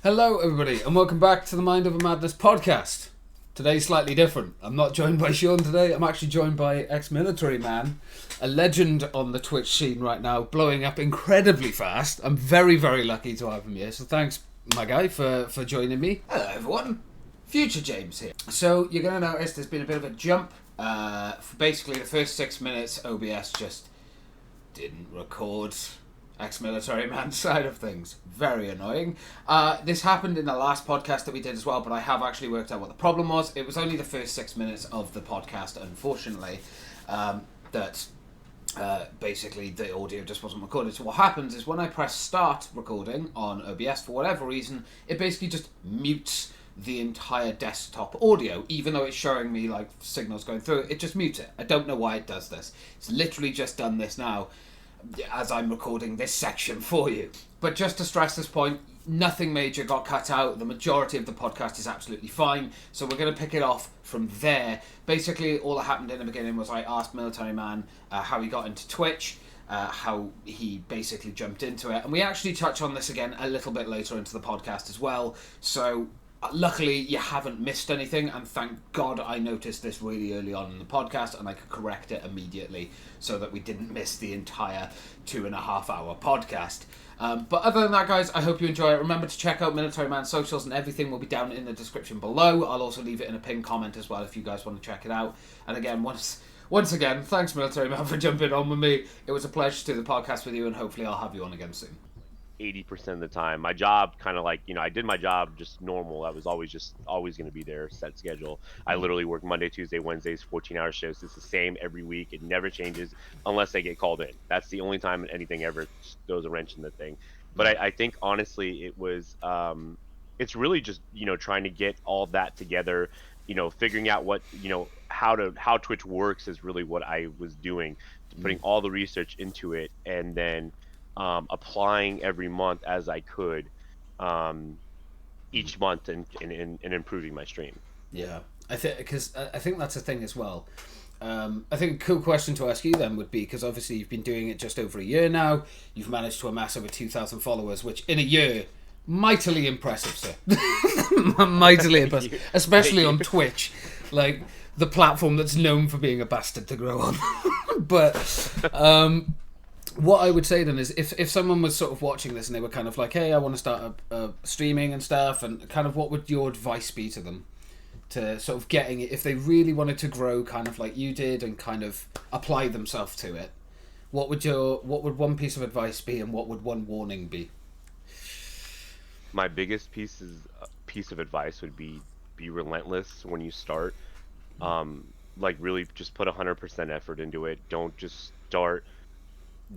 Hello everybody and welcome back to the Mind Over Madness podcast. Today's slightly different. I'm not joined by Sean today, I'm actually joined by XMilitaryMan, a legend on the Twitch scene right now, blowing up incredibly fast. I'm very, very lucky to have him here, so thanks my guy for joining me. Hello everyone, Future James here. So you're going to notice there's been a bit of a jump. For basically the first 6 minutes, OBS just didn't record ex-military-man side of things. Very annoying. This happened in the last podcast that we did as well, but I have actually worked out what the problem was. It was only the first 6 minutes of the podcast, unfortunately, that basically the audio just wasn't recorded. So what happens is when I press start recording on OBS, for whatever reason, it basically just mutes the entire desktop audio, even though it's showing me like signals going through it just mutes it. I don't know why it does this. It's literally just done this now as I'm recording this section for you. But just to stress this point, nothing major got cut out. The majority of the podcast is absolutely fine, so we're going to pick it off from there. Basically, all that happened in the beginning was I asked Military Man how he got into Twitch, how he basically jumped into it, and we actually touch on this again a little bit later into the podcast as well, so luckily you haven't missed anything, and thank God I noticed this really early on in the podcast and I could correct it immediately so that we didn't miss the entire 2.5 hour podcast. But other than that, guys, I hope you enjoy it. Remember to check out Military Man's socials, and everything will be down in the description below. I'll also leave it in a pinned comment as well if you guys want to check it out. And again, once again, thanks Military Man for jumping on with me. It was a pleasure to do the podcast with you, and hopefully I'll have you on again soon. 80% of the time. My job kind of like, I did my job just normal. I was always going to be there, set schedule. I literally work Monday, Tuesday, Wednesdays, 14-hour shifts. It's the same every week. It never changes unless I get called in. That's the only time anything ever throws a wrench in the thing. But I think honestly it was, it's really just, trying to get all that together, figuring out what, how Twitch works is really what I was doing, putting all the research into it, and then applying every month as I could, each month, and improving my stream. Yeah, I think that's a thing as well. I think a cool question to ask you then would be, because obviously you've been doing it just over a year now, you've managed to amass over 2,000 followers, which in a year, mightily impressive, sir. Mightily impressive, especially on Twitch, like the platform that's known for being a bastard to grow on. But what I would say then is, if someone was sort of watching this and they were kind of like, hey, I want to start streaming and stuff, and kind of what would your advice be to them to sort of getting it, if they really wanted to grow kind of like you did and kind of apply themselves to it, what would one piece of advice be, and what would one warning be? My biggest piece of advice would be relentless when you start. Like really just put 100% effort into it. Don't just start.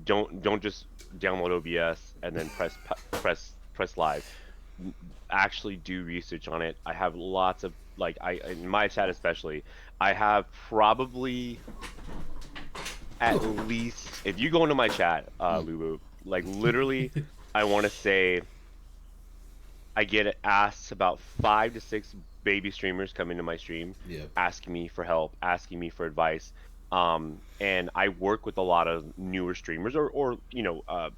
Don't just download OBS and then press live. Actually do research on it. I have lots of, like, in my chat especially, I have probably at least, if you go into my chat, Lulu, like literally, I want to say I get asked about 5 to 6 baby streamers come into my stream, asking me for help, asking me for advice. And I work with a lot of newer streamers, or I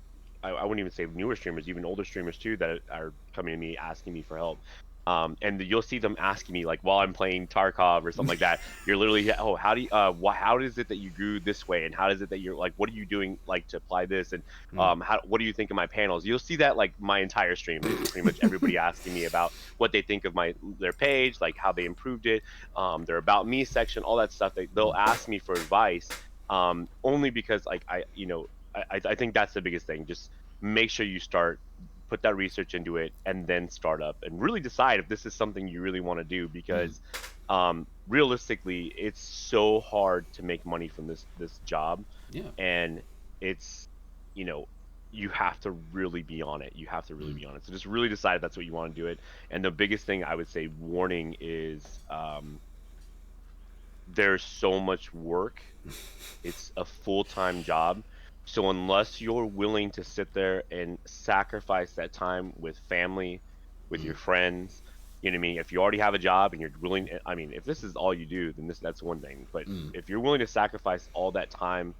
wouldn't even say newer streamers, even older streamers too, that are coming to me asking me for help. And you'll see them asking me, like, while I'm playing Tarkov or something like that, you're literally, oh, how is it that you grew this way, and how is it that you're like, what are you doing like to apply this, and what do you think of my panels? You'll see that like my entire stream is pretty much everybody asking me about what they think of their page, like how they improved it, their about me section, all that stuff. They'll ask me for advice, only because like I think that's the biggest thing. Just make sure you put that research into it, and then start up and really decide if this is something you really want to do, because realistically it's so hard to make money from this job. And it's, you have to really be on it. So just really decide if that's what you want to do it. And the biggest thing I would say, warning, is there's so much work. It's a full-time job. So unless you're willing to sit there and sacrifice that time with family, with your friends, you know what I mean? If you already have a job and you're willing, I mean, if this is all you do, then that's one thing. But if you're willing to sacrifice all that time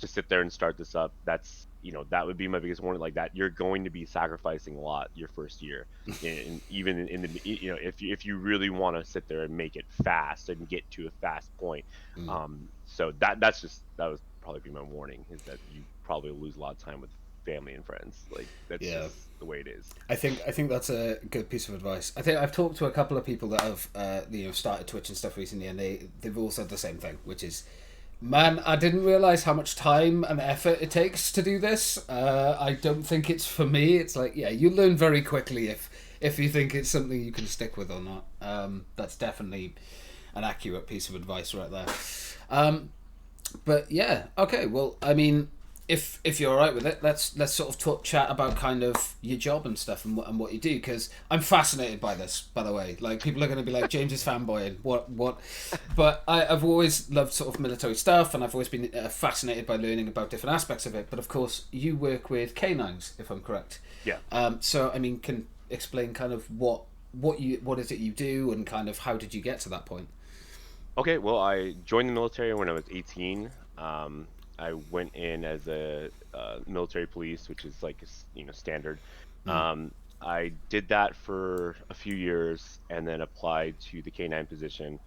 to sit there and start this up, that's, that would be my biggest warning. Like that, you're going to be sacrificing a lot your first year, and even in the, if you really want to sit there and make it fast and get to a fast point. So that would probably be my warning, is that you probably lose a lot of time with family and friends. Like that's just the way it is. I think that's a good piece of advice. I think I've talked to a couple of people that have started Twitch and stuff recently, and they've all said the same thing, which is, man, I didn't realize how much time and effort it takes to do this. I don't think it's for me. It's like, yeah, you learn very quickly if you think it's something you can stick with or not. That's definitely an accurate piece of advice right there. But yeah, okay. Well, I mean, if you're alright with it, let's sort of chat about kind of your job and stuff and what you do, because I'm fascinated by this, by the way. Like, people are going to be like, James is fanboying, what? But I've always loved sort of military stuff, and I've always been fascinated by learning about different aspects of it. But of course, you work with canines, if I'm correct. Yeah. So I mean, can explain kind of what is it you do, and kind of how did you get to that point? Okay, well, I joined the military when I was 18. I went in as a military police, which is like standard. I did that for a few years and then applied to the K9 position.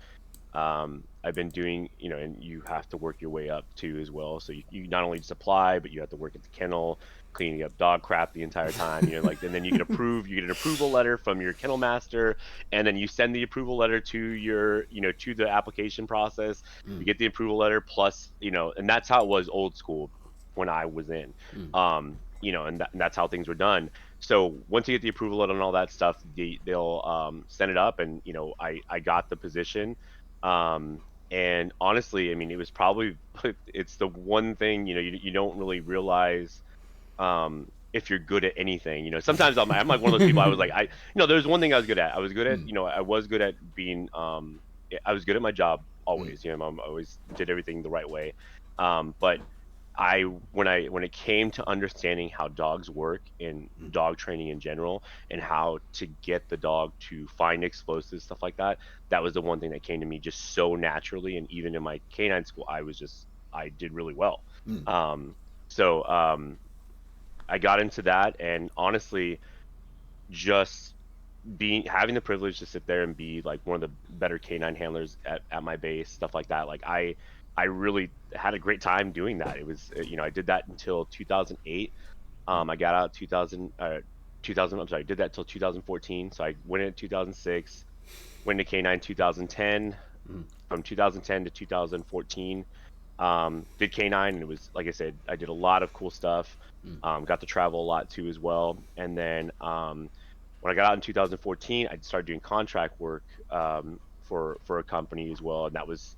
I've been doing, and you have to work your way up too as well. So you not only just apply, but you have to work at the kennel, cleaning up dog crap the entire time. And then you get an approval letter from your kennel master, and then you send the approval letter to your, to the application process. You get the approval letter plus, and that's how it was old school when I was in, and that's how things were done. So once you get the approval letter and all that stuff, they'll send it up, and I got the position. And honestly, I mean, it was probably, it's the one thing, you don't really realize, if you're good at anything. Sometimes I'm like one of those people. I was like, there's one thing I was good at. I was good at, I was good at being, I was good at my job always. I always did everything the right way. But when it came to understanding how dogs work and dog training in general, and how to get the dog to find explosives, stuff like that, that was the one thing that came to me just so naturally. And even in my canine school, I did really well. So I got into that, and honestly, just having the privilege to sit there and be like one of the better canine handlers at my base, stuff like that. Like I really had a great time doing that. It was, I did that until 2008. I got out 2000, I'm sorry, did that till 2014. So I went in 2006, went to K9 2010, from 2010 to 2014. Did K9, and it was, like I said, I did a lot of cool stuff. Got to travel a lot too as well. And then when I got out in 2014, I started doing contract work for a company as well, and I was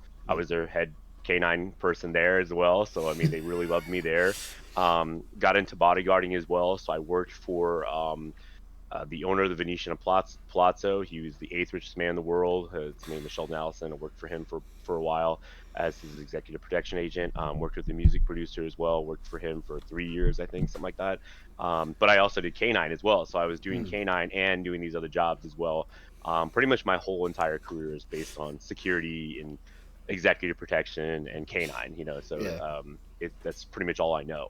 their head K9 person there as well. So I mean, they really loved me there. Got into bodyguarding as well. So I worked for the owner of the Venetian Palazzo. He was the 8th richest man in the world. His name is Sheldon Allison. I worked for him for a while as his executive protection agent. Worked with the music producer as well. Worked for him for 3 years, I think, something like that. But I also did K9 as well. So I was doing K9 and doing these other jobs as well. Pretty much my whole entire career is based on security and executive protection and K9. So yeah. That's pretty much all I know.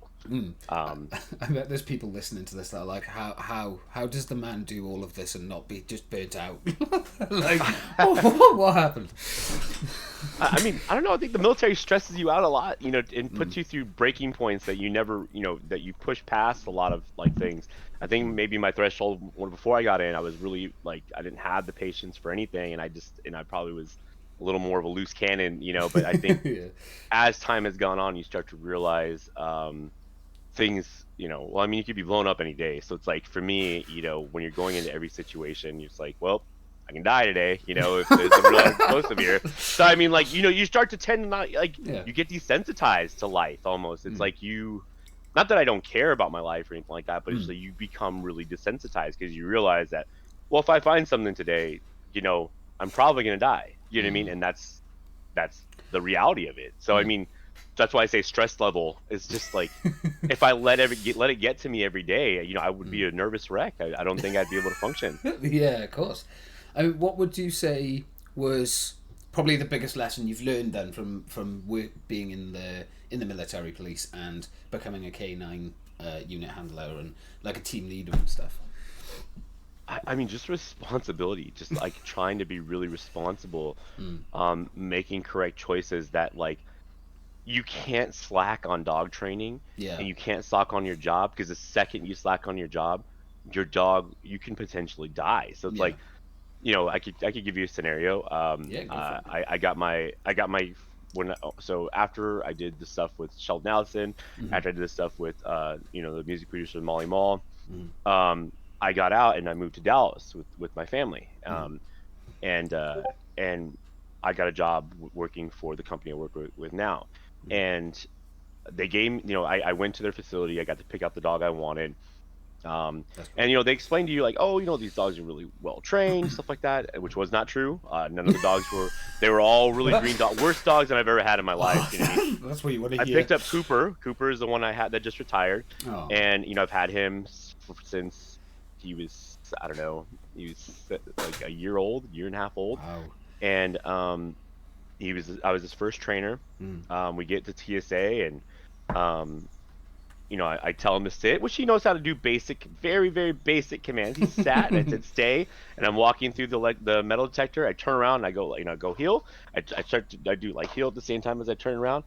I bet there's people listening to this that are like, how does the man do all of this and not be just burnt out? Like, what happened? I mean, I don't know. I think the military stresses you out a lot, and puts you through breaking points that you never, that you push past a lot of like things. I think maybe my threshold before I got in, I was really like, I didn't have the patience for anything, and I probably was a little more of a loose cannon, but I think yeah. As time has gone on, you start to realize things, well, I mean, you could be blown up any day. So it's like, for me, when you're going into every situation, you're just like, well, I can die today, if there's a real explosive here. So I mean, like, you start to tend to not, like, you get desensitized to life almost. It's like not that I don't care about my life or anything like that, but it's like you become really desensitized because you realize that, well, if I find something today, I'm probably going to die. You know what I mean? And that's the reality of it. So, I mean, that's why I say stress level is just like, if I let it get to me every day, I would be a nervous wreck. I don't think I'd be able to function. Yeah, of course. I mean, what would you say was probably the biggest lesson you've learned then from being in the military police and becoming a K9 unit handler and like a team leader and stuff? I mean, just responsibility, just like trying to be really responsible, making correct choices that like you can't slack on dog training Yeah. and you can't slack on your job because the second you slack on your dog, you can potentially die. So it's Yeah. like, I could give you a scenario. Yeah, go for it. I got my so after I did the stuff with Sheldon Allison, after I did the stuff with the music producer Molly Mall, I got out and I moved to Dallas with my family. And and I got a job working for the company I work with now. And they gave me, I went to their facility. I got to pick out the dog I wanted. That's cool. And they explained to you like, oh, these dogs are really well trained, stuff like that, which was not true. None of the dogs they were all really green dog, worst dogs that I've ever had in my life. You know what I mean? That's what you want to I hear. picked up Cooper. Cooper is the one I had that just retired, Oh. and I've had him since he was, I don't know, he was like a year and a half old, Wow. and I was his first trainer. We get to TSA and I tell him to sit, which he knows how to do basic, very, very basic commands. He sat and I said stay, and I'm walking through the metal detector. I turn around and I go, go heel. I do like heel at the same time as I turn around.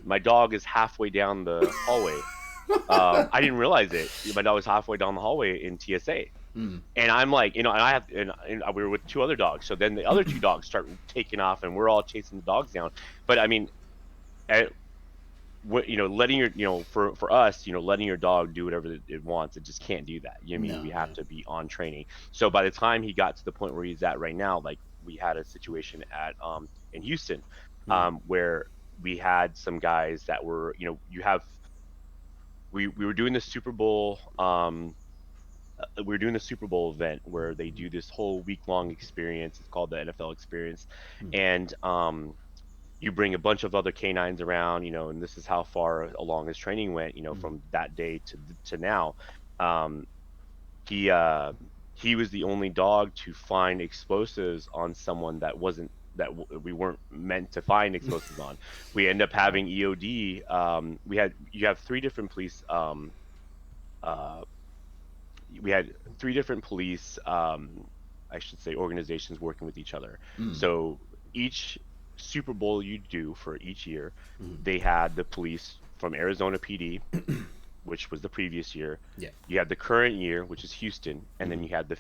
My dog is halfway down the hallway. I didn't realize it. My dog was halfway down the hallway in TSA. And I'm like, and we were with two other dogs. So then the other two dogs start taking off, and we're all chasing the dogs down. But I mean, letting for us, letting your dog do whatever it wants, it just can't do that. No, we have to be on training. So by the time he got to the point where he's at right now, like we had a situation at in Houston, where we had some guys that were, we were doing the Super Bowl. We were doing the Super Bowl event where they do this whole week-long experience. It's called the NFL experience. And you bring a bunch of other canines around, and this is how far along his training went, from that day to now. He was the only dog to find explosives on someone that we weren't meant to find explosives on. We end up having EOD. You have three different police. We had three different police, I should say, organizations working with each other. So each Super Bowl you do for each year, they had the police from Arizona PD, which was the previous year. Yeah. You had the current year, which is Houston, and then you had the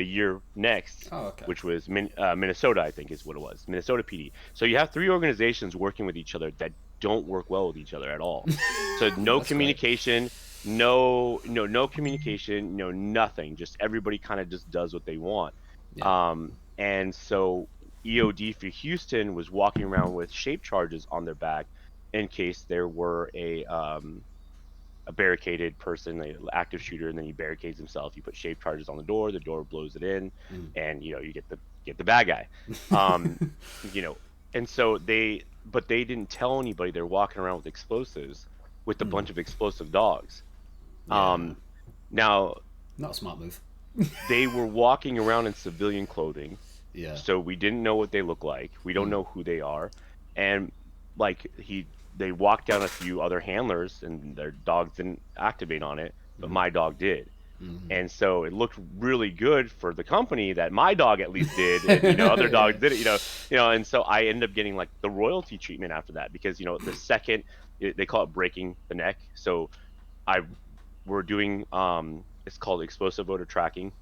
year next, which was Minnesota, I think is what it was, Minnesota PD. So you have three organizations working with each other that don't work well with each other at all. So no communication. Great. No communication, nothing. Just everybody kind of just does what they want. Yeah. And so EOD for Houston was walking around with shape charges on their back in case there were a barricaded person, an active shooter, and then he barricades himself. You put shape charges on the door blows it in, and you get the bad guy. And so they didn't tell anybody they're walking around with explosives with a bunch of explosive dogs. Yeah. Now, not a smart move. They were walking around in civilian clothing. Yeah. So we didn't know what they look like. We don't know who they are. And like they walked down a few other handlers and their dogs didn't activate on it, but my dog did. And so it looked really good for the company that my dog at least did, and other dogs did it, and so I ended up getting like the royalty treatment after that because the second they call it breaking the neck. So we're doing it's called explosive odor tracking.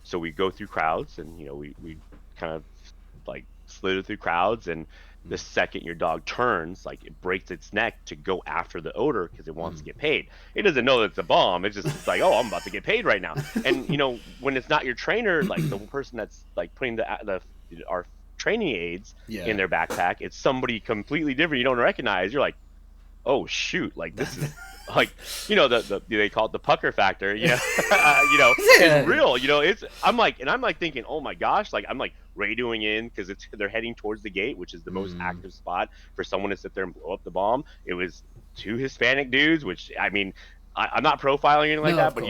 So we go through crowds and we kind of like slither through crowds, and the second your dog turns, like it breaks its neck to go after the odor because it wants to get paid. It doesn't know that it's a bomb. It's just like, oh, I'm about to get paid right now. And when it's not your trainer, like the person that's like putting our training aids in their backpack, it's somebody completely different you don't recognize. You're like, oh shoot, like this is like they call it the pucker factor. It's real. I'm like thinking, oh my gosh, like I'm like radioing in because they're heading towards the gate, which is the most active spot for someone to sit there and blow up the bomb. It was two Hispanic dudes, which I mean, I'm not profiling or anything like that, but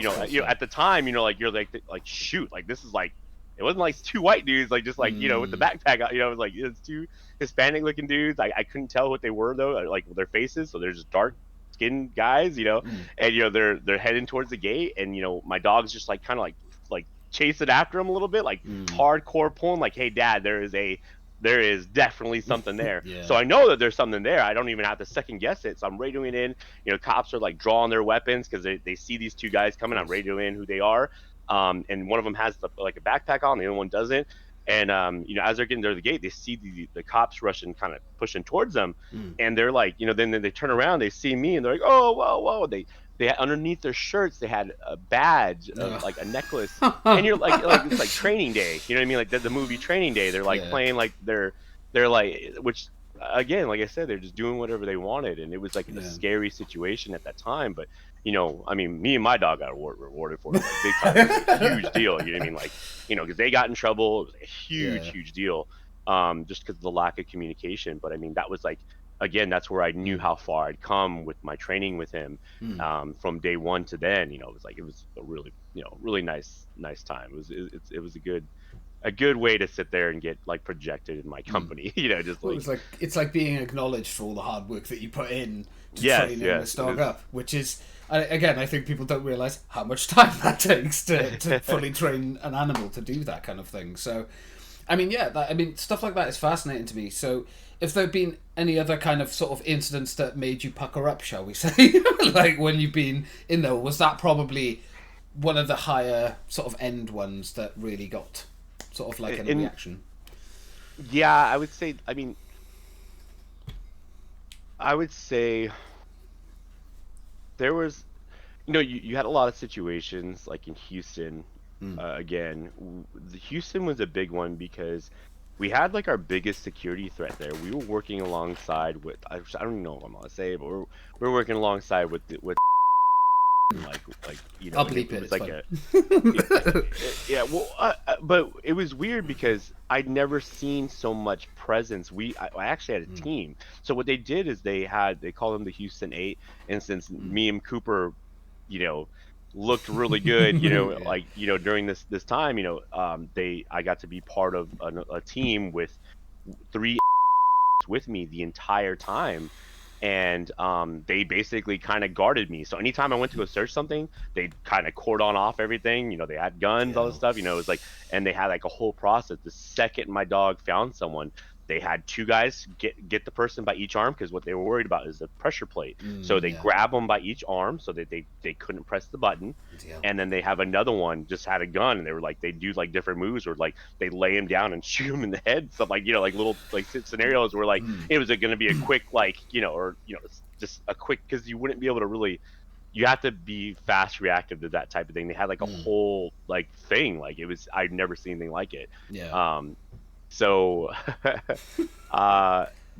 at the time, like you're like shoot, like this is like It wasn't like two white dudes, like just like with the backpack. It was like it's two Hispanic looking dudes. I couldn't tell what they were though, like their faces. So they're just dark skinned guys, and they're heading towards the gate, and my dog's just like kind of like chasing after them a little bit, like hardcore pulling, like, hey dad, there is definitely something there. Yeah. So I know that there's something there. I don't even have to second guess it. So I'm radioing in. Cops are like drawing their weapons because they see these two guys coming. I'm radioing in who they are. And one of them has like a backpack on, the other one doesn't. And as they're getting to the gate, they see the cops rushing, kind of pushing towards them, and they're like, then they turn around, they see me, and they're like, oh, whoa. They had, underneath their shirts, they had a badge, like a necklace, and you're like it's like Training Day, you know what I mean? Like the movie Training Day. They're like playing like they're like, which again, like I said, they're just doing whatever they wanted, and it was like a scary situation at that time. But I mean, me and my dog got rewarded for it, like big time. It was a huge deal, you know what I mean? Like, because they got in trouble. It was a huge deal, just because of the lack of communication. But I mean, that was like, again, that's where I knew how far I'd come with my training with him, from day one to then. It was a really, really nice time. It was a good way to sit there and get like projected in my company. Just like it's like being acknowledged for all the hard work that you put in to training this dog up, which is, again, I think people don't realize how much time that takes to fully train an animal to do that kind of thing. So, I mean, stuff like that is fascinating to me. So, if there have been any other kind of sort of incidents that made you pucker up, shall we say, like when you've been in there, was that probably one of the higher sort of end ones that really got sort of like a reaction? Yeah, I would say. I would say there was, you had a lot of situations like in Houston. Again, Houston was a big one because we had like our biggest security threat there. We were working alongside with, I don't even know what I'm gonna say, but we're working alongside with like I'll bleep it. Was like yeah. Well, but it was weird because I'd never seen so much presence. I actually had a team. So what they did is they called them the Houston 8, and since me and Cooper, looked really good, like during this time, I got to be part of a team with 3 with me the entire time. And they basically kind of guarded me. So anytime I went to go search something, they'd kind of cordon off everything. They had guns, all this stuff. It was like, and they had like a whole process. The second my dog found someone, they had 2 guys get the person by each arm, because what they were worried about is the pressure plate. So they grab them by each arm so that they couldn't press the button. And then they have another one just had a gun, and they were like, they do like different moves, or like they lay him down and shoot him in the head, stuff like like little like scenarios where like it was going to be a quick like or just a quick, because you wouldn't be able to really, you have to be fast reactive to that type of thing. They had like a whole like thing, like it was, I'd never seen anything like it. So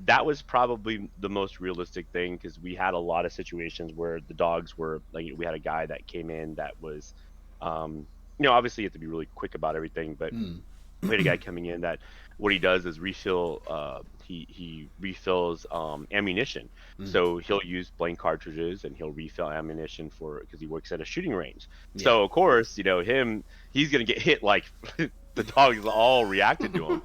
that was probably the most realistic thing, because we had a lot of situations where the dogs were like, we had a guy that came in that was, obviously you have to be really quick about everything, but we had a guy coming in that what he does is refill, he refills ammunition. So he'll use blank cartridges and he'll refill ammunition because he works at a shooting range. So of course, he's gonna get hit like the dogs all reacted to him.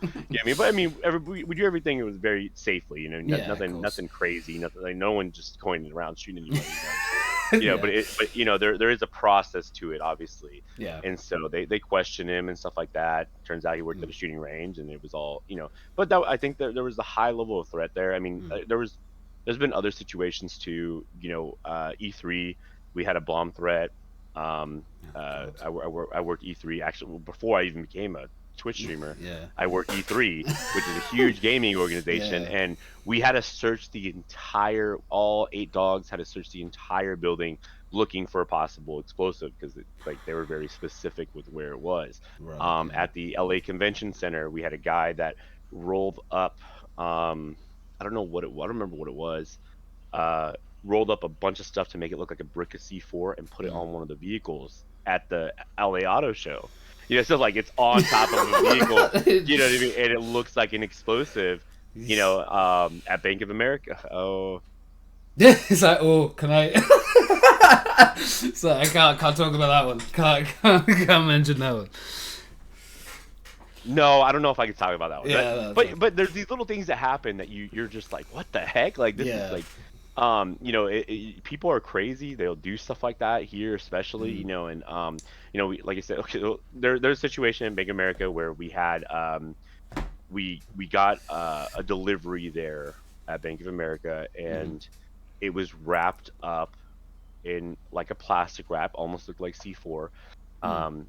But I mean, we do everything. It was very safely, nothing crazy, nothing like no one just going around shooting anybody. But there is a process to it, obviously. And so they question him and stuff like that. Turns out he worked at a shooting range, and it was all But I think that there was a high level of threat there. I mean, there's been other situations too. E3, we had a bomb threat. I worked E3 actually before I even became a Twitch streamer. I worked E3, which is a huge gaming organization, and we had to search all 8 dogs had to search the entire building looking for a possible explosive, because they were very specific with where it was. At the LA Convention Center, we had a guy that rolled up, I don't remember what it was, rolled up a bunch of stuff to make it look like a brick of C4 and put it on one of the vehicles at the LA Auto Show. So like it's on top of a vehicle, you know what I mean? And it looks like an explosive, at Bank of America. Oh. Yeah, it's like, can I? So I can't talk about that one. Can't mention that one. No, I don't know if I can talk about that one. Yeah, But there's these little things that happen that you're just like, what the heck? Like this is yeah. like, people are crazy. They'll do stuff like that here, especially, Mm. and like I said, okay, so there's a situation in Bank of America where we had we got a delivery there at Bank of America, Mm. and it was wrapped up in like a plastic wrap, almost looked like C4. Mm. Um,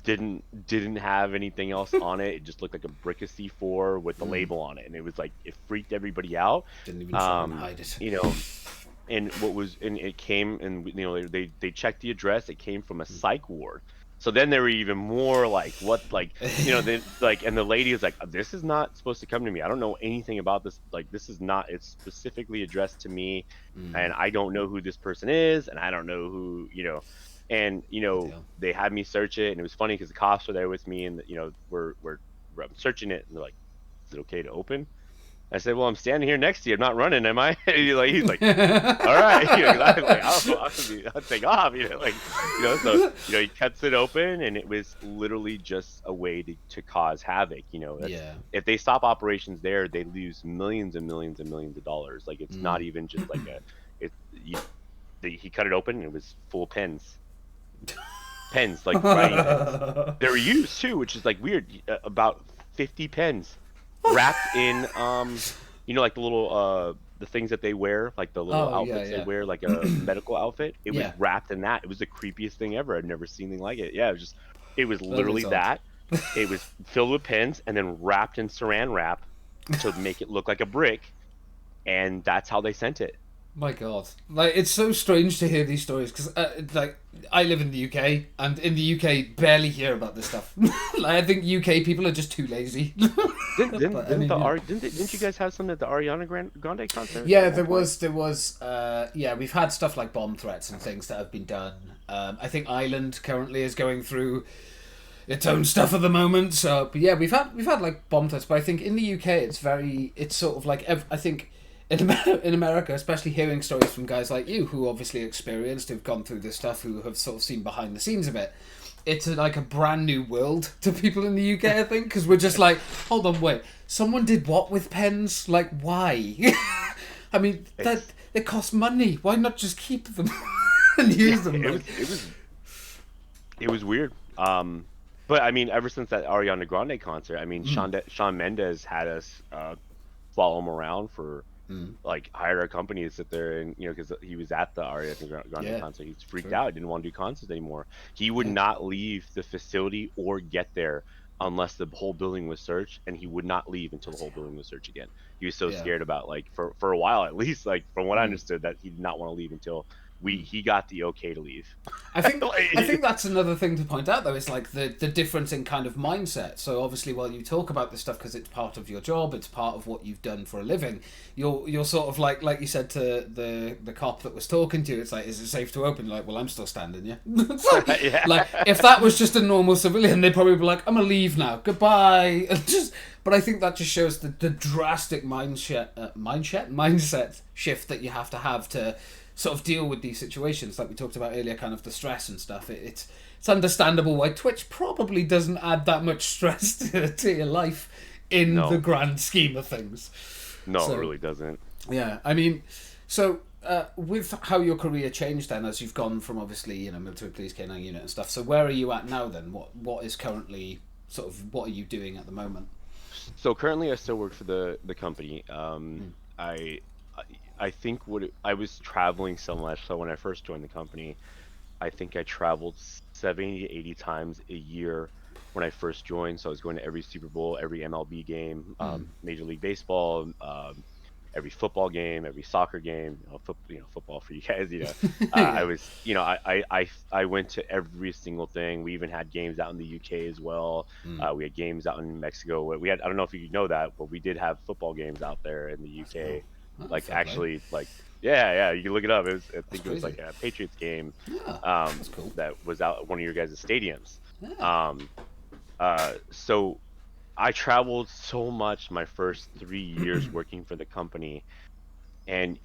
didn't have anything else on it. It just looked like a brick of C4 with the Mm. label on it, and it was like it freaked everybody out. Didn't even try and Um, hide it. you know, and it came, and they checked the address. It came from a psych ward. So then they were even more like, what, like, then like, and the lady is like, this is not supposed to come to me. I don't know anything about this. Like, this is not, it's specifically addressed to me, Mm. and I don't know who this person is, and I don't know who, and Ideal. they had me search it, and it was funny because the cops were there with me, and we're searching it, and they're like, is it okay to open? I said, well, I'm standing here next to you. I'm not running, am I? He's like, all right. I'm like, I'll take off. So he cuts it open, and it was literally just a way to cause havoc. Yeah. If they stop operations there, they lose millions and millions and millions of dollars. Like, it's not Mm. even just like he cut it open, and it was full pens, like writing pens. They were used too, which is like weird. About 50 pens wrapped in like the little the things that they wear, like the little Oh, yeah, outfits they yeah. wear, like a medical outfit. It was Yeah. wrapped in that. It was the creepiest thing ever. I'd never seen anything like it. Yeah, it was That literally is odd. that. It was filled with pens and then wrapped in saran wrap to make it look like a brick, and that's how they sent it. My God, like it's so strange to hear these stories because, like, I live in the UK, and in the UK, barely hear about this stuff. Like, I think UK people are just too lazy. But, I mean, Didn't you guys have something at the Ariana Grande concert? yeah, at one point? there was, yeah, we've had stuff like bomb threats and things that have been done. I think Ireland currently is going through its own stuff at the moment. So, but yeah, we've had like bomb threats, but I think in the UK, it's sort of like I think. In America, especially hearing stories from guys like you who obviously experienced, who've gone through this stuff, who have sort of seen behind the scenes of it, it's like a brand new world to people in the UK, I think, because we're just like, hold on, wait, someone did what with pens? Like, why? I mean, that it costs money. Why not just keep them and use them? It was weird. But I mean, ever since that Ariana Grande concert, I mean, Shawn Mendes had us follow him around for like hired our company to sit there and because he was at the Ariana Grande concert. He's freaked out. He didn't want to do concerts anymore. He would not leave the facility or get there unless the whole building was searched, and he would not leave until the whole building was searched again. He was so scared about, like, for a while at least, like from what I understood, that he did not want to leave until he got the okay to leave. I think that's another thing to point out, though, is like the difference in kind of mindset. So obviously, while you talk about this stuff because it's part of your job, it's part of what you've done for a living, you're sort of like you said to the cop that was talking to you, it's like, is it safe to open? You're like, well, I'm still standing, yeah. Yeah. Like, if that was just a normal civilian, they'd probably be like, I'm gonna leave now, goodbye. But I think that just shows the drastic mindset shift that you have to sort of deal with these situations, like we talked about earlier, kind of the stress and stuff. It's understandable why Twitch probably doesn't add that much stress to your life in the grand scheme of things. No, it really doesn't. Yeah, I mean, so with how your career changed then, as you've gone from obviously military police, K9 unit and stuff. So where are you at now then? What is currently sort of what are you doing at the moment? So currently, I still work for the company. I think I was traveling so much. So when I first joined the company, I think I traveled 70 to 80 times a year when I first joined. So I was going to every Super Bowl, every MLB game, Major League Baseball, every football game, every soccer game. Football for you guys. I was. I went to every single thing. We even had games out in the UK as well. We had games out in Mexico. We had. I don't know if you know that, but we did have football games out there in the UK. Like, actually, like, yeah, you can look it up. I think it was like a Patriots game That's cool. that was out at one of your guys' stadiums. Yeah. So I traveled so much my first 3 years working for the company, and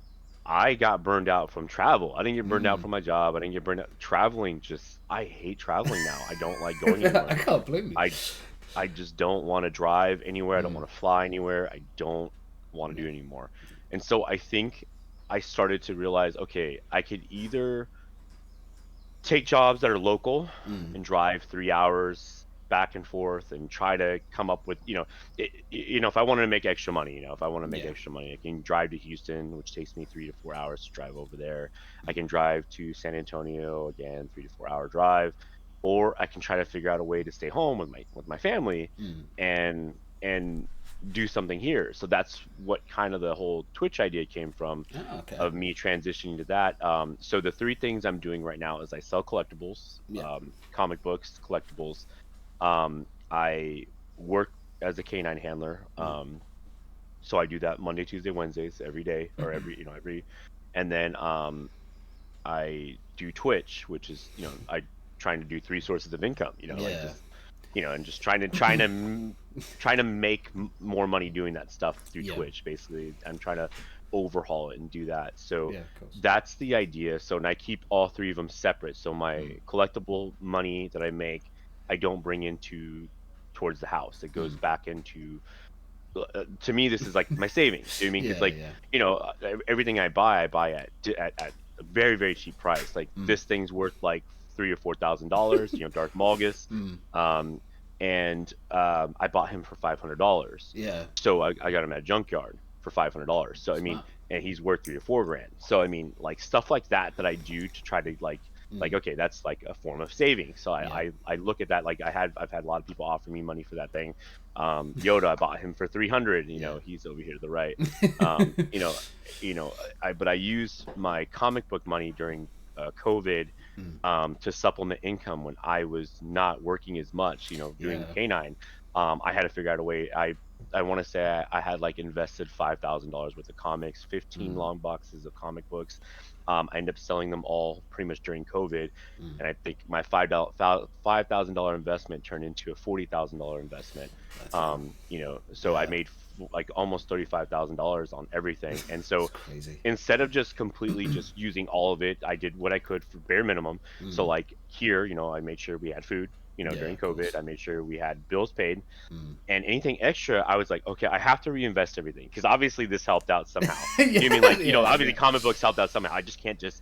I got burned out from travel. I didn't get burned out from my job. I didn't get burned out traveling. I hate traveling now. I don't like going anywhere. I can't blame you. I just don't want to drive anywhere. I don't want to fly anywhere. I don't want to do anymore. And so I think I started to realize, okay, I could either take jobs that are local and drive 3 hours back and forth and try to come up with, if I wanted to make extra money, if I want to make Yeah. extra money, I can drive to Houston, which takes me 3 to 4 hours to drive over there. I can drive to San Antonio, again, 3 to 4 hour drive, or I can try to figure out a way to stay home with my family and do something here. So that's what kind of the whole Twitch idea came from, Oh, okay. of me transitioning to that. So the three things I'm doing right now is I sell collectibles, Yeah. comic books, collectibles. I work as a canine handler. So I do that Monday, Tuesday, Wednesdays, every day, or every, and then I do Twitch, which is, I trying to do three sources of income, like Yeah. just, and just trying to make more money doing that stuff through Yeah. Twitch. Basically, I'm trying to overhaul it and do that. So Yeah, of course. that's the idea. So, and I keep all three of them separate. So my collectible money that I make, I don't bring into towards the house. It goes back into, to me, this is like my savings. You know what I mean? Because Yeah, like, everything I buy at a very, very cheap price. Like this thing's worth like $3,000 or $4,000. Darth Malgus. And I bought him for $500. Yeah. So I got him at a junkyard for $500. So I mean, Smart. and he's worth 3 or 4 grand. So I mean, like stuff like that I do to try to like okay, that's like a form of saving. So I look at that, like I've had a lot of people offer me money for that thing. Yoda, I bought him for 300. He's over here to the right. But I use my comic book money during COVID to supplement income when I was not working as much, doing canine. I had to figure out a way. I want to say I had like invested $5,000 worth of comics, 15 long boxes of comic books. I ended up selling them all pretty much during COVID, and I think my $5,000 investment turned into a $40,000 investment. So I made like almost $35,000 on everything, and so Crazy. instead of just completely just using all of it, I did what I could for bare minimum. So like here, I made sure we had food, during COVID. I made sure we had bills paid, and anything extra, I was like, okay, I have to reinvest everything, because obviously this helped out somehow. You mean like, obviously comic books helped out somehow. I just can't just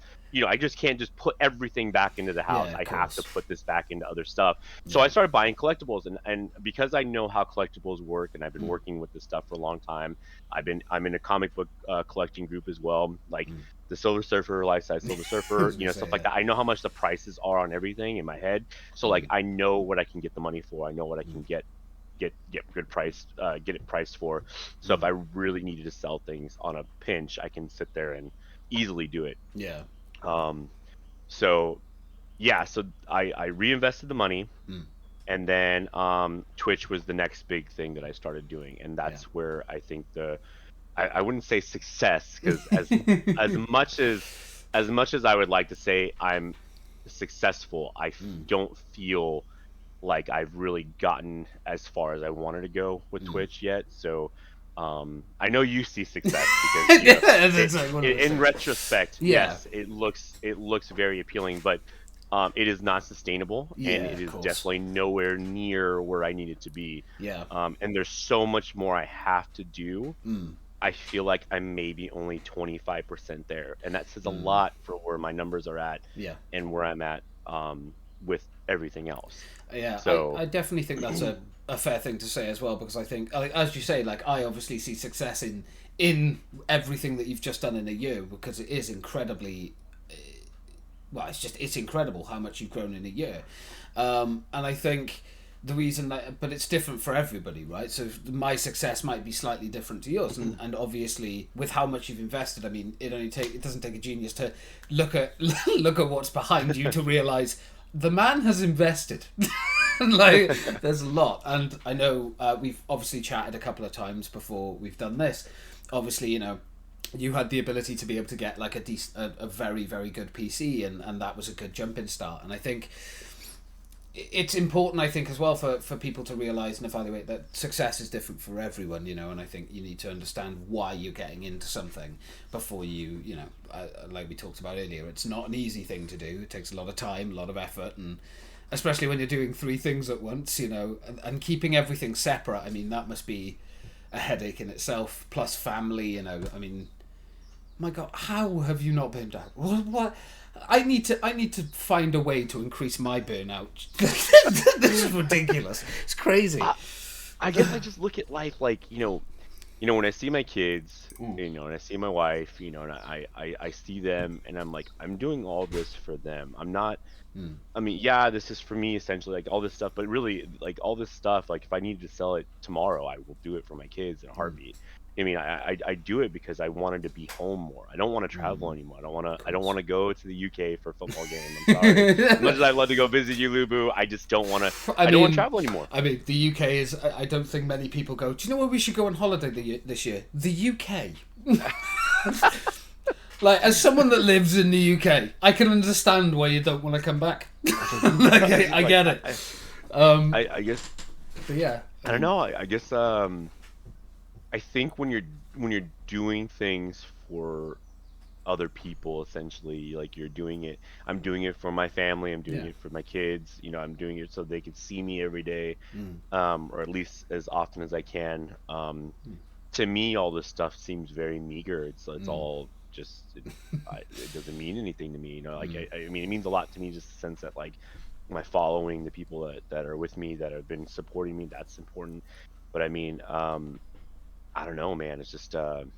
put everything back into the house. I have to put this back into other stuff. So I started buying collectibles, and because I know how collectibles work, and I've been working with this stuff for a long time. I'm in a comic book collecting group as well, like the Silver Surfer, Life Size Silver Surfer, stuff like that. I know how much the prices are on everything in my head. So like I know what I can get the money for. I know what I can get good price, get it priced for. So if I really needed to sell things on a pinch, I can sit there and easily do it. Yeah. So I reinvested the money, and then Twitch was the next big thing that I started doing, and that's where I think I wouldn't say success, because as much as I would like to say I'm successful, I don't feel like I've really gotten as far as I wanted to go with Twitch yet. So I know you see success, because in retrospect, yes, it looks very appealing, but it is not sustainable, and it is definitely nowhere near where I need it to be. And there's so much more I have to do. I feel like I'm maybe only 25% there, and that says a lot for where my numbers are at, and where I'm at with everything else. Yeah, so I definitely think that's a fair thing to say as well, because I think, as you say, like I obviously see success in everything that you've just done in a year, because it is incredibly, well, it's incredible how much you've grown in a year, and I think the reason that, but it's different for everybody, right? So my success might be slightly different to yours, and obviously with how much you've invested, I mean, it doesn't take a genius to look at what's behind you to realize the man has invested. Like, there's a lot, and I know we've obviously chatted a couple of times before we've done this. Obviously, you had the ability to be able to get like a very, very good PC, and that was a good jumping start. And I think it's important, I think, as well for people to realise and evaluate that success is different for everyone, and I think you need to understand why you're getting into something before you like we talked about earlier. It's not an easy thing to do. It takes a lot of time, a lot of effort, and especially when you're doing 3 things at once, and keeping everything separate. I mean, that must be a headache in itself. Plus family, I mean, my God, how have you not burned out? What? I need to find a way to increase my burnout. This is ridiculous. It's crazy. I guess I just look at life like, when I see my kids, and I see my wife, and I see them, and I'm like, I'm doing all this for them. I'm not. I mean, yeah, this is for me essentially, like all this stuff, but really, like all this stuff, like if I needed to sell it tomorrow, I will do it for my kids in a heartbeat. I mean, I do it because I wanted to be home more. I don't want to travel anymore. I don't want to go to the UK for a football game. I'm sorry. As much as I'd love to go visit you, Lubu, I just don't want to. I don't want to travel anymore. I mean, the UK is. I don't think many people go. Do you know where we should go on holiday this year? The UK. Like, as someone that lives in the UK, I can understand why you don't want to come back. I get it. I guess. But yeah. I don't know. I guess. I think when you're doing things for other people, essentially, like you're doing it. I'm doing it for my family. I'm doing it for my kids. I'm doing it so they can see me every day, or at least as often as I can. To me, all this stuff seems very meager. It's all just it doesn't mean anything to me. I mean, it means a lot to me, just the sense that like my following, the people that are with me, that have been supporting me, that's important. But I mean, I don't know, man. It's just I'm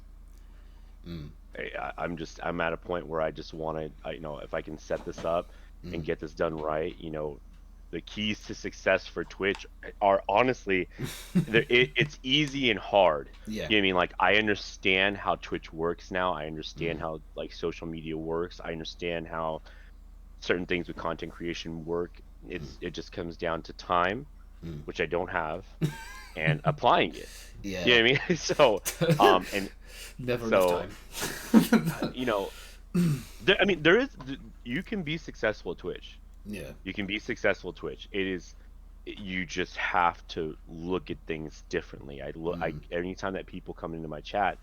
at a point where I just want to, if I can set this up and get this done right, the keys to success for Twitch are honestly, it's easy and hard. Yeah. You know what I mean? Like, I understand how Twitch works now. I understand how like social media works. I understand how certain things with content creation work. It just comes down to time, which I don't have, and applying it. Yeah. You know what I mean? So, and never enough time. there is, you can be successful at Twitch. Yeah. You can be successful at Twitch. You just have to look at things differently. Anytime that people come into my chat,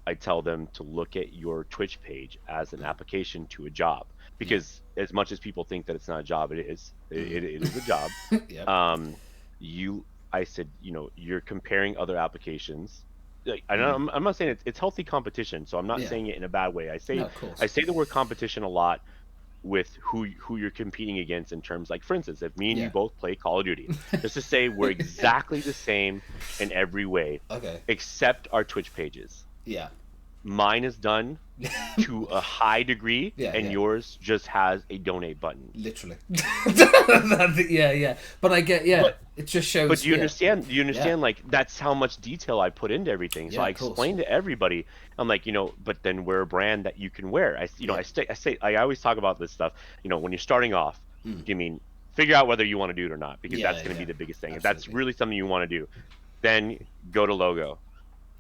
I tell them to look at your Twitch page as an application to a job, because as much as people think that it's not a job, it is. It is a job. Yep. I said, you're comparing other applications. Like, I'm not saying it's healthy competition, so I'm not saying it in a bad way. I say the word competition a lot with who you're competing against, in terms, like, for instance, if me and you both play Call of Duty, just to say we're exactly the same in every way, except our Twitch pages. Yeah. Mine is done to a high degree, and yours just has a donate button. Literally. Yeah. But I get, it just shows. But do you understand? Do you understand? Like, that's how much detail I put into everything. So I explain to everybody. I'm like, but then we're a brand that you can wear. I always talk about this stuff. When you're starting off, I mean, figure out whether you want to do it or not, because that's going to be the biggest thing. Absolutely. If that's really something you want to do, then go to logo.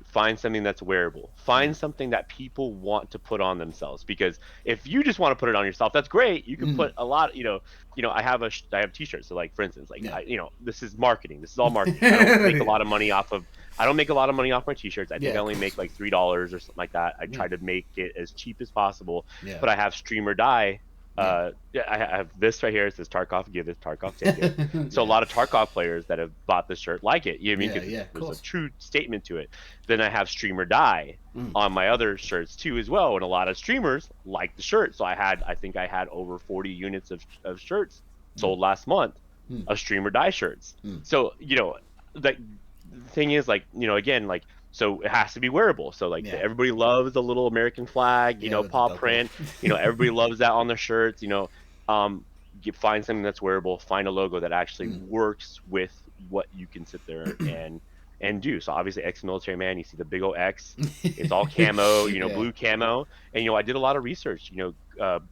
Find something that's wearable. Find something that people want to put on themselves, because if you just want to put it on yourself, that's great. You can put a lot. I have T-shirts. So, like, for instance, like this is marketing. This is all marketing. I don't make a lot of money off my T-shirts. I think I only make like $3 or something like that. I try to make it as cheap as possible. But I have Stream or Die. I have this right here. It says Tarkov give it, Tarkov take it. So a lot of Tarkov players that have bought this shirt like it. You know what I mean? Because there's a true statement to it. Then I have Stream or Die on my other shirts too as well, and a lot of streamers like the shirt. So I think I had over 40 units of shirts sold last month of Stream or Die shirts. So the thing is, like, again, like, so it has to be wearable. So, like, everybody loves the little American flag, paw print. Everybody loves that on their shirts. You find something that's wearable. Find a logo that actually works with what you can sit there and do. So obviously, XMilitaryMan, you see the big old X. It's all camo, blue camo. And I did a lot of research.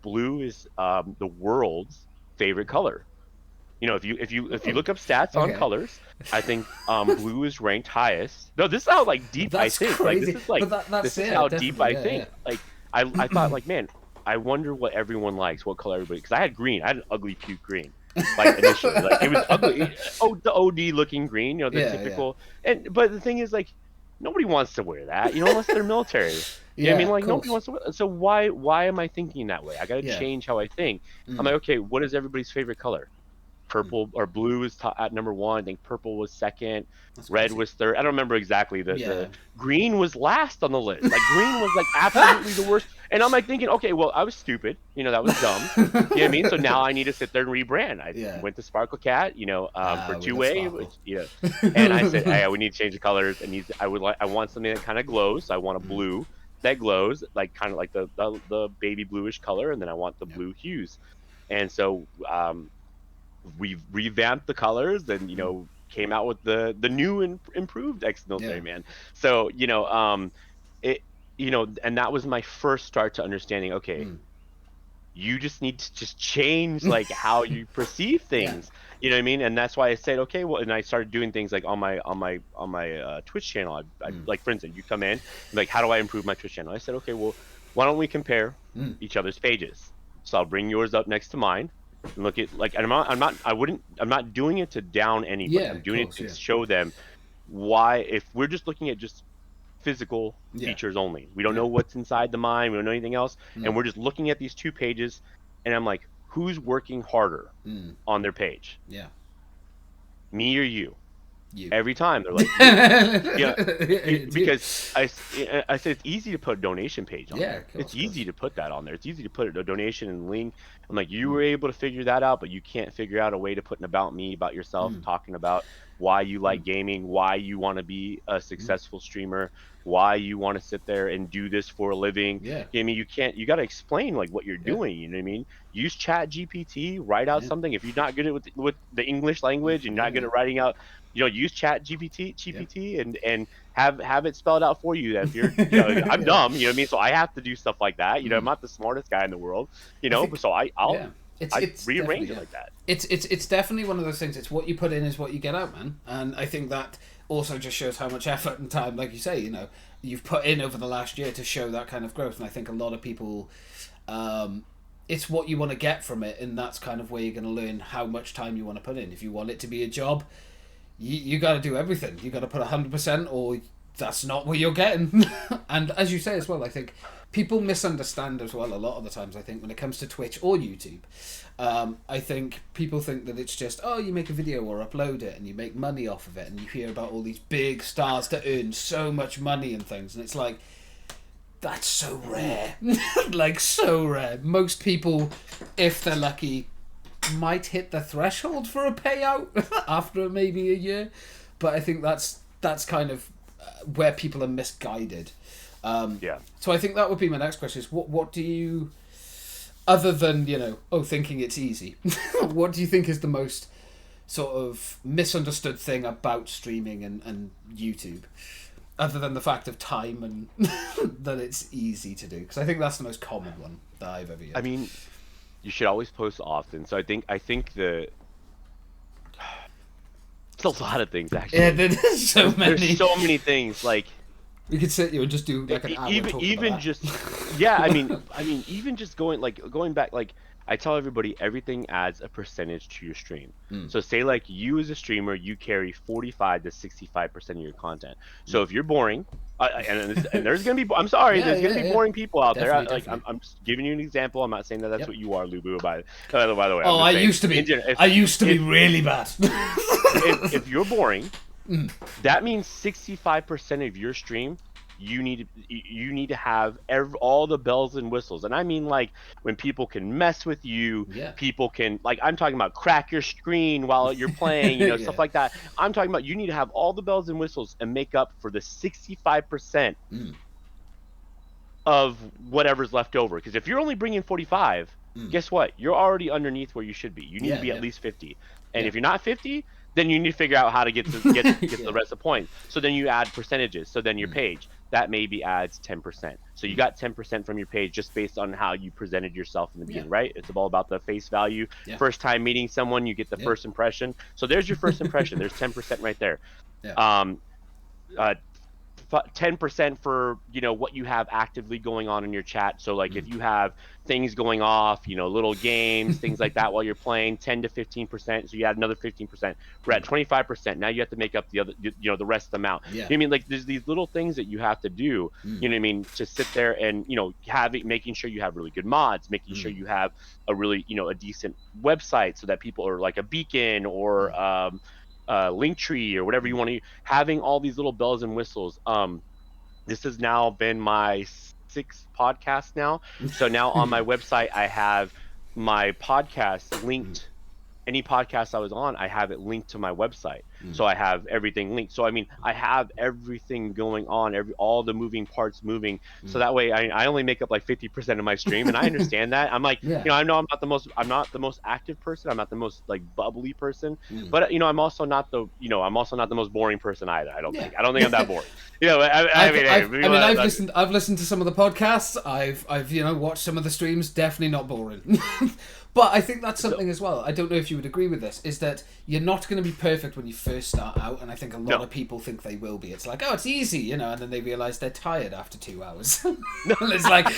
Blue is the world's favorite color. If you look up stats on colors, I think blue is ranked highest. No, this is how deep I think. Crazy. This is how deep I think. Like, I thought, like, man, I wonder what everyone likes, what color everybody. Because I had green. I had an ugly puke green. Like, initially, like, it was ugly. The OD looking green. The typical. But the thing is, like, nobody wants to wear that. Unless they're military. You know what I mean? Like, nobody wants to wear. So why am I thinking that way? I got to change how I think. I'm like, okay, what is everybody's favorite color? purple or blue was at number 1. I think purple was second. That's Red crazy. was third. I don't remember exactly. Yeah. The green was last on the list. Like green was like absolutely the worst. And I'm like thinking, okay, well, I was stupid. That was dumb. You know what I mean? So now I need to sit there and rebrand. I went to Sparkle Cat, for 2-way, and I said, hey, we need to change the colors. And I want something that kind of glows. So I want a blue that glows, like kind of like the baby bluish color, and then I want the blue hues. And so we revamped the colors, and came out with the new and improved XMilitaryMan. So it and that was my first start to understanding. Okay, you just need to just change like how you perceive things. You know what I mean? And that's why I said, okay, well, and I started doing things like on my Twitch channel. I like, for instance, you come in like, how do I improve my Twitch channel? I said, okay, well, why don't we compare each other's pages? So I'll bring yours up next to mine and look at like, and I'm not doing it to down anybody. I'm doing it to show them why, if we're just looking at just physical features only, we don't know what's inside the mind, we don't know anything else, and we're just looking at these two pages, and I'm like, who's working harder on their page? Me or you? Every time they're like, because I said it's easy to put a donation page on there. It's easy to put that on there. It's easy to put a donation and link. I'm like, you were able to figure that out, but you can't figure out a way to put an about me, about yourself, talking about why you like gaming, why you want to be a successful streamer, why you want to sit there and do this for a living. I mean, you got to explain like what you're doing. You know what I mean? Use Chat GPT, write out something. If you're not good at with the English language and not good at writing out, use Chat GPT and have it spelled out for you. That if you're, I'm dumb, you know what I mean? So I have to do stuff like that. I'm not the smartest guy in the world, so I'll rearrange it like that. It's definitely one of those things. It's what you put in is what you get out, man. And I think that also just shows how much effort and time, like you say, you've put in over the last year to show that kind of growth. And I think a lot of people, it's what you want to get from it, and that's kind of where you're going to learn how much time you want to put in. If you want it to be a job, you got to do everything. You got to put 100%, or that's not what you're getting. And as you say as well, I think people misunderstand as well a lot of the times. I think when it comes to Twitch or YouTube, I think people think that it's just, you make a video or upload it and you make money off of it, and you hear about all these big stars that earn so much money and things, and it's like, that's so rare. Like, so rare. Most people, if they're lucky, might hit the threshold for a payout after maybe a year, but I think that's kind of where people are misguided. So I think that would be my next question: is what do you, other than thinking it's easy, what do you think is the most sort of misunderstood thing about streaming and YouTube, other than the fact of time and that it's easy to do? Because I think that's the most common one that I've ever used. I mean, you should always post often. So I think it's a lot of things, actually. Yeah, there's so many. There's so many things. Like, we could sit here and just do like an hour even about just yeah. I mean, even just going back. Like, I tell everybody, everything adds a percentage to your stream. So say like you as a streamer, you carry 45 to 65% of your content. So if you're boring, and there's gonna be, I'm sorry, there's gonna be boring people out there. Like, I'm just giving you an example. I'm not saying that that's what you are, Lubu. By the way. Oh, I used to be. I used to be really bad. if you're boring, that means 65% of your stream you need to have all the bells and whistles. And I mean, like, when people can mess with you, people can, like, I'm talking about crack your screen while you're playing, stuff like that. I'm talking about, you need to have all the bells and whistles and make up for the 65% of whatever's left over. Because if you're only bringing 45, guess what? You're already underneath where you should be. You need to be at least 50. And if you're not 50, then you need to figure out how to get the rest of the points. So then you add percentages. So then your page, that maybe adds 10%. So you got 10% from your page just based on how you presented yourself in the beginning, right? It's all about the face value. First time meeting someone, you get the first impression. So there's your first impression. There's 10% right there. 10% for, what you have actively going on in your chat. So like if you have things going off, little games, things like that while you're playing, 10 to 15%. So you add another 15%. We're at 25%. Now you have to make up the other, the rest of the amount. Yeah. I mean, like there's these little things that you have to do, you know what I mean, to sit there and, making sure you have really good mods, making sure you have a really, a decent website so that people are like a beacon or, Linktree or whatever you want to, having all these little bells and whistles. This has now been my 6th podcast now. So now on my website, I have my podcast linked. Any podcast I was on, I have it linked to my website. So I have everything linked. So I mean, I have everything going on, all the moving parts moving. So that way I only make up like 50% of my stream, and I understand that. I'm like, I know I'm not the most active person. I'm not the most like bubbly person, but I'm also not the most boring person either. I don't think I'm that boring. I've listened to some of the podcasts. I've watched some of the streams. Definitely not boring. But I think that's something as well. I don't know if you would agree with this, is that you're not going to be perfect when you first start out, and I think a lot of people think they will be. It's like, oh, it's easy, and then they realise they're tired after 2 hours. and it's like,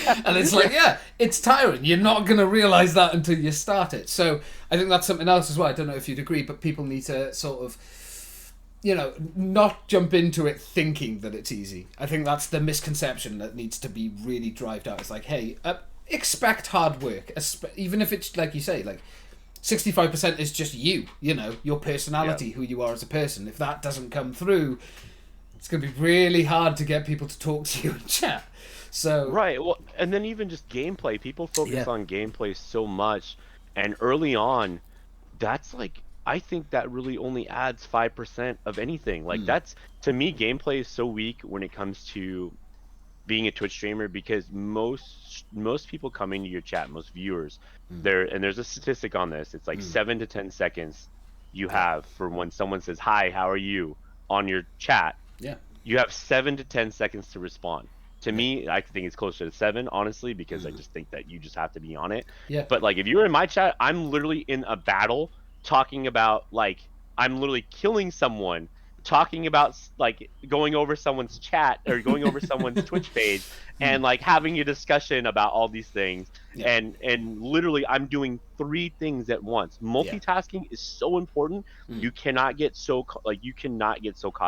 yeah, it's tiring. You're not going to realise that until you start it. So I think that's something else as well. I don't know if you'd agree, but people need to sort of, not jump into it thinking that it's easy. I think that's the misconception that needs to be really drived out. It's like, hey, expect hard work, even if it's like you say, like 65% is just you, your personality, who you are as a person. If that doesn't come through, it's going to be really hard to get people to talk to you in chat. So right, well, and then even just gameplay, people focus on gameplay so much, and early on, that's like, I think that really only adds 5% of anything. Like that's, to me, gameplay is so weak when it comes to being a Twitch streamer, because most people coming to your chat, most viewers, there's a statistic on this. It's like 7 to 10 seconds you have for when someone says, "Hi, how are you?" on your chat. Yeah. You have 7 to 10 seconds to respond. To me, I think it's closer to 7, honestly, because I just think that you just have to be on it. Yeah. But like if you're in my chat, I'm literally in a battle talking about, like, I'm literally killing someone, talking about like going over someone's chat or going over someone's Twitch page and like having a discussion about all these things. And literally I'm doing 3 things at once. Multitasking is so important. You cannot get so caught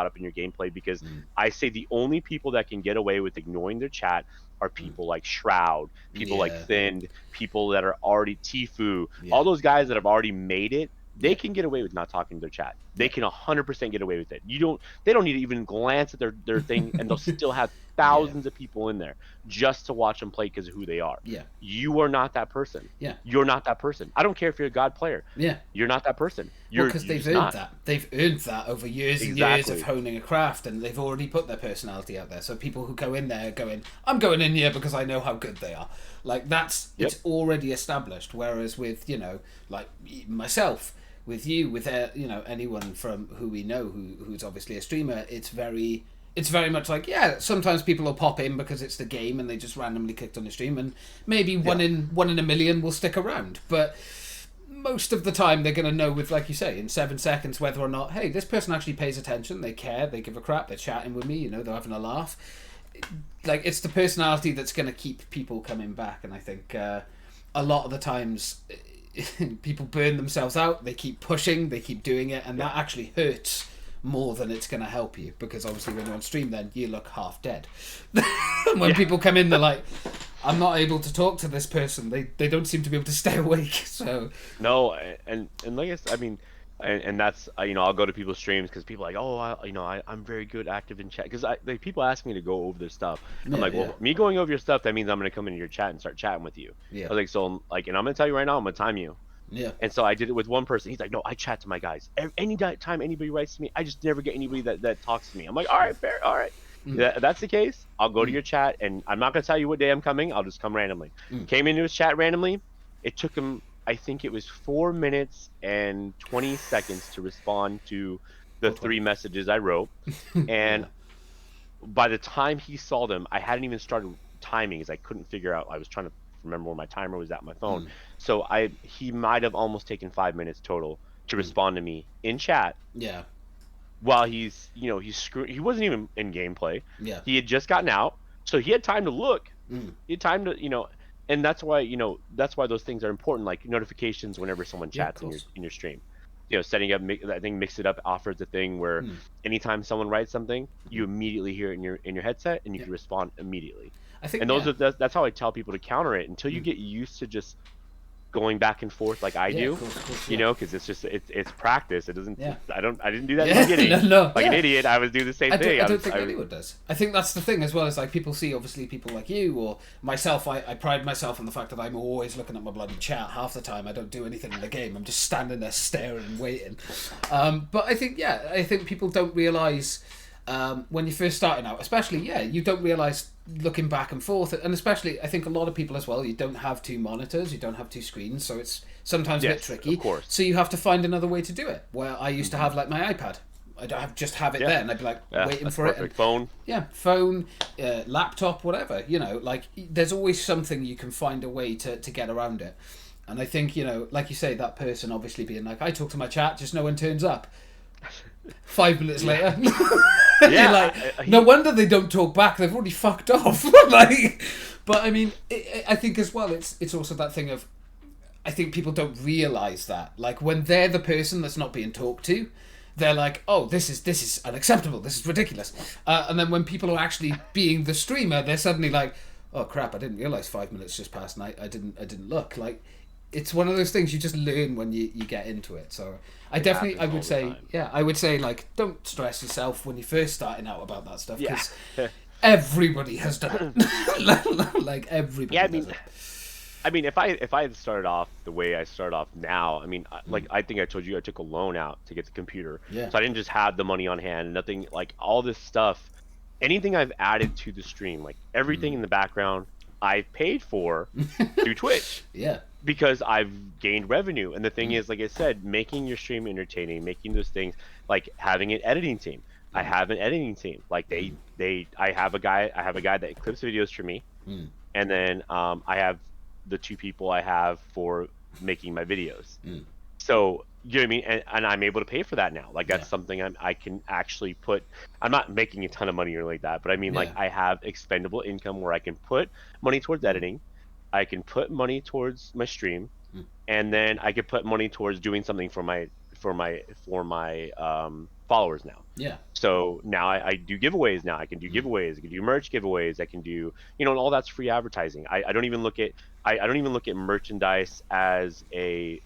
up in your gameplay, because I say the only people that can get away with ignoring their chat are people like Shroud, people like Thind, people that are already Tfue, all those guys that have already made it. They can get away with not talking to their chat. They can 100% get away with it. They don't need to even glance at their thing, and they'll still have thousands of people in there just to watch them play because of who they are. Yeah. You are not that person. Yeah. You're not that person. I don't care if you're a God player. Yeah. You're not that person. Because they've earned that. They've earned that over years and years of honing a craft, and they've already put their personality out there. So people who go in there are going, I'm going in here because I know how good they are. Like it's already established. Whereas with, like myself, with you, with anyone from who we know who's obviously a streamer, it's very much like, sometimes people will pop in because it's the game and they just randomly clicked on the stream, and maybe one in a million will stick around, but most of the time they're going to know, with, like you say, in 7 seconds, whether or not, hey, this person actually pays attention, they care, they give a crap, they're chatting with me, they're having a laugh. Like, it's the personality that's going to keep people coming back. And I think a lot of the times people burn themselves out, they keep pushing, they keep doing it, and that actually hurts more than it's going to help you, because obviously when you're on stream then you look half dead. When people come in, they're like, I'm not able to talk to this person, they don't seem to be able to stay awake. So no, and like I mean, and that's I'll go to people's streams because people are like, I'm very good active in chat, because people ask me to go over their stuff. I'm like, well, me going over your stuff, that means I'm going to come into your chat and start chatting with you. I was like, so like, and I'm going to tell you right now, I'm going to time you. Yeah. And so I did it with one person. He's like, no, I chat to my guys. Any time anybody writes to me, I just never get anybody that talks to me. I'm like, all right, fair, all right. If that's the case, I'll go to your chat, and I'm not going to tell you what day I'm coming. I'll just come randomly. Came into his chat randomly. It took him, I think it was 4 minutes and 20 seconds to respond to the 3 messages I wrote. And by the time he saw them, I hadn't even started timing, because I couldn't figure out. I was trying to remember where my timer was at on my phone. So he might have almost taken 5 minutes total to respond to me in chat. Yeah. while he wasn't even in gameplay. Yeah. He had just gotten out, so he had time to look. Mm. He had time to, and that's why those things are important, like notifications whenever someone Yeah, of chats course. in your stream. Setting up, I think Mix It Up offers a thing where anytime someone writes something, you immediately hear it in your headset and you Yeah. can respond immediately. I think, And yeah. that's how I tell people to counter it until you get used to just going back and forth like I Yeah, do, of course, yeah. because it's practice. It doesn't. Yeah. I didn't do that in Yeah, the beginning. no, Like yeah. an idiot, I was doing the same thing. I don't think anyone does. I think that's the thing as well, is like people see, obviously, people like you or myself. I pride myself on the fact that I'm always looking at my bloody chat. Half the time I don't do anything in the game. I'm just standing there staring and waiting. But I think people don't realise when you're first starting out, especially, you don't realise looking back and forth, and especially I think a lot of people as well, you don't have two monitors, you don't have two screens, so it's sometimes a bit tricky. Of course. So you have to find another way to do it. Where I used to have like my iPad, just have it there, and I'd be like waiting for it. And, phone. Yeah, phone, laptop, whatever. Like there's always something you can find a way to get around it. And I think, like you say, that person obviously being like, I talk to my chat, just no one turns up. 5 minutes later, you're like, no wonder they don't talk back. They've already fucked off. But I mean, I think as well, it's also that thing of, I think people don't realise that, like when they're the person that's not being talked to, they're like, oh, this is unacceptable. This is ridiculous. And then when people are actually being the streamer, they're suddenly like, oh crap, I didn't realise 5 minutes just passed, and I didn't look. Like, it's one of those things you just learn when you get into it. So I would say like, don't stress yourself when you're first starting out about that stuff, because everybody has done it. Like everybody. Yeah, does it. I mean, if I had started off the way I start off now, I mean, like I think I told you, I took a loan out to get the computer, so I didn't just have the money on hand. Nothing, like all this stuff, anything I've added to the stream, like everything in the background, I've paid for through Twitch. Yeah. Because I've gained revenue. And the thing is, like I said, making your stream entertaining, making those things, like having an editing team. I have an editing team. Like I have a guy that clips videos for me, and then I have the two people I have for making my videos. So you know what I mean, and I'm able to pay for that now. Like that's something I can actually put. I'm not making a ton of money or like that, but I mean, like I have expendable income where I can put money towards editing. I can put money towards my stream, and then I could put money towards doing something for my followers now. Yeah. So now I do giveaways now. I can do giveaways. I can do merch giveaways. I can do, and all that's free advertising. I don't even look at merchandise as a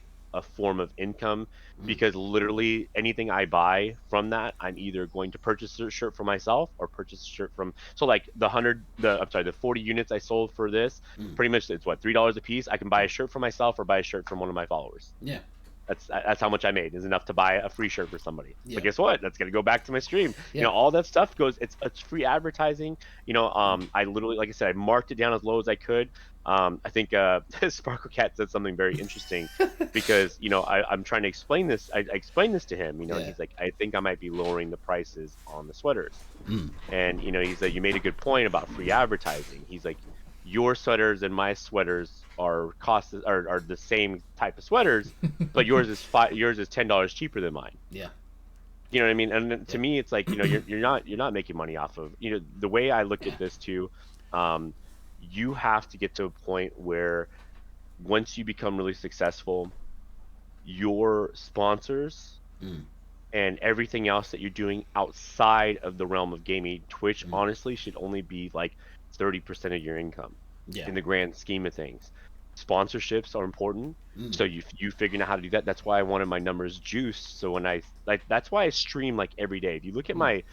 form of income, because literally anything I buy from that, I'm either going to purchase a shirt for myself or purchase a shirt from. So like the 40 units I sold for this, pretty much it's what, $3 a piece. I can buy a shirt for myself or buy a shirt from one of my followers. Yeah. That's how much I made, is enough to buy a free shirt for somebody. But guess what? That's gonna go back to my stream. All that stuff goes. It's free advertising. I literally, like I said, I marked it down as low as I could. I think Sparkle Cat said something very interesting, because I'm trying to explain this. I explained this to him. He's like, I think I might be lowering the prices on the sweaters. And he's like, you made a good point about free advertising. He's like, your sweaters and my sweaters are the same type of sweaters, but yours is $10 cheaper than mine. Yeah. You know what I mean? And to me, it's like, you're not making money off of, the way I look at this too. You have to get to a point where once you become really successful, your sponsors and everything else that you're doing outside of the realm of gaming, Twitch honestly should only be like 30% of your income in the grand scheme of things. Sponsorships are important, so you figuring out how to do that. That's why I wanted my numbers juiced. So when that's why I stream like every day. If you look at my,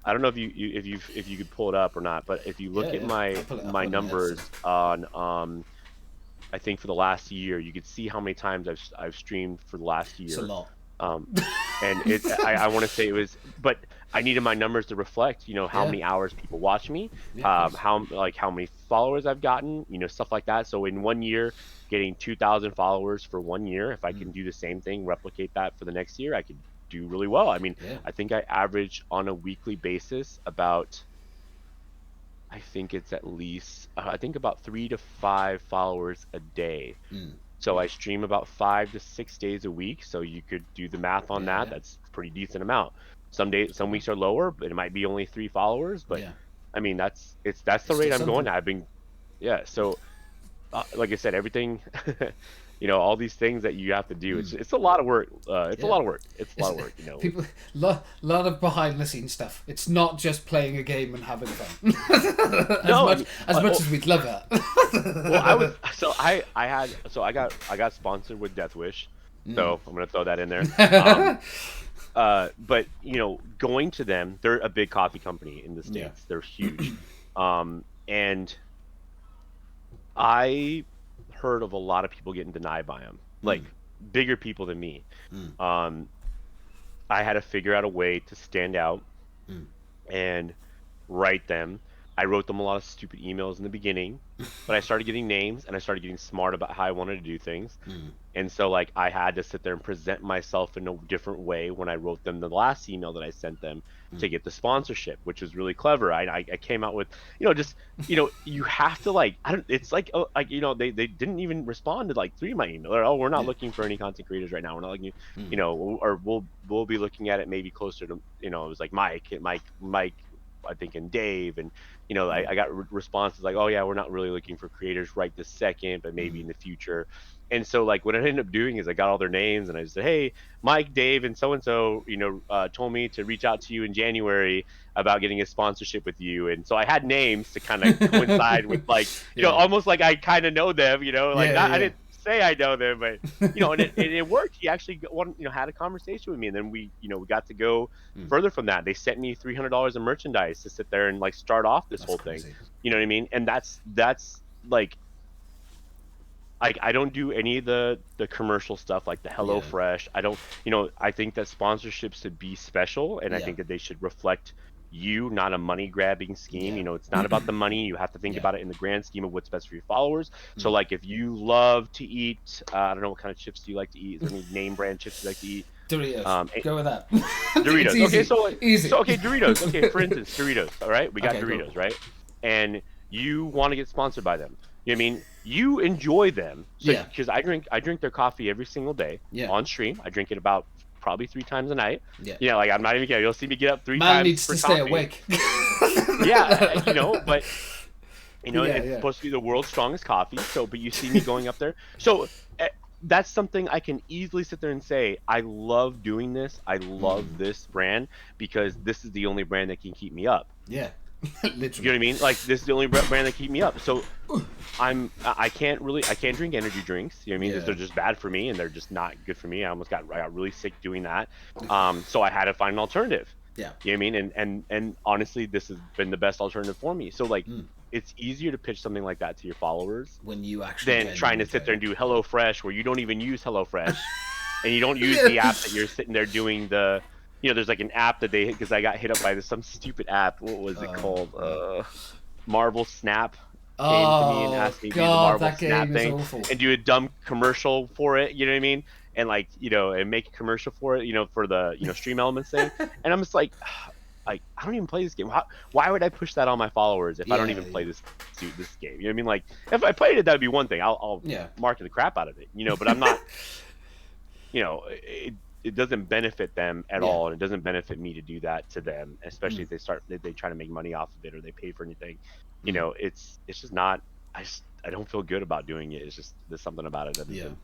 I don't know if you could pull it up or not, but if you look at my numbers on I think for the last year, you could see how many times I've streamed for the last year. It's a lot. And I want to say it was, but I needed my numbers to reflect, how many hours people watch me, how many followers I've gotten, stuff like that. So in 1 year, getting 2,000 followers for 1 year, if I can do the same thing, replicate that for the next year, I could do really well. I mean, I think I average on a weekly basis about, I think it's at least, about 3 to 5 followers a day. So I stream about 5 to 6 days a week. So you could do the math on that. That's a pretty decent amount. Some weeks are lower, but it might be only 3 followers. But Yeah. I mean, that's the It's rate still I'm going something. at. I've been, yeah. So like I said, everything, all these things that you have to do. It's a lot of work. It's a Yeah. lot of work. It's a It's lot of work. people lot of behind the scenes stuff. It's not just playing a game and having fun. No, I mean, As much as we'd love it. well, I was so I got sponsored with Death Wish, so I'm gonna throw that in there. But going to them, they're a big coffee company in the Yeah. States. They're huge, and I heard of a lot of people getting denied by them, like bigger people than me. Um, I had to figure out a way to stand out and write them. I wrote them a lot of stupid emails in the beginning, but I started getting names and I started getting smart about how I wanted to do things. And so like I had to sit there and present myself in a different way when I wrote them the last email that I sent them to get the sponsorship, which was really clever. I came out with, just, you have to like, I don't, it's like, oh, like, they didn't even respond to like 3 of my emails. Or, oh, we're not looking for any content creators right now. We're not looking, or we'll be looking at it maybe closer to, it was like Mike, I think, and Dave, and I got responses like, oh yeah, we're not really looking for creators right this second, but maybe in the future. And so like what I ended up doing is I got all their names and I just said, hey, Mike, Dave, and so told me to reach out to you in January about getting a sponsorship with you. And so I had names to kind of coincide with like almost like I kind of know them, like not I didn't say I know them, but and it worked. He actually had a conversation with me, and then we got to go further from that. They sent me $300 in merchandise to sit there and like start off this whole crazy. thing. You know what I mean? And that's like I don't do any of the commercial stuff like the HelloFresh. I don't, I think that sponsorships should be special, and I think that they should reflect you, not a money grabbing scheme. It's not about the money. You have to think about it in the grand scheme of what's best for your followers. So like if you love to eat, I don't know, what kind of chips do you like to eat? Is there any name brand chips you like to eat? Doritos. Go with that. Doritos. It's easy. Okay, so easy. So okay, Doritos. Okay, for instance, Doritos. All right, we got Okay, Doritos, cool. right? And you want to get sponsored by them. You know what I mean? You enjoy them, because I drink their coffee every single day on stream. I drink it about probably 3 times a night. Yeah. Like I'm not even kidding. You'll see me get up 3 Man times needs for to coffee. stay awake. Yeah, but it's yeah. supposed to be the world's strongest coffee. So, but you see me going up there. So that's something I can easily sit there and say, I love doing this. I love this brand because this is the only brand that can keep me up. Yeah. Literally. You know what I mean? Like this is the only brand that keep me up. So I can't drink energy drinks. You know what I mean? Because they're just bad for me and they're just not good for me. I got really sick doing that. So I had to find an alternative. Yeah. You know what I mean? And honestly, this has been the best alternative for me. So like it's easier to pitch something like that to your followers when you actually than trying to sit there and do HelloFresh where you don't even use HelloFresh and you don't use the app that you're sitting there doing the there's like an app that because I got hit up by some stupid app. What was it called? Marvel Snap came to me and asked me to do the Marvel Snap thing and do a dumb commercial for it. You know what I mean? And like and make a commercial for it. For the Stream Elements thing. And I'm just like I don't even play this game. Why would I push that on my followers if I don't even play this game? You know what I mean? Like if I played it, that'd be one thing. I'll market the crap out of it. But I'm not. It doesn't benefit them at all, and it doesn't benefit me to do that to them, especially if they try to make money off of it or they pay for anything. It's just not. I don't feel good about doing it. It's just there's something about it that doesn't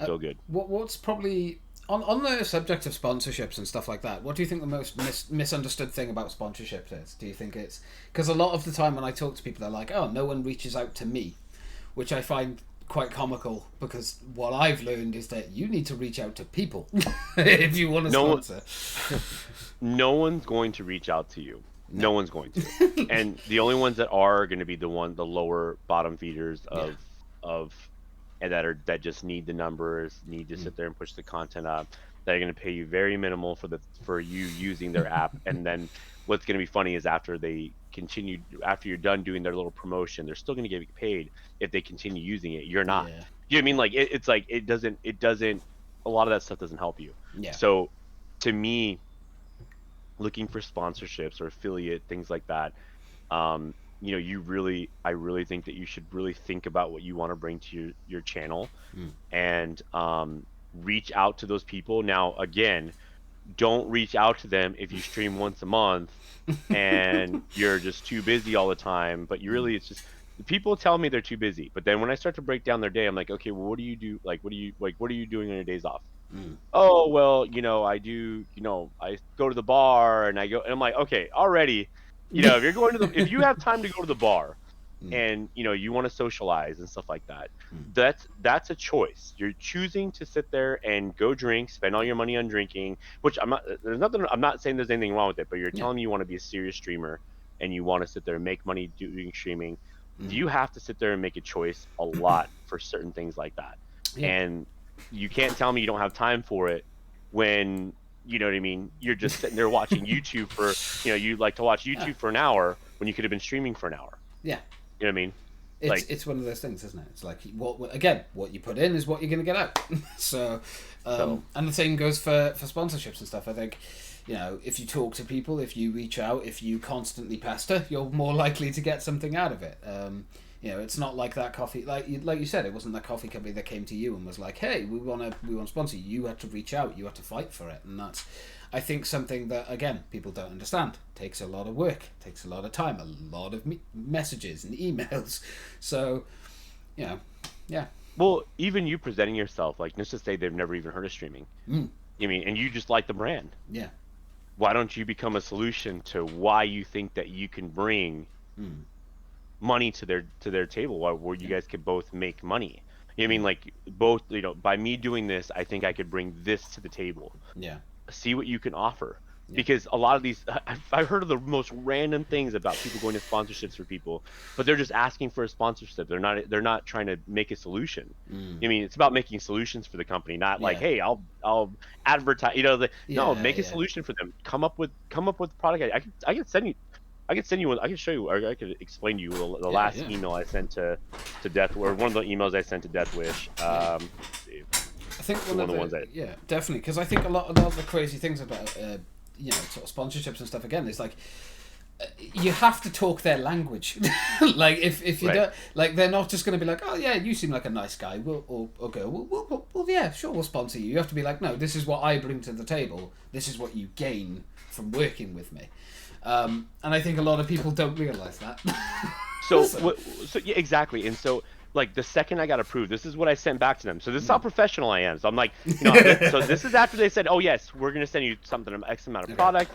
feel good. What's probably on the subject of sponsorships and stuff like that? What do you think the most misunderstood thing about sponsorships is? Do you think it's because a lot of the time when I talk to people, they're like, "Oh, no one reaches out to me," which I find quite comical because what I've learned is that you need to reach out to people if you want to sponsor. No one's going to reach out to you. No one's going to. And the only ones that are going to be the lower bottom feeders that just need the numbers, need to sit there and push the content up. That are going to pay you very minimal for you using their app. And then what's going to be funny is after you're done doing their little promotion, they're still going to get paid if they continue using it. You're not. You know what I mean? Like it's like it doesn't. A lot of that stuff doesn't help you. So to me, looking for sponsorships or affiliate things like that, I really think that you should really think about what you want to bring to your channel and reach out to those people. Now, again, don't reach out to them if you stream once a month and you're just too busy all the time. But you really, it's just people tell me they're too busy. But then when I start to break down their day, I'm like, okay, well, what do you do? Like, what are you doing on your days off? Oh, well, I do, I go to the bar and I go, and I'm like, okay, already, if you're going to if you have time to go to the bar and, you want to socialize and stuff like that, that's a choice. You're choosing to sit there and go drink, spend all your money on drinking, which I'm not saying there's anything wrong with it, but you're telling me you want to be a serious streamer and you want to sit there and make money doing streaming. You have to sit there and make a choice a lot for certain things like that. And you can't tell me you don't have time for it when, you know what I mean, you're just sitting there watching YouTube for, you like to watch YouTube for an hour when you could have been streaming for an hour. Yeah. You know what I mean? It's one of those things, isn't it? It's like, what you put in is what you're going to get out. So, and the same goes for sponsorships and stuff. I think, if you talk to people, if you reach out, if you constantly pester, you're more likely to get something out of it. It's not like that coffee, like you said, it wasn't that coffee company that came to you and was like, hey, we want to sponsor you. You had to reach out, you had to fight for it. And that's, I think, something that, again, people don't understand. Takes a lot of work, takes a lot of time, a lot of messages and emails. So, yeah. Well, even you presenting yourself, like, let's just say they've never even heard of streaming. I mean, and you just like the brand. Yeah. Why don't you become a solution to why you think that you can bring money to their table, where you guys could both make money? You know what I mean? Like, both, by me doing this, I think I could bring this to the table. Yeah. See what you can offer. Because a lot of these, I've heard of the most random things about people going to sponsorships for people, but they're just asking for a sponsorship. They're not trying to make a solution. I mean, it's about making solutions for the company, not like, hey, I'll advertise. Make a solution for them. Come up with product. I can send you one. I can show you, or I could explain to you the last email I sent to Death, or one of the emails I sent to Death Wish. I think one of the ones definitely, because I think a lot of the crazy things about sort of sponsorships and stuff, again, is like, you have to talk their language. Like, if you don't, like, they're not just going to be like, oh yeah, you seem like a nice guy, or girl, well yeah, sure, we'll sponsor you. You have to be like, no, this is what I bring to the table, this is what you gain from working with me. And I think a lot of people don't realize that. so yeah, exactly. And so, like, the second I got approved, this is what I sent back to them. So this is how professional I am. So I'm like, so this is after they said, oh yes, we're going to send you something, X amount of product.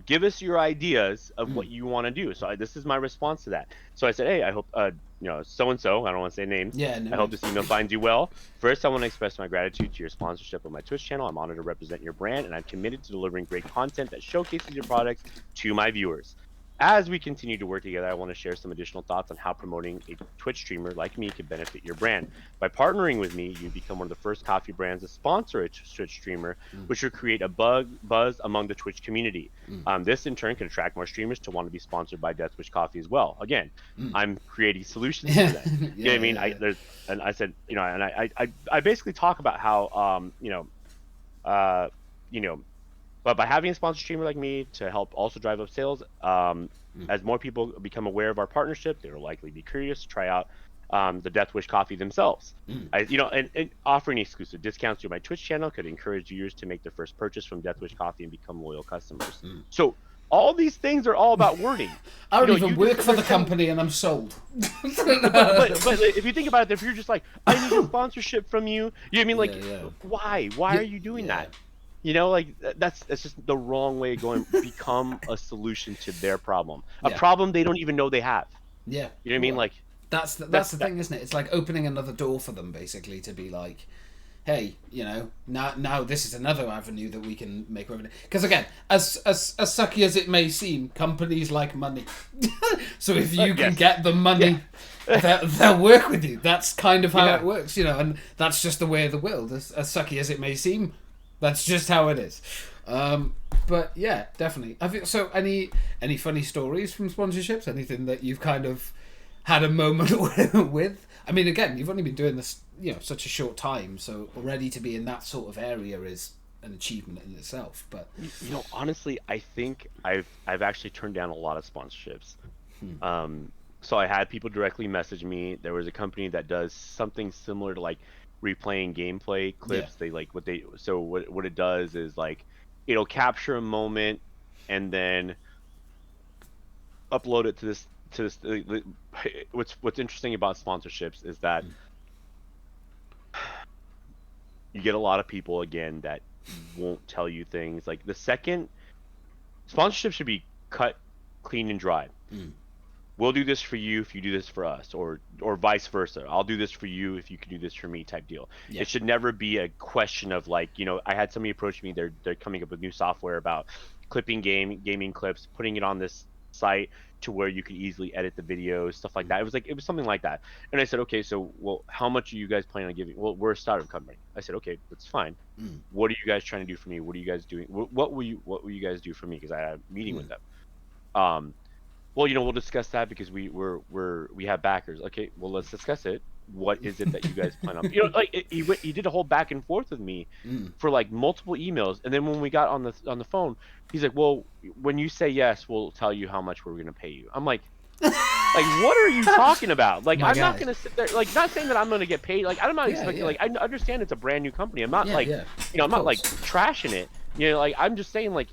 Give us your ideas of what you want to do. So this is my response to that. So I said, hey, I hope, so-and-so, I don't want to say names. I hope this email finds you well. First, I want to express my gratitude to your sponsorship of my Twitch channel. I'm honored to represent your brand, and I'm committed to delivering great content that showcases your products to my viewers. As we continue to work together, I want to share some additional thoughts on how promoting a Twitch streamer like me can benefit your brand. By partnering with me, you become one of the first coffee brands to sponsor a Twitch streamer, which will create a buzz among the Twitch community. This, in turn, can attract more streamers to want to be sponsored by Death Wish Coffee as well. Again, I'm creating solutions for that. You know what I mean? I said, and I basically talk about how, but by having a sponsor streamer like me to help also drive up sales, as more people become aware of our partnership, they will likely be curious to try out the Death Wish Coffee themselves. And offering exclusive discounts through my Twitch channel could encourage viewers to make their first purchase from Death Wish Coffee and become loyal customers. So all these things are all about wording. I don't even work for the company and I'm sold. but if you think about it, if you're just like, I need a sponsorship from you, you know what I mean? Like, why are you doing that? That's just the wrong way of going. Become a solution to their problem, a problem they don't even know they have. Yeah, you know what I mean? Like, that's the thing, isn't it? It's like opening another door for them, basically, to be like, hey, now this is another avenue that we can make revenue. Because again, as sucky as it may seem, companies like money. So if you can get the money, they'll work with you. That's kind of how it works, and that's just the way of the world. As sucky as it may seem, that's just how it is. But yeah, definitely. So any funny stories from sponsorships? Anything that you've kind of had a moment with? I mean, again, you've only been doing this, such a short time, so already to be in that sort of area is an achievement in itself. But honestly, I think I've actually turned down a lot of sponsorships. So I had people directly message me. There was a company that does something similar to like replaying gameplay clips. They like what it does is like it'll capture a moment and then upload it to this. What's interesting about sponsorships is that you get a lot of people again that won't tell you things. Like the second sponsorship should be cut clean and dry. We'll do this for you if you do this for us, or vice versa. I'll do this for you if you can do this for me, type deal. Yeah. It should never be a question of like, I had somebody approach me. They're coming up with new software about clipping gaming clips, putting it on this site to where you could easily edit the videos, stuff like that. It was something like that. And I said, okay, so well, how much are you guys planning on giving? Well, we're a startup company. I said, okay, that's fine. What are you guys trying to do for me? What are you guys doing? What will you guys do for me? Because I had a meeting with them. Well, we'll discuss that because we have backers. Okay, well, let's discuss it. What is it that you guys plan on? He did a whole back and forth with me for like multiple emails, and then when we got on the phone, he's like, "Well, when you say yes, we'll tell you how much we're gonna pay you." I'm like, what are you talking about? Like, I'm not gonna sit there. Like, not saying that I'm gonna get paid. Like, I'm not expecting. Like, I understand it's a brand new company. I'm not I'm not like trashing it. Like I'm just saying, like,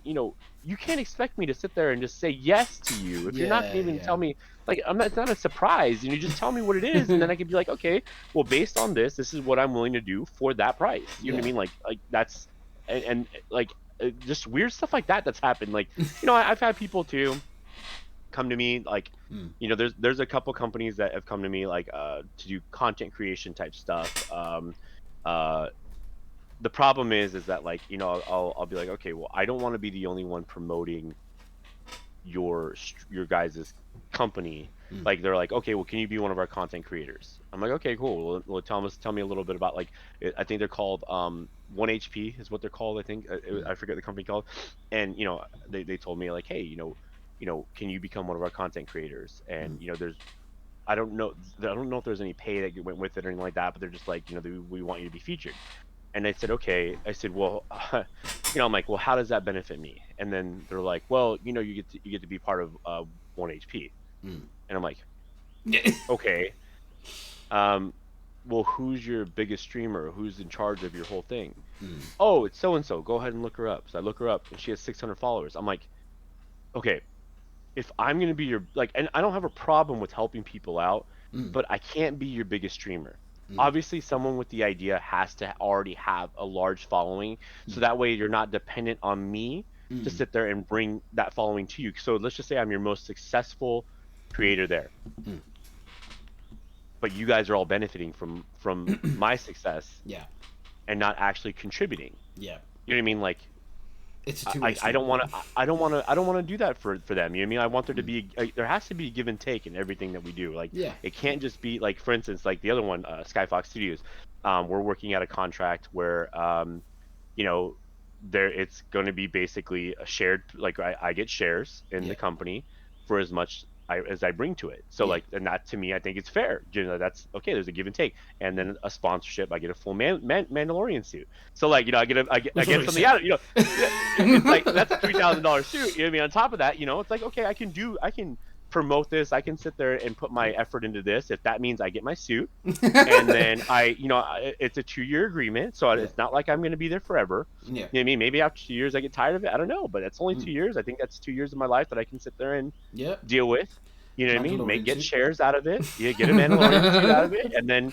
you can't expect me to sit there and just say yes to you if you're not gonna even tell me. Like, it's not a surprise. You just tell me what it is, and then I could be like, okay, well, based on this is what I'm willing to do for that price. You know what I mean? Like that's and like just weird stuff like that that's happened. Like, I've had people too come to me like, there's a couple companies that have come to me like to do content creation type stuff. The problem is that like, I'll be like, okay, well, I don't want to be the only one promoting your guys' company. Like, they're like, okay, well, can you be one of our content creators? I'm like, okay, cool. Well, tell me a little bit about, like, I think they're called 1HP is what they're called. I think I forget the company called. And they told me like, hey, can you become one of our content creators? And there's I don't know if there's any pay that went with it or anything like that, but they're just like, we want you to be featured. And I said, okay. I said, well, I'm like, well, how does that benefit me? And then they're like, well, you get to be part of 1HP. And I'm like, okay. Well, who's your biggest streamer? Who's in charge of your whole thing? Oh, it's so and so. Go ahead and look her up. So I look her up, and she has 600 followers. I'm like, okay, if I'm gonna be your and I don't have a problem with helping people out, but I can't be your biggest streamer. Obviously, someone with the idea has to already have a large following, so that way you're not dependent on me to sit there and bring that following to you. So let's just say I'm your most successful creator there, but you guys are all benefiting from my success, and not actually contributing. You know what I mean? Like, it's a two-way I don't want to do that for them. You know what I mean? I want there to be there has to be a give and take in everything that we do. Like, it can't just be like, for instance, like the other one, Skyfox Studios. We're working out a contract where it's going to be basically a shared, like, I get shares in the company for as much as I bring to it. So like, and that to me, I think it's fair. That's okay. There's a give and take, and then a sponsorship. I get a full Mandalorian suit. So like, I get something out of it's like, that's a $3,000 suit. You know what I mean? On top of that, it's like, okay, I can promote this. I can sit there and put my effort into this. If that means I get my suit, and then it's a 2-year agreement, so it's not like I'm going to be there forever. You know what I mean? Maybe after 2 years I get tired of it. I don't know, but it's only 2 years. I think that's 2 years of my life that I can sit there and deal with. You know what I mean? Get shares out of it. Get a Mandalorian suit out of it, and then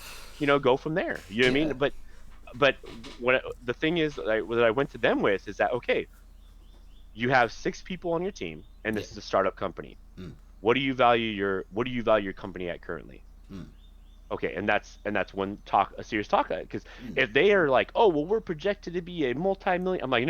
go from there. You know what I mean? But the thing is, what I went to them with is that, okay, you have 6 people on your team, and this is a startup company. What do you value your company at currently? Okay, and that's a serious talk at it, because if they are like, oh, well, we're projected to be a multi-million, I'm like,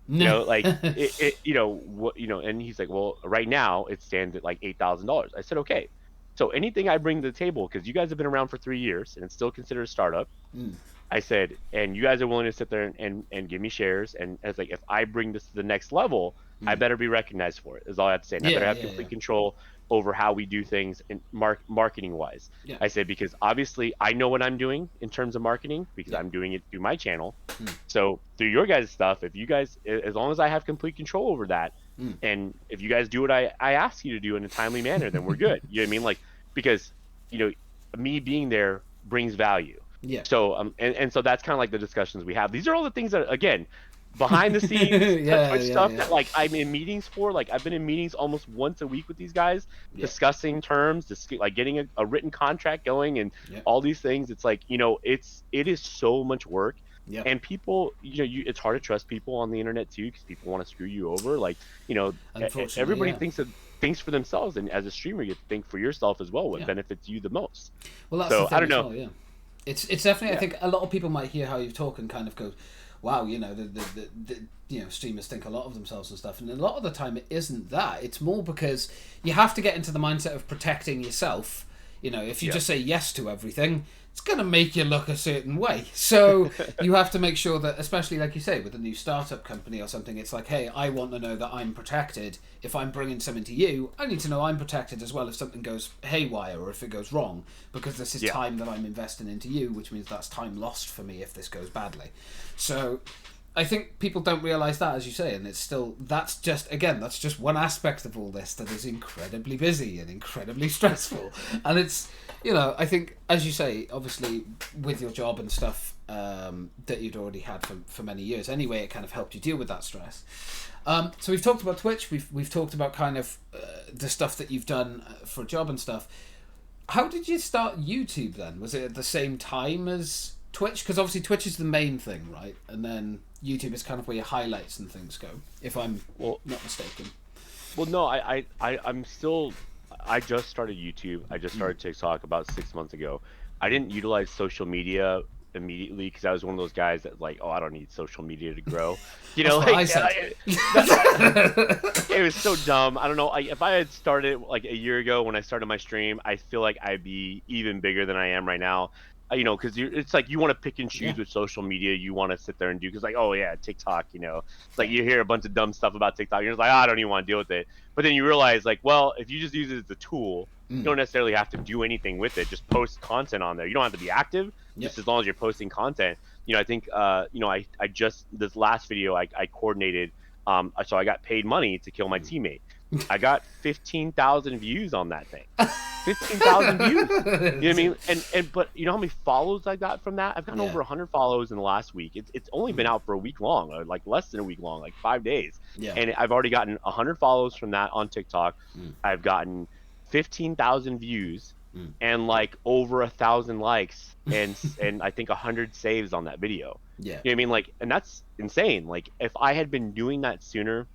no. Like and he's like, well, right now it stands at like $8,000. I said, okay, so anything I bring to the table, because you guys have been around for 3 years and it's still considered a startup. I said, and you guys are willing to sit there and give me shares, and I was like, if I bring this to the next level, I better be recognized for it, is all I have to say. And I better have complete control over how we do things in marketing wise. I said, because obviously I know what I'm doing in terms of marketing, because I'm doing it through my channel. So through your guys' stuff, if you guys, as long as I have complete control over that, and if you guys do what I ask you to do in a timely manner, then we're good. You know what I mean? Like, because me being there brings value. So and so that's kind of like the discussions we have. These are all the things that, again, behind the scenes Yeah, stuff that like I'm in meetings for. Like I've been in meetings almost once a week with these guys, discussing terms, like getting a written contract going, and all these things. It's like, it is so much work. Yeah. And people, it's hard to trust people on the internet too, because people want to screw you over. Like, everybody thinks for themselves, and as a streamer, you think for yourself as well. What benefits you the most? Well, that's so the thing I don't know. Well, yeah. It's definitely. I think a lot of people might hear how you talk and kind of go, "Wow, the streamers think a lot of themselves and stuff." And a lot of the time, it isn't that. It's more because you have to get into the mindset of protecting yourself. If you just say yes to everything, it's going to make you look a certain way. So you have to make sure that, especially like you say, with a new startup company or something, it's like, hey, I want to know that I'm protected. If I'm bringing something to you, I need to know I'm protected as well if something goes haywire or if it goes wrong, because this is time that I'm investing into you, which means that's time lost for me if this goes badly. So I think people don't realise that, as you say, and that's just one aspect of all this that is incredibly busy and incredibly stressful. And it's, I think, as you say, obviously with your job and stuff that you'd already had for many years anyway, it kind of helped you deal with that stress. So we've talked about Twitch, we've talked about kind of the stuff that you've done for a job and stuff. How did you start YouTube then? Was it at the same time as Twitch? Because obviously Twitch is the main thing, right? And then YouTube is kind of where your highlights and things go, if I'm not mistaken. Well, no, I just started YouTube. I just started TikTok about 6 months ago. I didn't utilize social media immediately because I was one of those guys that like, I don't need social media to grow. It was so dumb. I don't know. If I had started like a year ago when I started my stream, I feel like I'd be even bigger than I am right now. Because it's like you want to pick and choose with social media you want to sit there and do, because like, oh yeah, TikTok, it's like you hear a bunch of dumb stuff about TikTok, you're just like, I don't even want to deal with it. But then you realize like, well, if you just use it as a tool, you don't necessarily have to do anything with it. Just post content on there. You don't have to be active, just as long as you're posting content. I think I just, this last video I coordinated, so I got paid money to kill my teammate. I got 15,000 views on that thing. 15,000 views. You know what I mean? But you know how many follows I got from that? I've gotten over 100 follows in the last week. It's only been out for a week long, or like less than a week long, like 5 days. And I've already gotten 100 follows from that on TikTok. I've gotten 15,000 views and like over 1,000 likes and I think 100 saves on that video. You know what I mean? Like, and that's insane. Like, if I had been doing that sooner,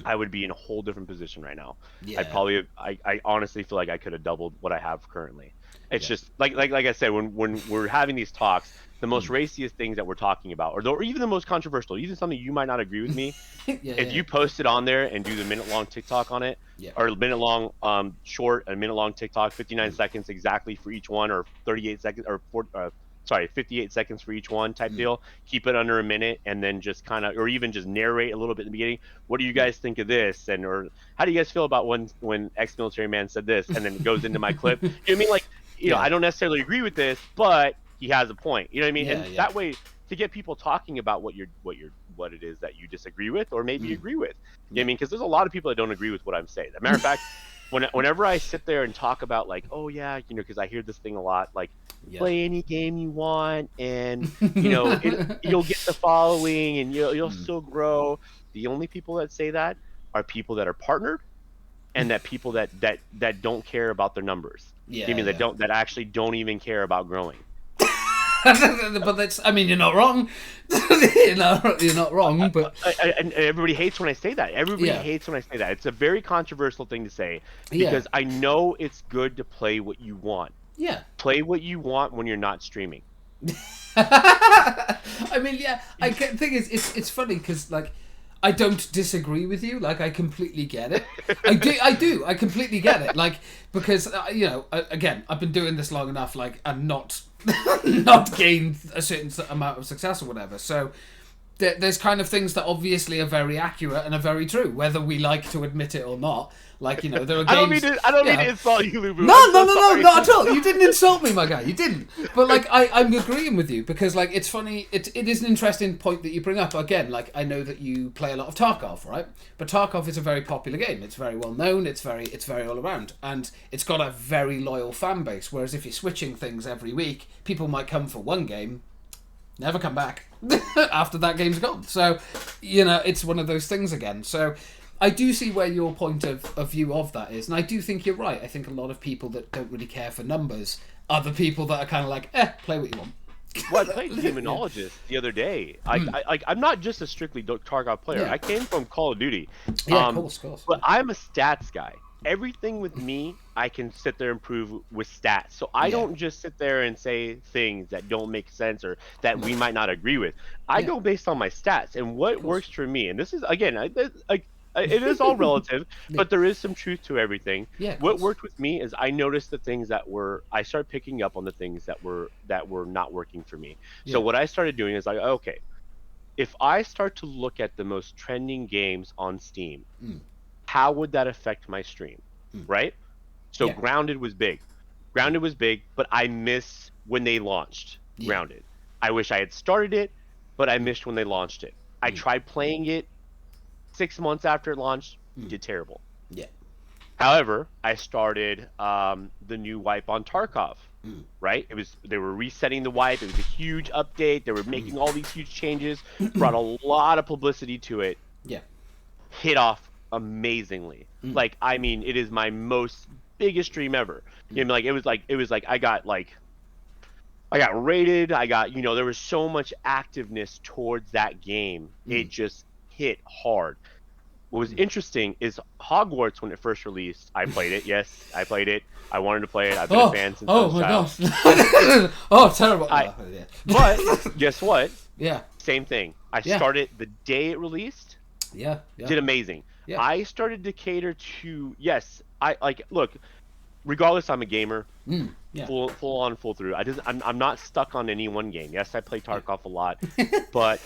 I would be in a whole different position right now. I honestly feel like I could have doubled what I have currently. It's just like I said, when we're having these talks, the most raciest things that we're talking about, or even the most controversial, even something you might not agree with me, if you post it on there and do the minute-long TikTok on it, or a minute-long short, a minute-long TikTok, 59 seconds exactly for each one, or 38 seconds, or 58 seconds for each one type deal. Keep it under a minute, and then just kind of, or even just narrate a little bit in the beginning. What do you guys think of this? And or how do you guys feel about when ex-military man said this? And then it goes into my clip. You know what I mean? Like, I don't necessarily agree with this, but he has a point. You know what I mean? And that way, to get people talking about what it is that you disagree with, or maybe agree with. You know what I mean? Because there's a lot of people that don't agree with what I'm saying. As a matter of fact, whenever I sit there and talk about like, oh yeah, because I hear this thing a lot, like, play any game you want, and you'll get the following, and you'll still grow. The only people that say that are people that are partnered, and that people that don't care about their numbers. I mean, that actually don't even care about growing. But that's, I mean, you're not wrong. you're not wrong, but and everybody hates when I say that. Everybody hates when I say that. It's a very controversial thing to say, because I know it's good to play what you want. Play what you want when you're not streaming. I mean, the thing is, it's funny because like, I don't disagree with you. Like, I completely get it. I do. I completely get it. Like, because again, I've been doing this long enough, like, and not gained a certain amount of success or whatever. So there's kind of things that obviously are very accurate and are very true, whether we like to admit it or not. Like, there are games... I don't mean to insult you, Lubu. No, not at all. You didn't insult me, my guy. You didn't. But, like, I'm agreeing with you, because, like, it's funny. It is an interesting point that you bring up. Again, like, I know that you play a lot of Tarkov, right? But Tarkov is a very popular game. It's very well known. It's very all around. And it's got a very loyal fan base. Whereas if you're switching things every week, people might come for one game, never come back after that game's gone. So, it's one of those things again. So I do see where your point of view of that is, and I do think you're right. I think a lot of people that don't really care for numbers are the people that are kind of like, play what you want. Well, I played Demonologist the other day. I'm not just a strictly Tarkov player. Yeah. I came from Call of Duty. Yeah, of course. But I'm a stats guy. Everything with me, I can sit there and prove with stats. So I don't just sit there and say things that don't make sense or that we might not agree with. I go based on my stats and what works for me. And this is, again, it is all relative, but there is some truth to everything. Yeah, what worked with me is I noticed the things I started picking up on the things that were not working for me. So what I started doing is okay, if I start to look at the most trending games on Steam, how would that affect my stream? Right? So Grounded was big, but I missed when they launched Grounded. I wish I had started it, but I missed when they launched it. I tried playing it 6 months after it launched, did terrible. Yeah. However, I started the new wipe on Tarkov. Right? They were resetting the wipe. It was a huge update. They were making all these huge changes. Brought a lot of publicity to it. Yeah. Hit off amazingly. Like, I mean, it is my most biggest stream ever. You know, it was like I got rated. There was so much activeness towards that game. It just hit hard. What was interesting is Hogwarts, when it first released, I played it. Yes, I played it. I wanted to play it. I've been a fan since Oh my gosh. Terrible. But guess what? Yeah. Same thing. I started the day it released. Yeah. Did amazing. Yeah. I started to cater to, look, regardless, I'm a gamer. Full on, full through. I'm not stuck on any one game. Yes, I play Tarkov a lot, but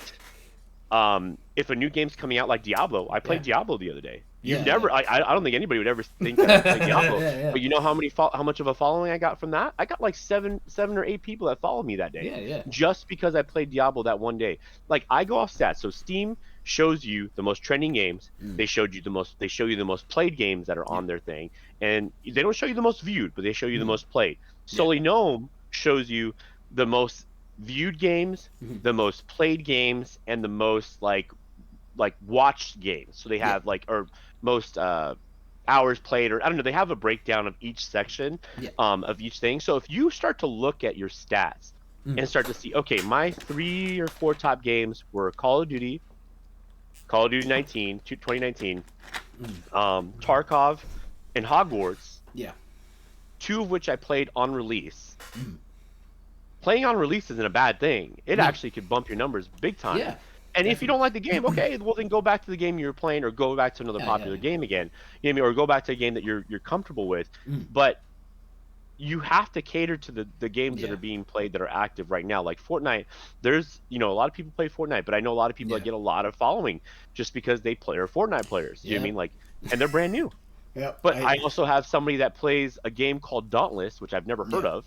if a new game's coming out like Diablo, I played Diablo the other day. I don't think anybody would ever think that I play Diablo. But you know how much of a following I got from that? I got like seven or eight people that followed me that day. Just because I played Diablo that one day. Like, I go off stats. So Steam shows you the most trending games. They show you the most played games that are on their thing, and they don't show you the most viewed, but they show you the most played. Sully Gnome shows you the most viewed games, the most played games, and the most like watched games. So they have or most hours played, or I don't know, they have a breakdown of each section of each thing. So if you start to look at your stats and start to see, okay, my 3 or 4 top games were Call of Duty 2019, Tarkov, and Hogwarts. 2 of which I played on release. Playing on release isn't a bad thing. It actually could bump your numbers big time. And definitely. If you don't like the game, okay, well then go back to the game you were playing, or go back to another popular game again. You know what I mean? Or go back to a game that you're comfortable with. But you have to cater to the games that are being played that are active right now. Like Fortnite, there's a lot of people play Fortnite, but I know a lot of people that get a lot of following just because they are Fortnite players. You know what I mean? Like, and they're brand new. But I also have somebody that plays a game called Dauntless, which I've never heard of,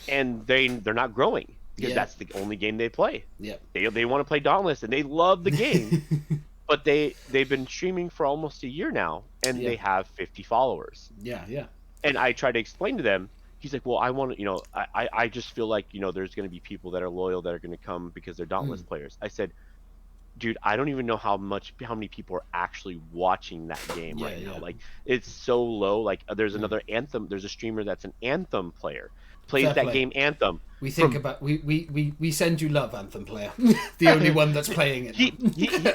and they're not growing because that's the only game they play. They want to play Dauntless and they love the game, but they've been streaming for almost a year now and they have 50 followers. And I try to explain to them. He's like, well, I want to, I just feel like, there's going to be people that are loyal that are going to come because they're Dauntless players. I said, dude, I don't even know how many people are actually watching that game right now. Like, it's so low. Like, there's another Anthem. There's a streamer that's an Anthem player, plays that game Anthem. We send you love, Anthem player. The only one that's playing it. He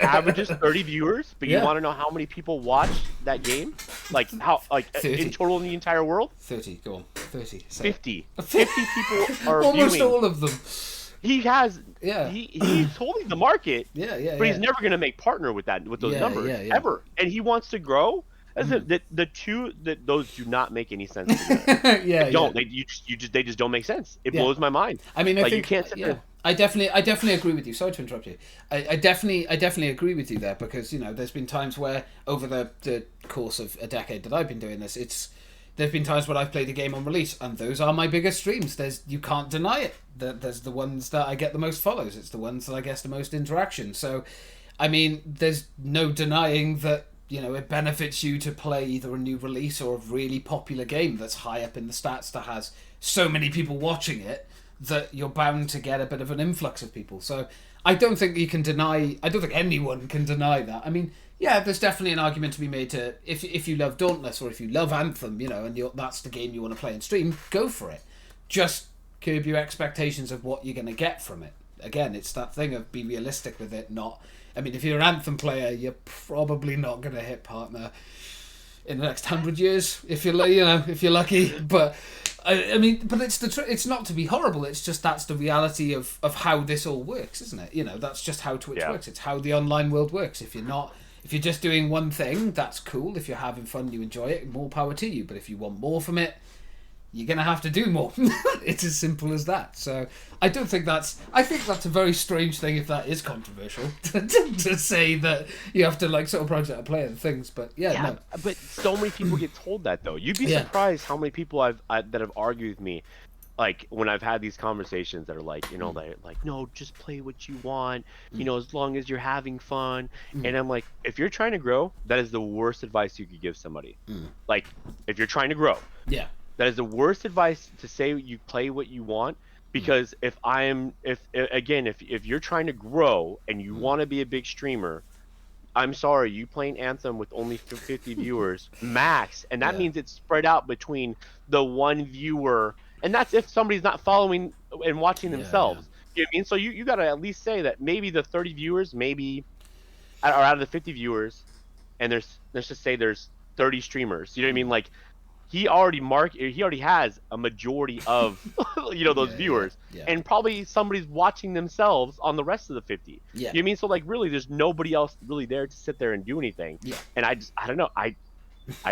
averages 30 viewers, but you want to know how many people watch that game? Like, how, like 30. In total in the entire world? 30. Go on. 30. 50 people are almost viewing. All of them. He has, he's holding the market, but he's never going to make partner with those numbers ever. And he wants to grow. Those do not make any sense together. They don't. They just don't make sense. It blows my mind. I mean, I think you can't sit there. I definitely agree with you. Sorry to interrupt you. I definitely agree with you there, because there's been times where over the course of a decade that I've been doing this, there's been times when I've played a game on release, and those are my biggest streams. You can't deny it. There's the ones that I get the most follows. It's the ones that I get the most interaction. So, I mean, there's no denying that it benefits you to play either a new release or a really popular game that's high up in the stats that has so many people watching it that you're bound to get a bit of an influx of people. So I don't think you can deny. I don't think anyone can deny that. I mean, yeah, there's definitely an argument to be made to if you love Dauntless or if you love Anthem, and that's the game you want to play and stream, go for it. Just curb your expectations of what you're going to get from it. Again, it's that thing of be realistic with it. Not, I mean, if you're an Anthem player, you're probably not going to hit partner in the next 100 years if you're if you're lucky. But I mean, but it's not to be horrible. It's just that's the reality of how this all works, isn't it? That's just how Twitch works. It's how the online world works. If you're just doing one thing, that's cool. If you're having fun, you enjoy it, more power to you. But if you want more from it, you're going to have to do more. It's as simple as that. So I think that's a very strange thing if that is controversial to say that you have to sort of project a player and things. But no. But so many people get told that though. You'd be surprised how many people that have argued with me, like when I've had these conversations that are they're like, no, just play what you want, as long as you're having fun. And I'm like, if you're trying to grow, that is the worst advice you could give somebody. Like, if you're trying to grow, that is the worst advice to say you play what you want, because if you're trying to grow and you want to be a big streamer, I'm sorry, you playing Anthem with only 50 viewers max, and that means it's spread out between the one viewer, and that's if somebody's not following and watching themselves. You know what I mean? So you got to at least say that maybe the 30 viewers are out of the 50 viewers, and let's just say there's 30 streamers. You know what I mean? Like, he already has a majority of those viewers, and probably somebody's watching themselves on the rest of the 50. You know what I mean? So really there's nobody else really there to sit there and do anything. And I don't know, I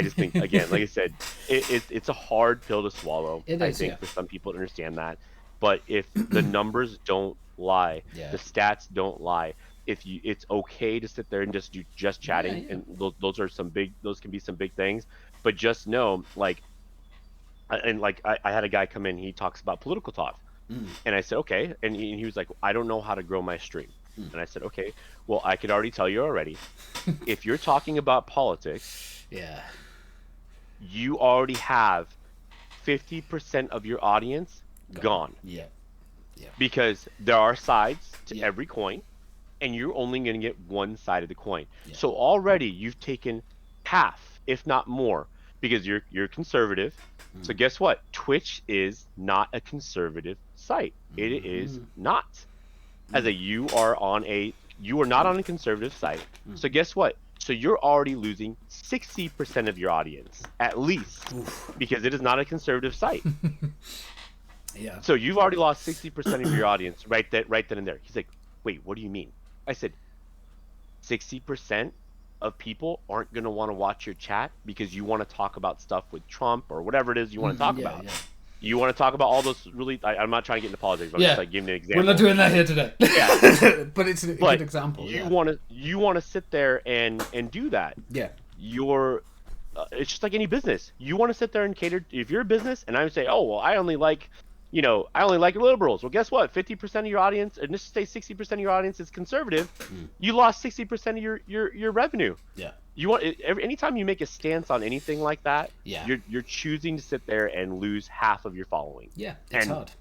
just think, again, like I said, it's a hard pill to swallow. I think for some people to understand that, but if the numbers don't lie, the stats don't lie, it's okay to sit there and just do chatting, and those can be some big things. But just know, I had a guy come in, he talks about political talk. And I said, okay. And he was like, I don't know how to grow my stream. And I said, okay, well, I could already tell you already. If you're talking about politics, you already have 50% of your audience gone. Because there are sides to every coin, and you're only going to get one side of the coin. So already you've taken half, if not more, because you're conservative. So guess what? Twitch is not a conservative site. It is not. You are not on a conservative site. So guess what? So you're already losing 60% of your audience, at least, because it is not a conservative site. So you've already lost 60% of your audience right then and there. He's like, wait, what do you mean? I said, 60% of people aren't going to want to watch your chat because you want to talk about stuff with Trump or whatever it is you want to talk about. You want to talk about all those really... I'm not trying to get into politics, but I'm just giving an example. We're not doing that here today. But it's a good example. You want to sit there and do that. It's just like any business. You want to sit there and cater... If you're a business and I would say, oh, well, I only like liberals. Well, guess what? 50% of your audience, and let's say 60% of your audience is conservative. You lost 60% of your revenue. You want anytime you make a stance on anything like that, you're choosing to sit there and lose half of your following. It's hard.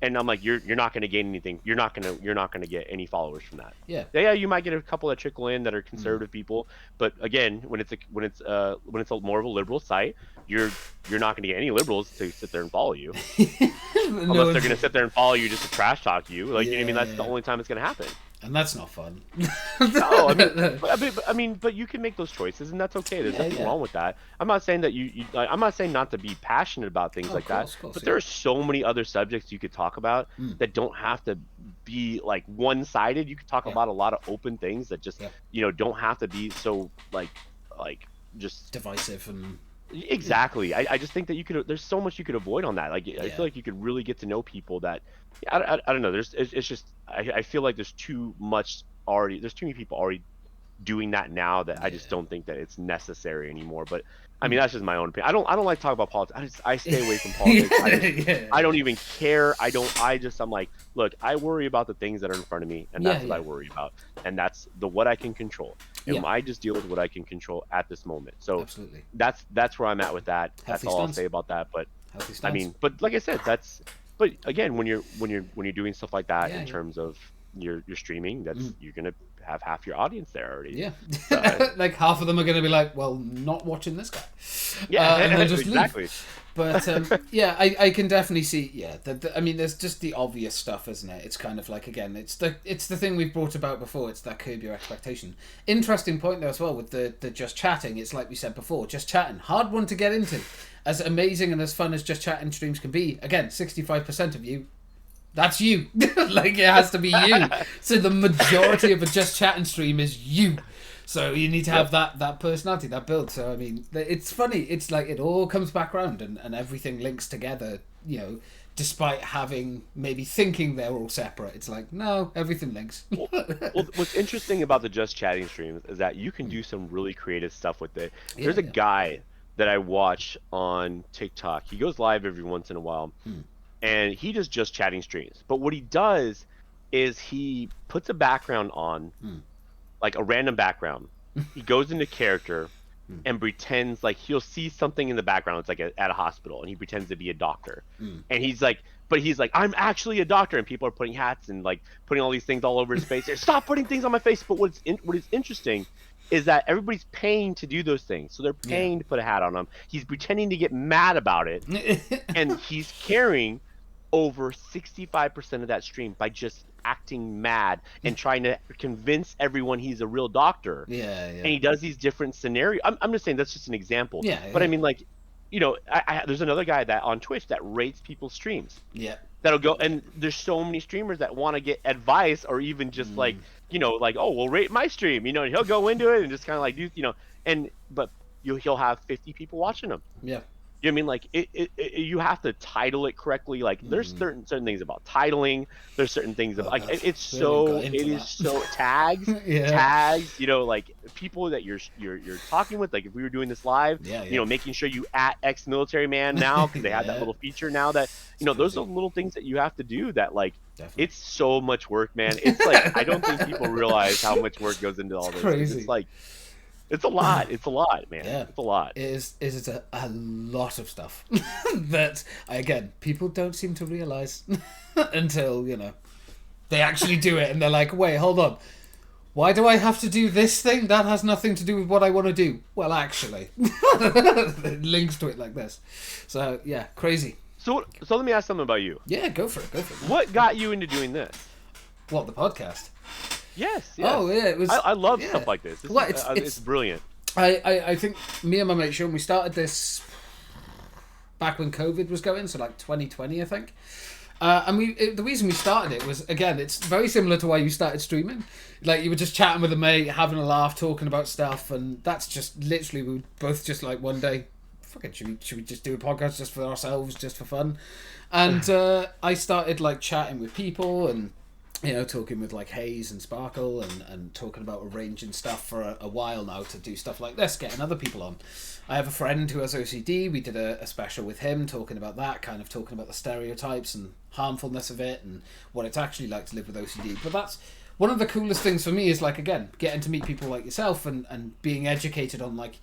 And I'm like, you're not going to gain anything. You're not going to get any followers from that. You might get a couple that trickle in that are conservative people, but again, when it's more of a liberal site, you're not going to get any liberals to sit there and follow you, unless they're going to sit there and follow you just to trash talk you. You know what I mean? That's the only time it's going to happen. And that's not fun. No, but you can make those choices, and that's okay. There's nothing wrong with that. I'm not saying that I'm not saying not to be passionate about things like that. But there are so many other subjects you could talk about that don't have to be one-sided. You could talk about a lot of open things that just don't have to be so just divisive and. Exactly. I just think that there's so much you could avoid on that. I feel like you could really get to know people that I don't know. It's just I feel like there's too many people already doing that now that I just don't think that it's necessary anymore. But I mean, that's just my own opinion. I don't like to talk about politics. I stay away from politics. I don't even care. I'm like, look, I worry about the things that are in front of me, and that's what I worry about, and that's what I can control. And I just deal with what I can control at this moment. So that's where I'm at with that. That's all I'll say about that. But I mean, but like I said, But again, when you're doing stuff like that Yeah, in yeah. terms of your streaming, that's you're gonna have half your audience there already. Yeah. So, Like half of them are going to be like, well, not watching this guy. yeah, And they'll just exactly. leave. But yeah, I can definitely see. Yeah, I mean, there's just the obvious stuff, isn't it? It's kind of like, again, it's the thing we've brought about before. It's that curb your expectation. Interesting point though as well with the just chatting. It's like we said before, just chatting, hard one to get into. As amazing and as fun as just chatting streams can be, again, 65% of you. That's you. Like, it has to be you. So the majority of a just chatting stream is you. So you need to have that personality, that build. So, I mean, it's funny. It's like it all comes back around and everything links together, you know, despite having maybe thinking they're all separate. It's like, no, everything links. Well, what's interesting about the just chatting streams is that you can do some really creative stuff with it. There's a guy that I watch on TikTok. He goes live every once in a while. And he does just chatting streams. But what he does is he puts a background on, like a random background. He goes into character and pretends like he'll see something in the background. It's like at a hospital, and he pretends to be a doctor. And he's like, I'm actually a doctor, and people are putting hats and like putting all these things all over his face. Stop putting things on my face. But what is interesting is that everybody's paying to do those things. So they're paying to put a hat on him. He's pretending to get mad about it. And he's carrying over 65% of that stream by just acting mad and trying to convince everyone he's a real doctor. Yeah. And he does these different scenarios. I'm just saying that's just an example. But I mean, like, you know, there's another guy that on Twitch that rates people's streams. Yeah. That'll go, and there's so many streamers that want to get advice or even just like, you know, like, oh, well, rate my stream, you know, and he'll go into it and just kind of like do, you know, but he'll have 50 people watching him. Yeah. You know what I mean? Like you have to title it correctly. Like there's certain things about titling. There's certain things about like it is so tags, tags. You know, like people that you're talking with. Like if we were doing this live, you know, making sure you at XMilitaryMan now because they have that little feature now that you know those are little things that you have to do. That like it's so much work, man. It's like I don't think people realize how much work goes into all this. Crazy. It's like. It's a lot. It's a lot, man. Yeah. It's a lot. It's a lot of stuff that, again, people don't seem to realise until, you know, they actually do it and they're like, wait, hold on. Why do I have to do this thing? That has nothing to do with what I want to do. Well, actually. It links to it like this. So, yeah, crazy. So let me ask something about you. Yeah, go for it. What got you into doing this? What, the podcast? Yes. Oh, yeah. It was. I love stuff like this. It's brilliant. I think me and my mate Sean, we started this back when COVID was going, so like 2020, I think. And the reason we started it was, again, it's very similar to why you started streaming. Like, you were just chatting with a mate, having a laugh, talking about stuff, and that's just literally, we would both just like one day, fucking, should we just do a podcast just for ourselves, just for fun? And I started like chatting with people and, you know, talking with like Hayes and Sparkle and talking about arranging stuff for a while now to do stuff like this, getting other people on. I have a friend who has OCD. We did a special with him talking about that, kind of talking about the stereotypes and harmfulness of it and what it's actually like to live with OCD. But that's one of the coolest things for me is like, again, getting to meet people like yourself and being educated on like,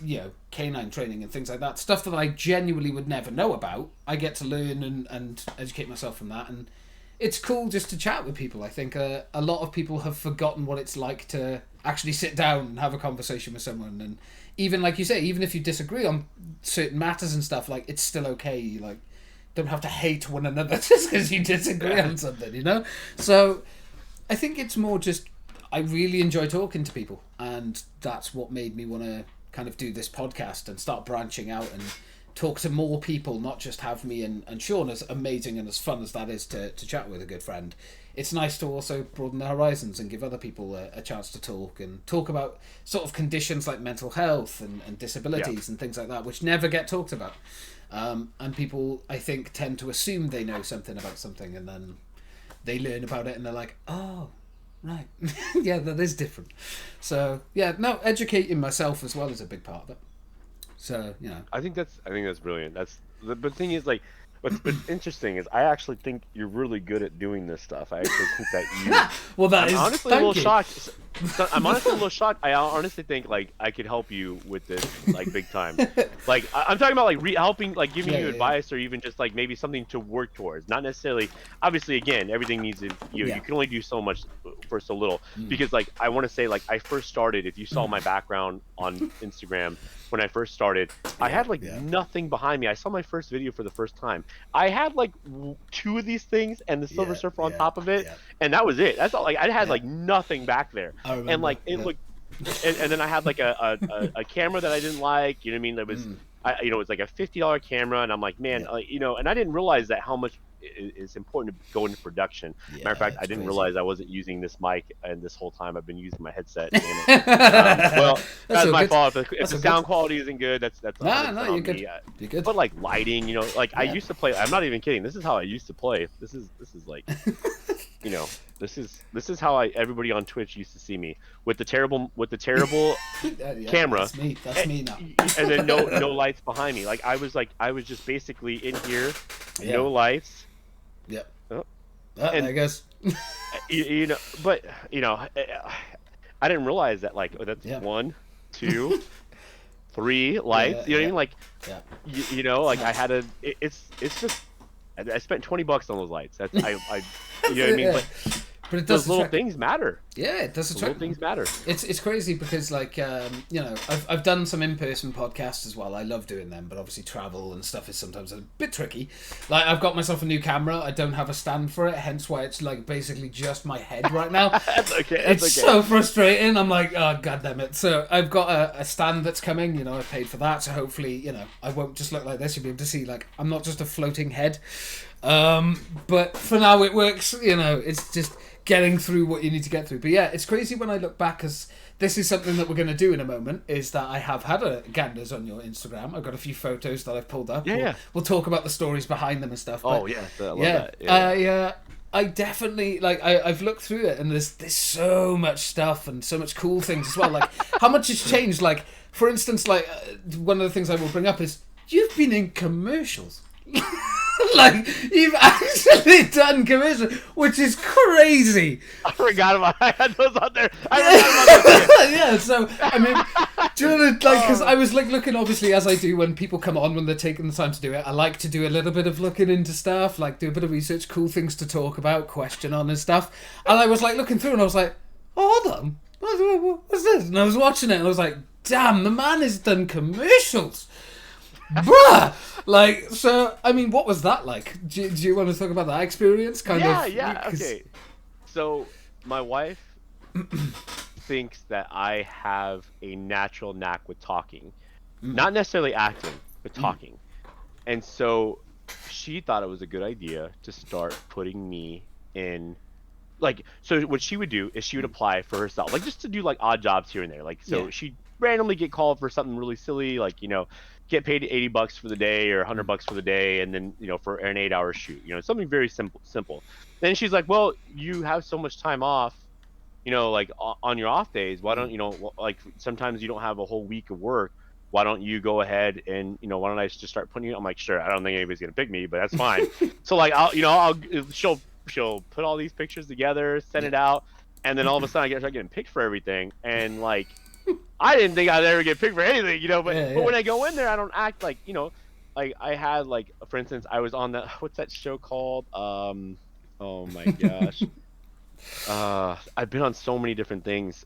you know, canine training and things like that. Stuff that I genuinely would never know about. I get to learn and educate myself from that, and it's cool just to chat with people. I think a lot of people have forgotten what it's like to actually sit down and have a conversation with someone. And even, like you say, even if you disagree on certain matters and stuff, like, it's still okay. You, like, don't have to hate one another just because you disagree on something, you know? So I think it's more just, I really enjoy talking to people. And that's what made me want to kind of do this podcast and start branching out and talk to more people, not just have me and Sean, as amazing and as fun as that is to chat with a good friend. It's nice to also broaden the horizons and give other people a chance to talk and talk about sort of conditions like mental health and disabilities and things like that, which never get talked about. And people, I think, tend to assume they know something about something, and then they learn about it and they're like, oh, right. Yeah, that is different. So, yeah, no, educating myself as well is a big part of it. So, you know, I think that's brilliant. That's the thing is, like, what's interesting is I actually think you're really good at doing this stuff. I actually think that you. Well, that I'm is honestly a little shocked. So I'm honestly a little shocked. I honestly think like I could help you with this like big time. Like I'm talking about like helping, like giving you advice, or even just like maybe something to work towards. Not necessarily. Obviously, again, everything needs to you can only do so much for so little. Because like I want to say, like I first started. If you saw my background on Instagram when I first started, I had like nothing behind me. I saw my first video for the first time. I had like 2 of these things and the Silver Surfer on top of it, and that was it. That's all. Like I had like nothing back there. And like it looked, and then I had like a camera that I didn't like. You know what I mean? It was, it was like a $50 camera, and I'm like, man, and I didn't realize that how much is important to go into production. Matter of fact, I didn't realize I wasn't using this mic, and this whole time I've been using my headset. Well, that's my fault. If the sound quality isn't good, that's no, you're good. You're good. But like lighting, like I used to play. I'm not even kidding. This is how I used to play. This is like. This is how everybody on Twitch used to see me, with the terrible camera. That's me now. And then no lights behind me. Like I was just basically in here, no lights. Yep. And I guess. But I didn't realize that that's 1, 2, 3 lights. You know what I mean? Like I had it's just. I spent $20 on those lights. That's I you know what I mean? But it does. Those little things matter. Yeah, it does. Little things matter. It's crazy because I've done some in-person podcasts as well. I love doing them, but obviously travel and stuff is sometimes a bit tricky. Like I've got myself a new camera. I don't have a stand for it, hence why it's like basically just my head right now. That's okay. It's so frustrating. I'm like, oh god damn it. So I've got a stand that's coming. I paid for that, so hopefully I won't just look like this. You'll be able to see like I'm not just a floating head. But for now it works. It's just getting through what you need to get through. But yeah, it's crazy when I look back, because this is something that we're going to do in a moment, is that I have had a ganders on your Instagram. I've got a few photos that I've pulled up. We'll talk about the stories behind them and stuff. But, I love that. I definitely, I've looked through it, and there's so much stuff and so much cool things as well. Like, how much has changed? Like, for instance, one of the things I will bring up is, you've been in commercials. Like, you've actually done commercials, which is crazy. I forgot about I had those on there. I so, I mean, do you want to, because I was, looking, obviously, as I do when people come on, when they're taking the time to do it, I like to do a little bit of looking into stuff, do a bit of research, cool things to talk about, question on and stuff. And I was, looking through, and I was like, oh, hold on. What's this? And I was watching it, and I was like, damn, the man has done commercials. Bruh! So, I mean, what was that like? Do you want to talk about that experience? Okay. So, my wife thinks that I have a natural knack with talking. Not necessarily acting, but talking. And so, she thought it was a good idea to start putting me in... so what she would do is she would apply for herself. Just to do, odd jobs here and there. She'd randomly get called for something really silly, get paid $80 for the day or $100 for the day, and then for an 8-hour shoot, something very simple. Then she's like, well, you have so much time off, on your off days, why don't sometimes you don't have a whole week of work, why don't you go ahead and why don't I just start putting you? I'm like, sure, I don't think anybody's gonna pick me, but that's fine. So she'll put all these pictures together, send it out, and then all of a sudden I start getting picked for everything, and I didn't think I'd ever get picked for anything, but when I go in there, I don't act I had for instance, I was on what's that show called? Oh my gosh. I've been on so many different things.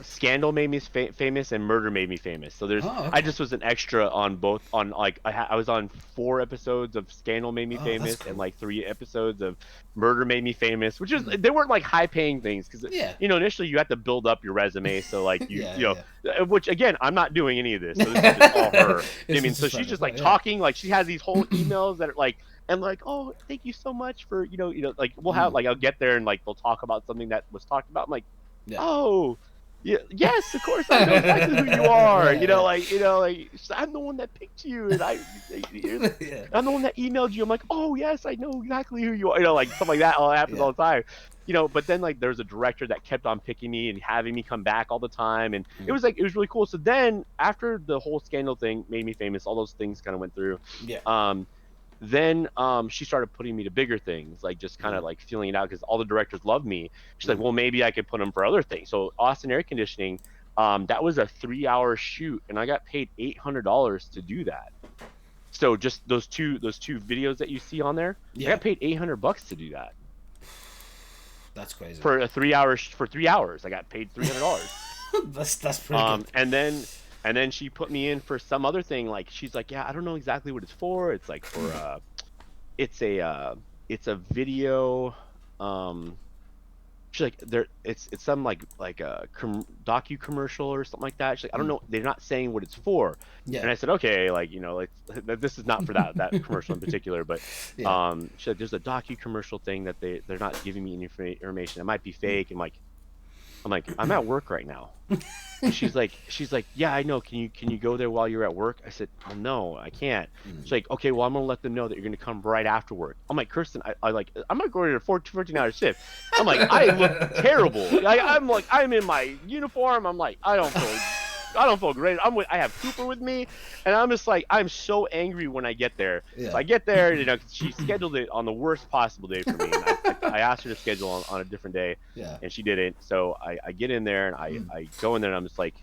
Scandal made me famous, and Murder made me famous. So I just was an extra on both. I was on 4 episodes of Scandal made me famous, cool. And 3 episodes of Murder made me famous, which is they weren't high paying things, because initially you have to build up your resume. So which again, I'm not doing any of this. So this is just all her. I mean, so she's just talking, she has these whole emails that are and oh, thank you so much for we'll have I'll get there and they'll talk about something that was talked about. I'm like, oh yeah, yes, of course I know exactly who you are. I'm the one that picked you, and I'm the one that emailed you. I'm like, oh yes, I know exactly who you are. Stuff like that all happens all the time. But then there's a director that kept on picking me and having me come back all the time, and it was really cool. So then after the whole Scandal thing made me famous, all those things kind of went through. Then she started putting me to bigger things, like just kind of like feeling it out because all the directors love me. She's like, well, maybe I could put them for other things. So Austin Air Conditioning, that was a 3-hour shoot, and I got paid $800 to do that. So just those two videos that you see on there, I got paid $800 to do that. That's crazy. For a 3 hours, for 3 hours, I got paid $300. that's pretty good. And then she put me in for some other thing. Like she's like, yeah, I don't know exactly what it's for. It's like for it's a video. She's like, it's some like a docu commercial or something like that. She's like, I don't know, they're not saying what it's for. Yeah. And I said, okay, like, you know, like this is not for that commercial in particular, but she's like, there's a docu commercial thing that they're not giving me any information. It might be fake. I'm like, I'm at work right now. And she's like, yeah, I know. Can you go there while you're at work? I said, well, no, I can't. She's like, okay, well, I'm gonna let them know that you're gonna come right after work. I'm like, Kirsten, I'm not going to a 14-hour shift. I'm like, I look terrible. I'm in my uniform. I'm like, I don't feel great. I have Cooper with me, and I'm just like, I'm so angry when I get there. Yeah. So I get there, you know, 'cause she scheduled it on the worst possible day for me. And I asked her to schedule on a different day, and she didn't. So I get in there and I go in there and I'm just like,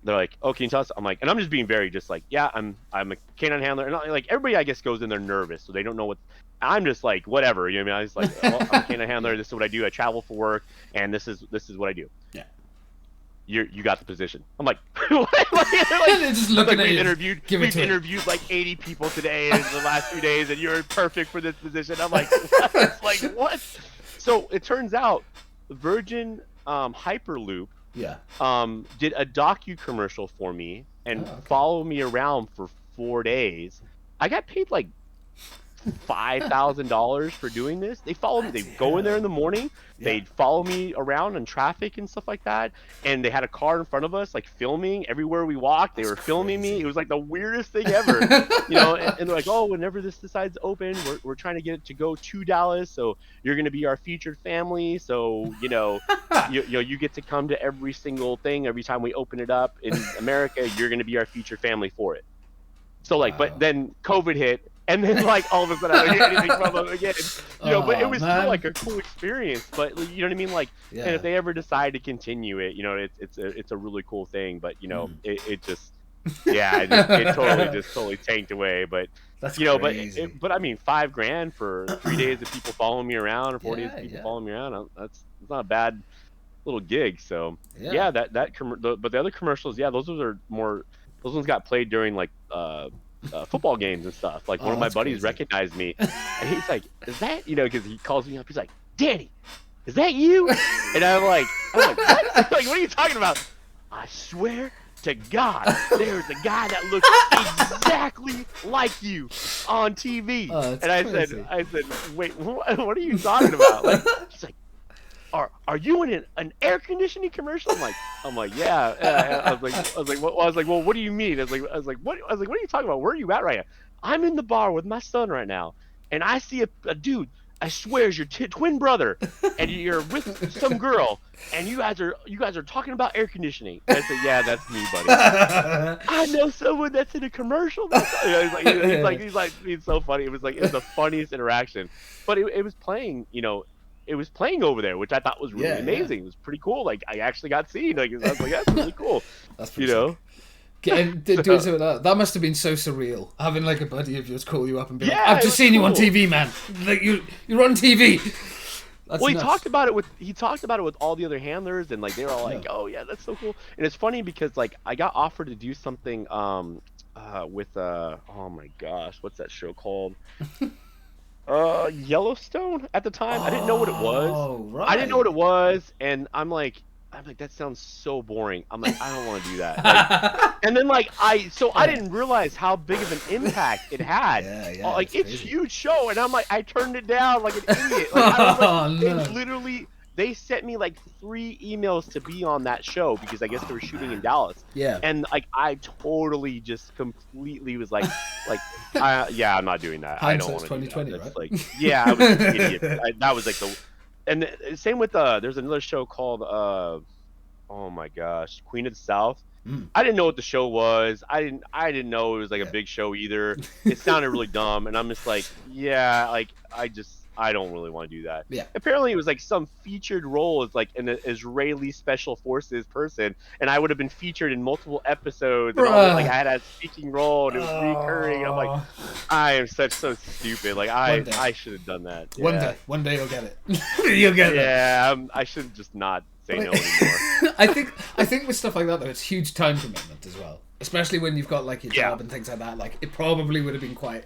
they're like, oh, can you tell us? I'm like, and I'm just being very just like, yeah, I'm a canine handler, and like everybody I guess goes in there nervous, so they don't know what. I'm just like, whatever, you know what I mean? I was like, well, I'm a canine handler. This is what I do. I travel for work, and this is what I do. Yeah. You got the position. I'm like, just looking at we've you. interviewed like 80 people today in the last 3 days, and you're perfect for this position. I'm like, like what? So it turns out Virgin Hyperloop did a docu commercial for me and followed me around for 4 days. I got paid like $5,000 for doing this. They follow me. They go in there in the morning. They'd follow me around in traffic and stuff like that. And they had a car in front of us, like filming everywhere we walked. They were filming me. It was like the weirdest thing ever, you know. And they're like, "Oh, whenever this decides to open, we're trying to get it to go to Dallas. So you're going to be our featured family. So you know, you get to come to every single thing every time we open it up in America. You're going to be our featured family for it." So like, but then COVID hit. And then, like, all of a sudden, I don't hear anything from them again. You know, but it was still, like, a cool experience. But, you know what I mean? Like, and if they ever decide to continue it, you know, it's a really cool thing. But, you know, it just, it totally tanked away. But, that's you know, crazy. but I mean, $5,000 for 3 days of people following me around or 4 days of people following me around, it's not a bad little gig. So, but the other commercials, those ones got played during, like, football games and stuff. Like one of my buddies recognized me, and he's like, "Is that you know?" Because he calls me up. He's like, "Danny, is that you?" And I'm like, "What? Like, what are you talking about?" I swear to God, there's a guy that looks exactly like you on TV. And I said, "Wait, what are you talking about?" Like, she's like, Are you in an air conditioning commercial? I'm like, yeah. I was like, well, what do you mean? I was like, what are you talking about? Where are you at right now? I'm in the bar with my son right now, and I see a dude. I swear, is your twin brother, and you're with some girl, and you guys are talking about air conditioning. And I said, yeah, that's me, buddy. I know someone that's in a commercial. He's so funny. It was the funniest interaction, but it was playing, you know. It was playing over there, which I thought was really amazing. Yeah. It was pretty cool. Like I actually got seen. Like I was like, that's really cool. That's pretty sick. Doing something like that. That must have been so surreal. Having like a buddy of yours call you up and be like, "I've just seen you on TV, man. Like you're on TV." That's nuts. He talked about it with all the other handlers, and like they were all like, "Oh yeah, that's so cool." And it's funny because like I got offered to do something with oh my gosh, what's that show called? Yellowstone at the time. I didn't know what it was. Right. I didn't know what it was, and I'm like, that sounds so boring. I'm like, I don't want to do that. Like, and then like I didn't realize how big of an impact it had. Like it's a huge show, and I'm like, I turned it down like an idiot. Like, I was like, they sent me like 3 emails to be on that show because I guess they were shooting in Dallas. Yeah. And like I totally just completely was like, I'm not doing that. I don't want to do that. That's right? Like, yeah, I was an idiot. That was like and same with there's another show called oh my gosh, Queen of the South. I didn't know what the show was. I didn't know it was like a big show either. It sounded really dumb, and I'm just like, yeah, like I don't really want to do that. Yeah. Apparently, it was like some featured role as like an Israeli special forces person, and I would have been featured in multiple episodes, and all that, like I had a speaking role, and it was recurring. I'm like, I am so stupid. Like I should have done that. Yeah. One day you'll get it. You'll get it. Yeah, I should just not say no anymore. I think with stuff like that though, it's huge time commitment as well, especially when you've got like your job and things like that. Like it probably would have been quite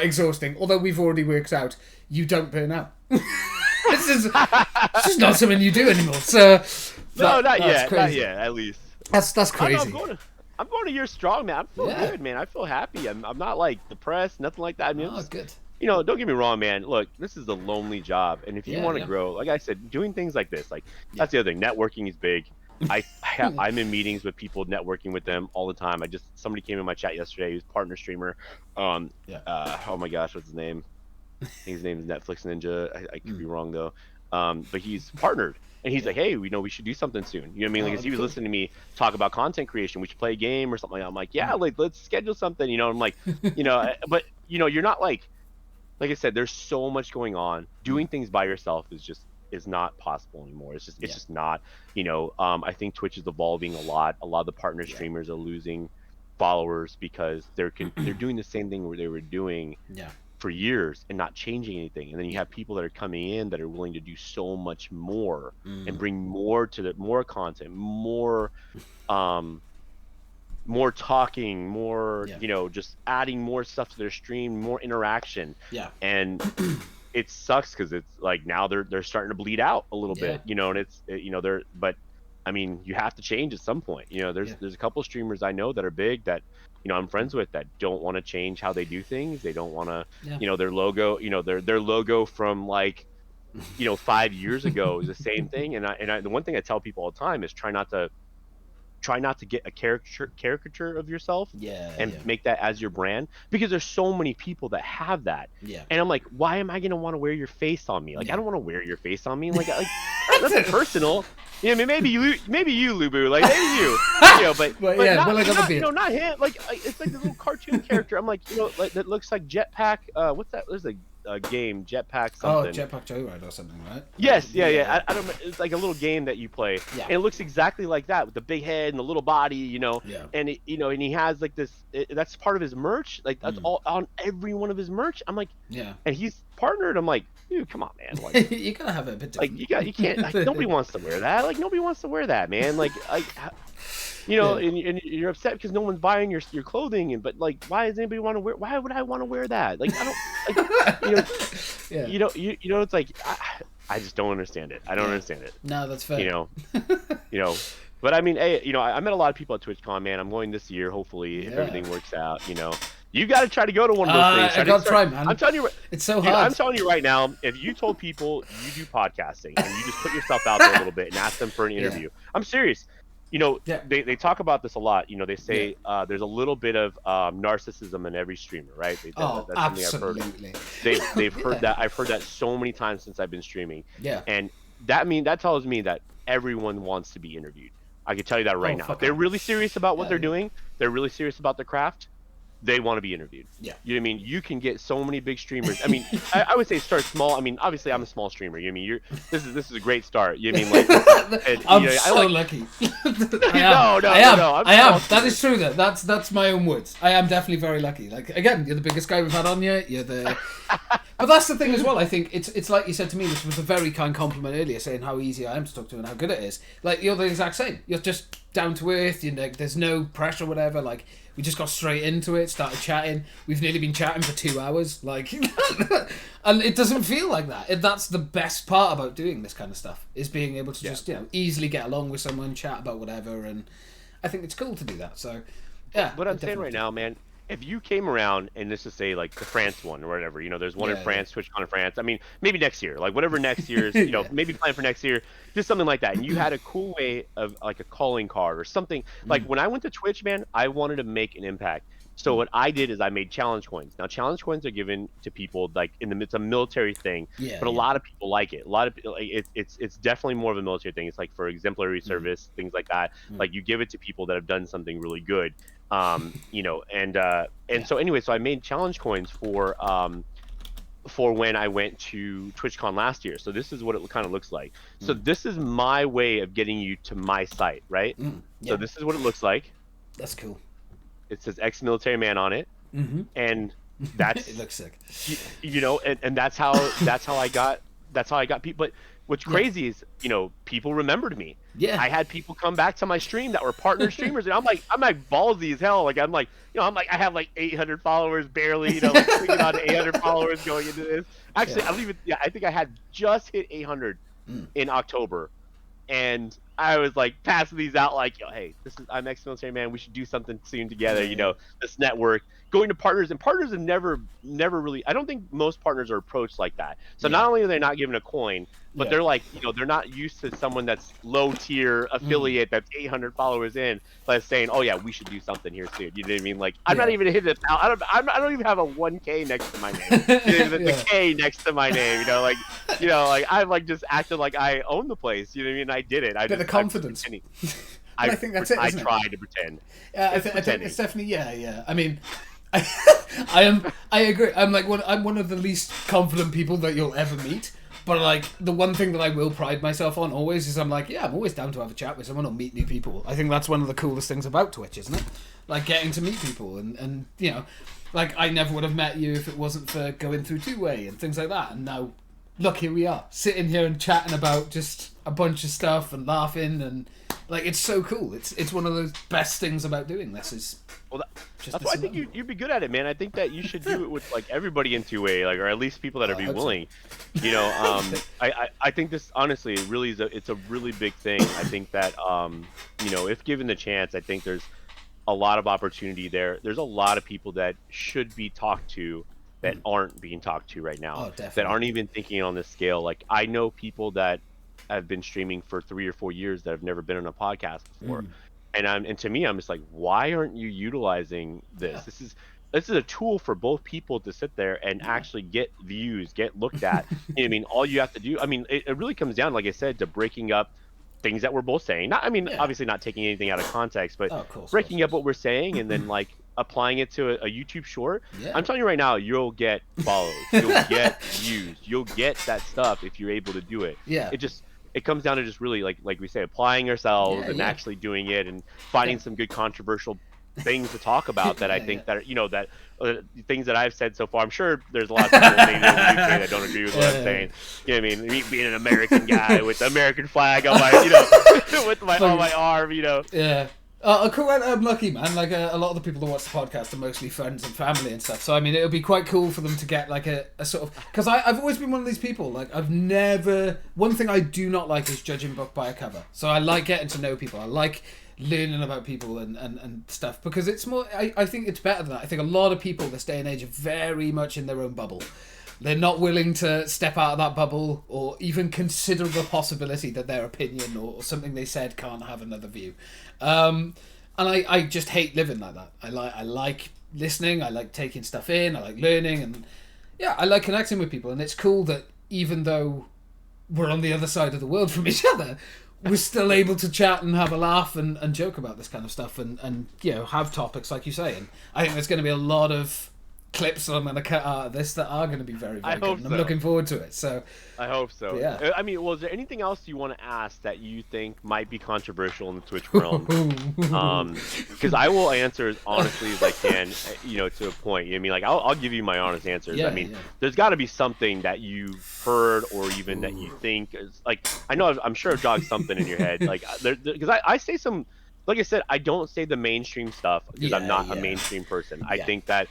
exhausting. Although we've already worked out you don't burn out. It's just not something you do anymore. So no, not yet. Not yet. At least that's crazy. I'm going a year strong, man. I feel good, man. I feel happy. I'm not like depressed, nothing like that. I mean, good. You know, don't get me wrong, man. Look, this is a lonely job, and if you want to grow, like I said, doing things like this, like that's the other thing. Networking is big. I'm in meetings with people, networking with them all the time. Somebody came in my chat yesterday. He was a partner streamer. Oh my gosh, what's his name? I think his name is Netflix Ninja. I could be wrong though. But he's partnered, and he's like, hey, we should do something soon. You know what I mean? Like, as he was listening to me talk about content creation, we should play a game or something like that. I'm like, yeah, like let's schedule something. You know, I'm like, you know, but you know, you're not like I said, there's so much going on. Doing things by yourself is not possible anymore. It's just not. You know, I think Twitch is evolving a lot. A lot of the partner streamers are losing followers because they're doing the same thing where they were doing for years and not changing anything. And then you have people that are coming in that are willing to do so much more and bring more to more content, more more talking, more you know, just adding more stuff to their stream, more interaction. And it sucks because it's like now they're starting to bleed out a little bit, you know, and it's you know, but I mean, you have to change at some point. You know, there's a couple streamers I know that are big that, you know, I'm friends with that don't want to change how they do things. They don't want to, you know, their logo, you know, their logo from like, you know, 5 years ago is the same thing. And I the one thing I tell people all the time is try not to get a caricature of yourself and make that as your brand, because there's so many people that have that. And I'm like, why am I going to want to wear your face on me? Like, I don't want to wear your face on me. Like that's personal. Yeah, I mean, maybe you, Lubu, like maybe you know, but not him. Like, it's like the little cartoon character. I'm like, you know, like that looks like Jetpack. What's that? There's a game, Jetpack something. Oh, Jetpack Joyride or something, right? Yes, yeah. I don't know. It's like a little game that you play, and it looks exactly like that with the big head and the little body, you know. And it, you know, and he has like this. That's part of his merch. Like that's all on every one of his merch. I'm like, and he's partnered. I'm like, dude, come on, man. Like, you gotta have it a bit different. Like you can't. Like, nobody wants to wear that. Like nobody wants to wear that, man. Like you know, and you're upset because no one's buying your clothing, but like, why does anybody want to wear? Why would I want to wear that? Like, I don't, like, you know, you know, it's like, I just don't understand it. I don't understand it. No, that's fair. You know, but I mean, hey, you know, I met a lot of people at TwitchCon, man. I'm going this year, hopefully, if everything works out. You know, you got to try to go to one of those things. I got to try, man. I'm telling you, it's so dude, hard. I'm telling you right now, if you told people you do podcasting and you just put yourself out there a little bit and ask them for an interview, I'm serious. You know, they talk about this a lot. You know, they say there's a little bit of narcissism in every streamer, right? That's absolutely. Something I've heard. They've heard that. I've heard that so many times since I've been streaming. And that tells me that everyone wants to be interviewed. I can tell you that right now. If they're really serious about what they're doing, they're really serious about their craft, they want to be interviewed. You know what I mean? You can get so many big streamers. I mean, I would say start small. I mean, obviously I'm a small streamer. You know what I mean? This is a great start. You know what I mean? Like, I'm so lucky. I am. That is true though. That's my own words. I am definitely very lucky. Like, again, you're the biggest guy we've had on here. But that's the thing as well. I think it's like you said to me, this was a very kind compliment earlier, saying how easy I am to talk to and how good it is. Like, you're the exact same. You're just down to earth. You know, there's no pressure, or whatever. Like, we just got straight into it, started chatting. We've nearly been chatting for 2 hours. Like, and it doesn't feel like that. That's the best part about doing this kind of stuff, is being able to just, you know, easily get along with someone, chat about whatever. And I think it's cool to do that. So, yeah. What I'm saying right now, man, if you came around and let's just say like the France one or whatever, you know, there's one in France, TwitchCon in France. I mean, maybe next year, like whatever next year's, you know, maybe plan for next year, just something like that. And you had a cool way of like a calling card or something. Like when I went to Twitch, man, I wanted to make an impact. So what I did is I made challenge coins. Now challenge coins are given to people like it's a military thing, Yeah, but a yeah. lot of people like it. A lot of people like it's definitely more of a military thing. It's like for exemplary service, things like that. Like you give it to people that have done something really good. And Yeah. so anyway, so I made challenge coins for when I went to TwitchCon last year. So this is what it kind of looks like. So this is my way of getting you to my site, right? Yeah. So this is what it looks like. That's cool. It says XMilitaryMan on it, and that's It looks sick. and that's how I got people. But what's crazy is people remembered me. Yeah. I had people come back to my stream that were partner streamers, and I'm like ballsy as hell. Like I'm like I have like 800 followers barely, like thinking on 800 followers going into this. Actually, I think I had just hit 800 in October. And I was like passing these out like, hey, I'm ex-military man. We should do something soon together. This network, going to partners, and partners have never really. I don't think most partners are approached like that. So not only are they not given a coin, but they're like, they're not used to someone that's low tier affiliate that's 800 followers in, that's saying, oh yeah, we should do something here soon. You know what I mean? Like I'm not even hitting it. I don't even have a 1K next to my name. The K next to my name. Like I've like just acted like I own the place. You know what I mean? I did it. Bit of confidence. I think that's it. I tried to pretend. I think it's definitely yeah. I mean, I agree. I'm one of the least confident people that you'll ever meet. But like the one thing that I will pride myself on always is I'm like, I'm always down to have a chat with someone or meet new people. I think that's one of the coolest things about Twitch, isn't it? Like getting to meet people and like I never would have met you if it wasn't for going through two-way and things like that. And now, look, here we are sitting here and chatting about just a bunch of stuff and laughing and like it's so cool. It's one of the best things about doing this is. Well, that's why I think you'd be good at it, man. I think that you should do it with like everybody in two-way, like, or at least people that are willing. So. I think this honestly really it's a really big thing. I think that if given the chance, I think there's a lot of opportunity there. There's a lot of people that should be talked to that aren't being talked to right now. That aren't even thinking on this scale. Like I know people that have been streaming for 3 or 4 years that have never been on a podcast before. And to me, I'm just like, why aren't you utilizing this? This is a tool for both people to sit there and actually get views, get looked at. I mean, all you have to do, I mean, it really comes down, like I said, to breaking up things that we're both saying. Obviously not taking anything out of context, but breaking up what we're saying and then like applying it to a YouTube short. I'm telling you right now, you'll get follows, you'll get views, you'll get that stuff if you're able to do it. It comes down to just really like we say, applying ourselves and actually doing it and finding some good controversial things to talk about that I think that things that I've said so far. I'm sure there's a lot of people maybe in the UK that don't agree with what I'm saying. You know what I mean? Me being an American guy with the American flag on my with my on my arm, Cool. I'm lucky, man. Like a lot of the people that watch the podcast are mostly friends and family and stuff. So I mean, it would be quite cool for them to get like a sort of, because I've always been one of these people. Like I've never. One thing I do not like is judging book by a cover. So I like getting to know people. I like learning about people and stuff because it's more. I think it's better than that. I think a lot of people this day and age are very much in their own bubble. They're not willing to step out of that bubble or even consider the possibility that their opinion or something they said can't have another view. And I just hate living like that. I like listening. I like taking stuff in. I like learning. And I like connecting with people. And it's cool that even though we're on the other side of the world from each other, we're still able to chat and have a laugh and joke about this kind of stuff and have topics like you say. And I think there's going to be a lot of clips that I'm going to cut out of this that are going to be very, very good. And I'm looking forward to it. So I hope so. Yeah. I mean, is there anything else you want to ask that you think might be controversial in the Twitch realm? Because I will answer as honestly as I can, to a point. I mean, like I'll give you my honest answers. There's got to be something that you've heard or even that you think is like. I'm sure I've jogged something in your head, like because I say some. Like I said, I don't say the mainstream stuff because I'm not a mainstream person. I think that.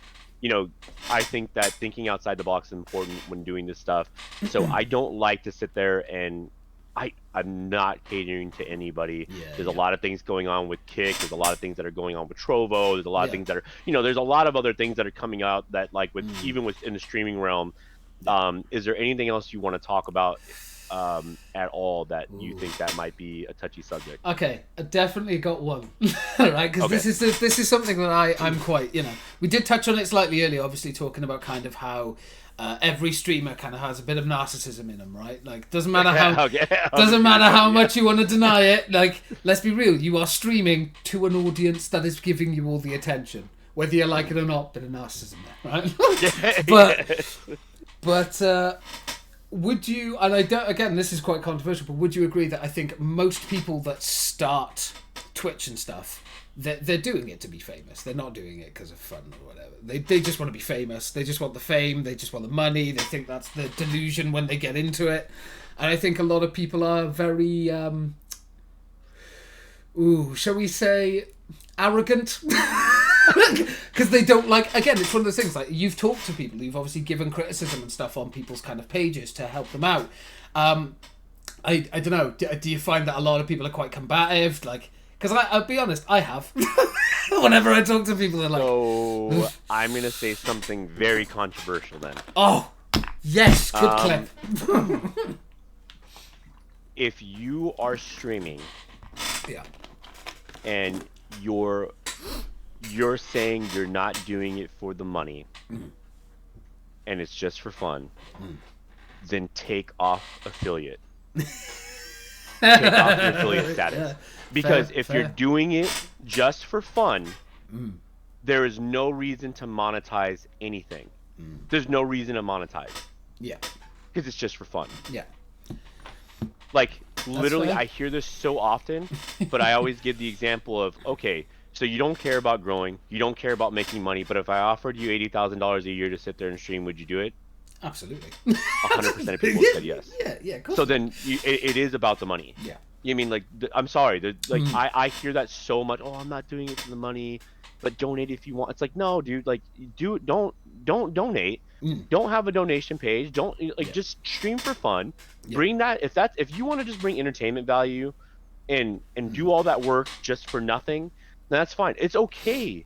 I think that thinking outside the box is important when doing this stuff. So I don't like to sit there and I'm not catering to anybody. There's a lot of things going on with Kick. There's a lot of things that are going on with Trovo. There's a lot of things that are, there's a lot of other things that are coming out that like with even within the streaming realm. Is there anything else you want to talk about at all that you think that might be a touchy subject? Okay, I definitely got one, right? Because this is something that I'm quite, we did touch on it slightly earlier, obviously talking about kind of how every streamer kind of has a bit of narcissism in them, right? Like, doesn't matter how doesn't matter how much you want to deny it. Like, let's be real, you are streaming to an audience that is giving you all the attention, whether you like it or not. Bit of narcissism there, right? but would you? And I don't. Again, this is quite controversial, but would you agree that I think most people that start Twitch and stuff, they're doing it to be famous. They're not doing it because of fun or whatever. They just want to be famous. They just want the fame. They just want the money. They think that's the delusion when they get into it. And I think a lot of people are very, shall we say, arrogant? Because they don't like. Again, it's one of those things. Like, you've talked to people. You've obviously given criticism and stuff on people's kind of pages to help them out. I don't know. Do you find that a lot of people are quite combative? Like. Because I'll be honest, I have. Whenever I talk to people, they're like... So, I'm going to say something very controversial then. Oh, yes, good clip. If you are streaming... Yeah. And you're saying you're not doing it for the money, and it's just for fun, then take off affiliate. Take off your affiliate status. Yeah. Because if you're doing it just for fun, there is no reason to monetize anything. There's no reason to monetize. Yeah. Because it's just for fun. Yeah. Like, literally, I hear this so often, but I always give the example of, okay, so you don't care about growing, you don't care about making money, but if I offered you $80,000 a year to sit there and stream, would you do it? Absolutely. 100% of people said yes. Yeah, of course. So then it is about the money. Yeah. You mean, like, I'm sorry, like, I hear that so much. Oh, I'm not doing it for the money, but donate if you want. It's like, no, dude, like, don't donate. Don't have a donation page. Don't just stream for fun. Bring that if you want to just bring entertainment value and do all that work just for nothing, then that's fine. It's okay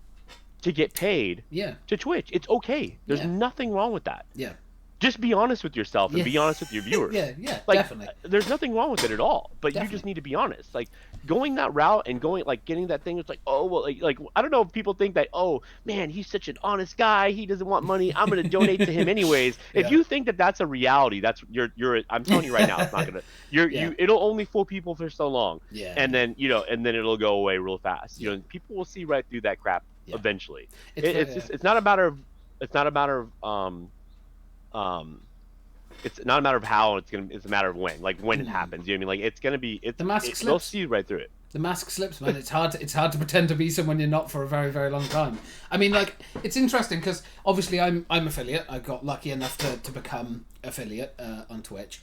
to get paid to Twitch. It's okay. There's nothing wrong with that. Yeah. Just be honest with yourself and be honest with your viewers. Yeah, like, definitely. There's nothing wrong with it at all, but you just need to be honest. Like, going that route and getting that thing, it's like, oh, well, like I don't know if people think that, oh, man, he's such an honest guy, he doesn't want money, I'm going to donate to him anyways. If you think that that's a reality, that's I'm telling you right now, it's not going to, it'll only fool people for so long. Yeah. And then, and then it'll go away real fast. You know, people will see right through that crap eventually. It's not a matter of it's not a matter of how it's a matter of when. Like, when it happens. You know what I mean? Like, it's gonna be the mask slips. They'll see right through it. The mask slips, man. It's hard to pretend to be someone you're not for a very, very long time. I mean, like, it's interesting because obviously I'm affiliate. I got lucky enough to become affiliate on Twitch.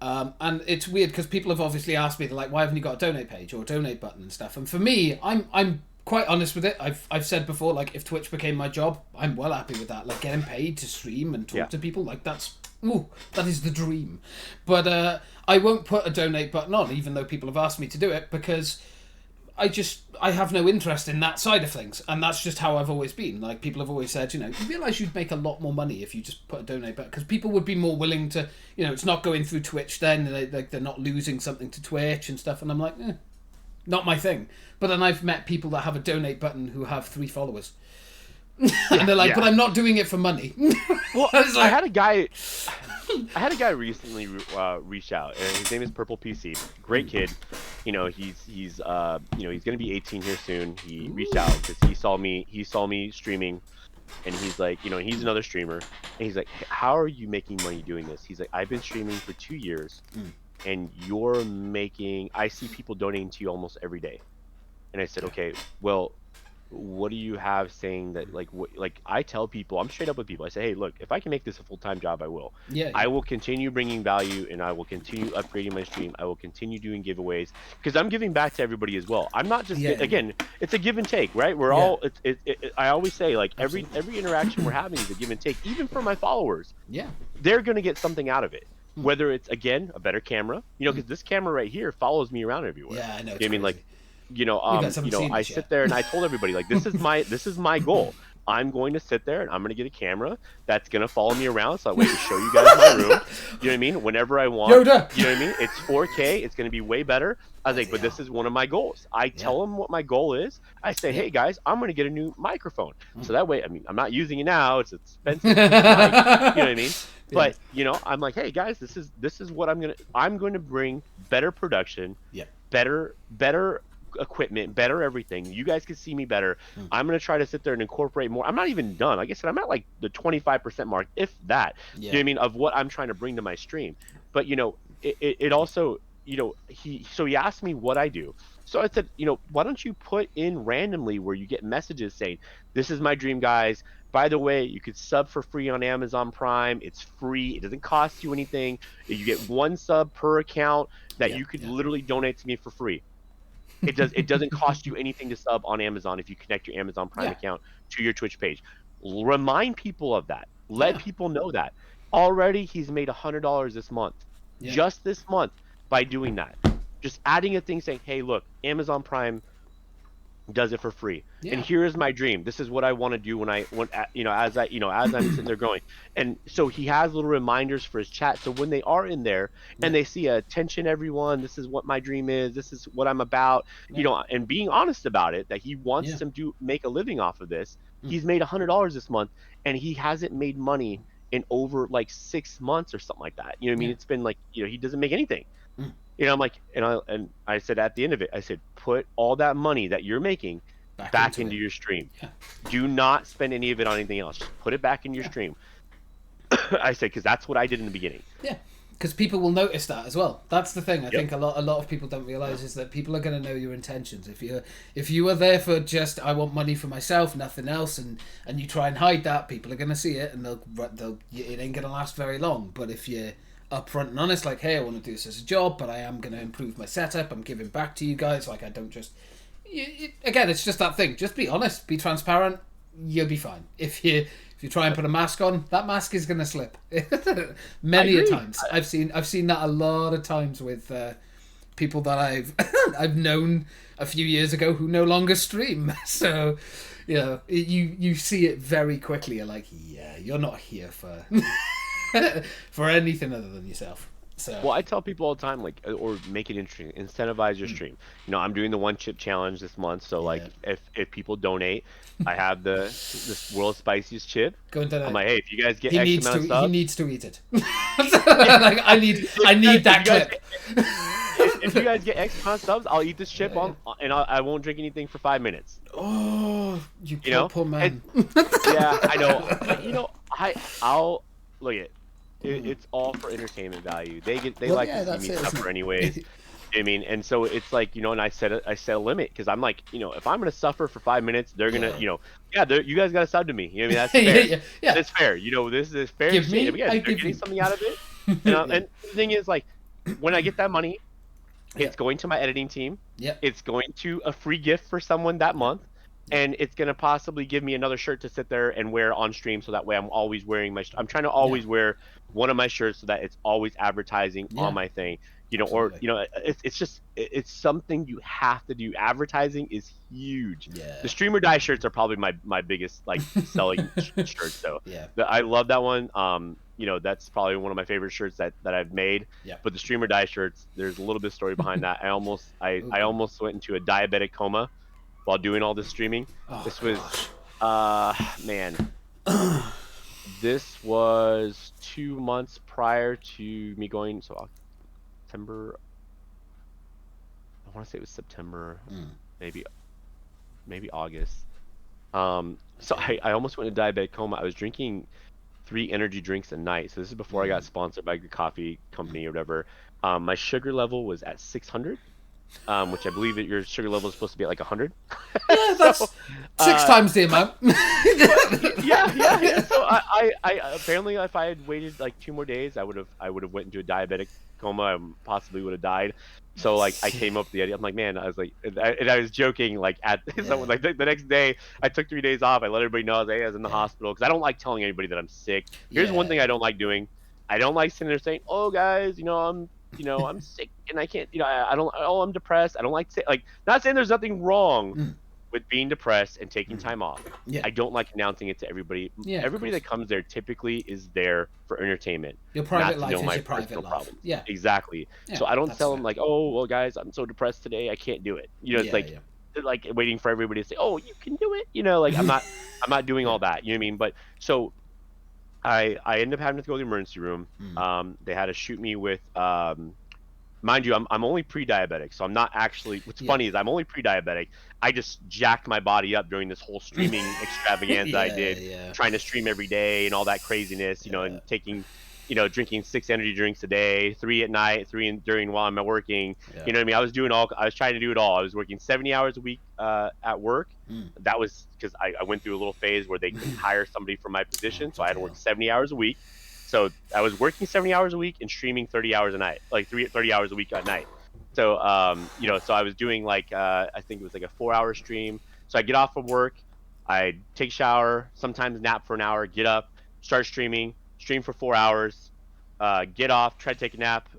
And it's weird because people have obviously asked me, they're like, why haven't you got a donate page or a donate button and stuff? And for me, I'm quite honest with it. I've said before, like, if Twitch became my job, I'm well happy with that. Like, getting paid to stream and talk to people, like, that is the dream. But I won't put a donate button on, even though people have asked me to do it, because I have no interest in that side of things, and that's just how I've always been. Like, people have always said, you realise you'd make a lot more money if you just put a donate button, because people would be more willing to, it's not going through Twitch then, they're not losing something to Twitch and stuff, and I'm like, not my thing. But then I've met people that have a donate button who have 3 followers. And they're like, but I'm not doing it for money. Well, I had a guy recently reach out, and his name is Purple PC. Great kid. He's gonna be 18 here soon. He reached out because he saw me streaming, and he's like, he's another streamer, and he's like, how are you making money doing this? He's like, I've been streaming for 2 years, and I see people donating to you almost every day. And I said, okay, well, what do you have saying that, like, I tell people, I'm straight up with people. I say, hey, look, if I can make this a full-time job, I will. I will continue bringing value, and I will continue upgrading my stream. I will continue doing giveaways, because I'm giving back to everybody as well. I'm not just, again, it's a give and take, right? We're all, I always say, like, every interaction we're having is a give and take, even for my followers. They're going to get something out of it. Whether it's, again, a better camera, because this camera right here follows me around everywhere. I know. I mean, like, I sit there and I told everybody, like, this is my goal. I'm going to sit there and I'm going to get a camera that's going to follow me around so that way I can show you guys my room. You know what I mean? Whenever I want. Yoda. You know what I mean? It's 4K. It's going to be way better. I was like, but this is one of my goals. I tell them what my goal is. I say, hey guys, I'm going to get a new microphone. So that way, I mean, I'm not using it now. It's expensive. Mic, you know what I mean? But you know, I'm like, hey guys, this is what I'm going to bring better production, better equipment, better everything. You guys can see me better. I'm going to try to sit there and incorporate more. I'm not even done. Like I said, I'm at like the 25% mark, if that. You know what I mean, of what I'm trying to bring to my stream. But you know, it also, you know, he asked me what I do. So I said, you know, why don't you put in randomly where you get messages saying, this is my dream, guys. By the way, you could sub for free on Amazon Prime. It's free. It doesn't cost you anything. You get one sub per account that you could literally donate to me for free. It doesn't cost you anything to sub on Amazon if you connect your Amazon Prime account to your Twitch page. Remind people of that. Let people know that. Already he's made $100 this month. Just this month by doing that. Just adding a thing saying, hey, look, Amazon Prime does it for free. And here is my dream. This is what I want to do when as I'm sitting there going. And so he has little reminders for his chat. So when they are in there and they see attention, everyone, this is what my dream is. This is what I'm about, you know, and being honest about it, that he wants to make a living off of this. He's made $100 this month and he hasn't made money in over like 6 months or something like that. You know what I mean? It's been like, you know, he doesn't make anything. You know, I'm like, and I said at the end of it, I said, put all that money that you're making back into your stream. Do not spend any of it on anything else. Just put it back in your stream. I said, because that's what I did in the beginning. Yeah, because people will notice that as well. That's the thing. I think a lot of people don't realize is that people are going to know your intentions. If you are there for just I want money for myself, nothing else, and you try and hide that, people are going to see it, and it ain't going to last very long. But if you're upfront and honest, like, hey, I want to do this as a job, but I am going to improve my setup, I'm giving back to you guys, like, I don't just again, it's just that thing, just be honest, be transparent, you'll be fine. If you try and put a mask on, that mask is going to slip. Many a times I've seen that a lot of times with people that I've known a few years ago who no longer stream. So you know, you see it very quickly. You're like, yeah, you're not here for for anything other than yourself. So. Well, I tell people all the time, like, or make it interesting, incentivize your stream. You know, I'm doing the 1 chip challenge this month, so like, if people donate, I have this world's spiciest chip. Go and donate. I'm like, hey, if you guys get X amount of subs, he needs to eat it. Like, I need that clip. If you guys get X amount of subs, I'll eat this chip and I won't drink anything for 5 minutes. Oh, you poor man. Yeah, I know. But, you know, I'll look at. It's all for entertainment value. They like to see me suffer anyways. I mean, and so it's like, you know, and I set a limit because I'm like, you know, if I'm gonna suffer for 5 minutes, they're gonna, you know, you guys gotta sub to me. You know what I mean? That's fair. That's fair. You know, this is fair. Give me, they're getting something out of it. And the thing is, like, when I get that money, it's going to my editing team. It's going to a free gift for someone that month. And it's going to possibly give me another shirt to sit there and wear on stream. So that way I'm always wearing I'm trying to always wear one of my shirts so that it's always advertising on my thing, you know, or, you know, it's something you have to do. Advertising is huge. The Stream or Die shirts are probably my biggest, like, selling shirts. So I love that one. You know, that's probably one of my favorite shirts that I've made. But the Stream or Die shirts, there's a little bit of story behind that. I almost went into a diabetic coma while doing all this streaming. This was man, this was 2 months prior to me going, so September, I want to say it was September, maybe August. So I almost went into diabetic coma. I was drinking 3 energy drinks a night. So this is before I got sponsored by the coffee company or whatever. My sugar level was at 600. Which I believe that your sugar level is supposed to be at like 100. Yeah, that's 6 times the amount. yeah. So I apparently if I had waited like 2 more days, I would have went into a diabetic coma. I possibly would have died. So like I came up with the idea. I'm like, man, I was like, and I was joking like at someone like the next day. I took 3 days off. I let everybody know I was in the hospital because I don't like telling anybody that I'm sick. Here's one thing I don't like doing. I don't like sitting there saying, oh guys, I'm sick and I can't, I'm depressed. I don't like to say, like, not saying there's nothing wrong, with being depressed and taking time off. Yeah. I don't like announcing it to everybody. Yeah, Everybody that comes there typically is there for entertainment, Your private not life to know is my your private personal life. problems. Yeah. Exactly. Yeah, So I don't that's tell fair. them like, oh, well, guys, I'm so depressed today, I can't do it. You know, it's Yeah, like yeah. they're like waiting for everybody to say, oh, you can do it. You know, like I'm not doing all that. You know what I mean? But so I ended up having to go to the emergency room. They had to shoot me with mind you, I'm only pre-diabetic, so I'm not actually. What's Yeah. funny is I'm only pre-diabetic. I just jacked my body up during this whole streaming extravaganza I did, Yeah. trying to stream every day and all that craziness, you know, and taking, you know, drinking 6 energy drinks a day, 3 at night, during while I'm working. Yeah. You know what I mean? I was trying to do it all. I was working 70 hours a week at work. That was because I went through a little phase where they couldn't hire somebody for my position, so I had to work 70 hours a week. So I was working 70 hours a week and streaming 30 hours a night, like 30 hours a week at night. So, you know, so I was doing like, I think it was like a 4 hour stream. So I get off from work, I take a shower, sometimes nap for an hour, get up, start streaming, stream for 4 hours, get off, try to take a nap,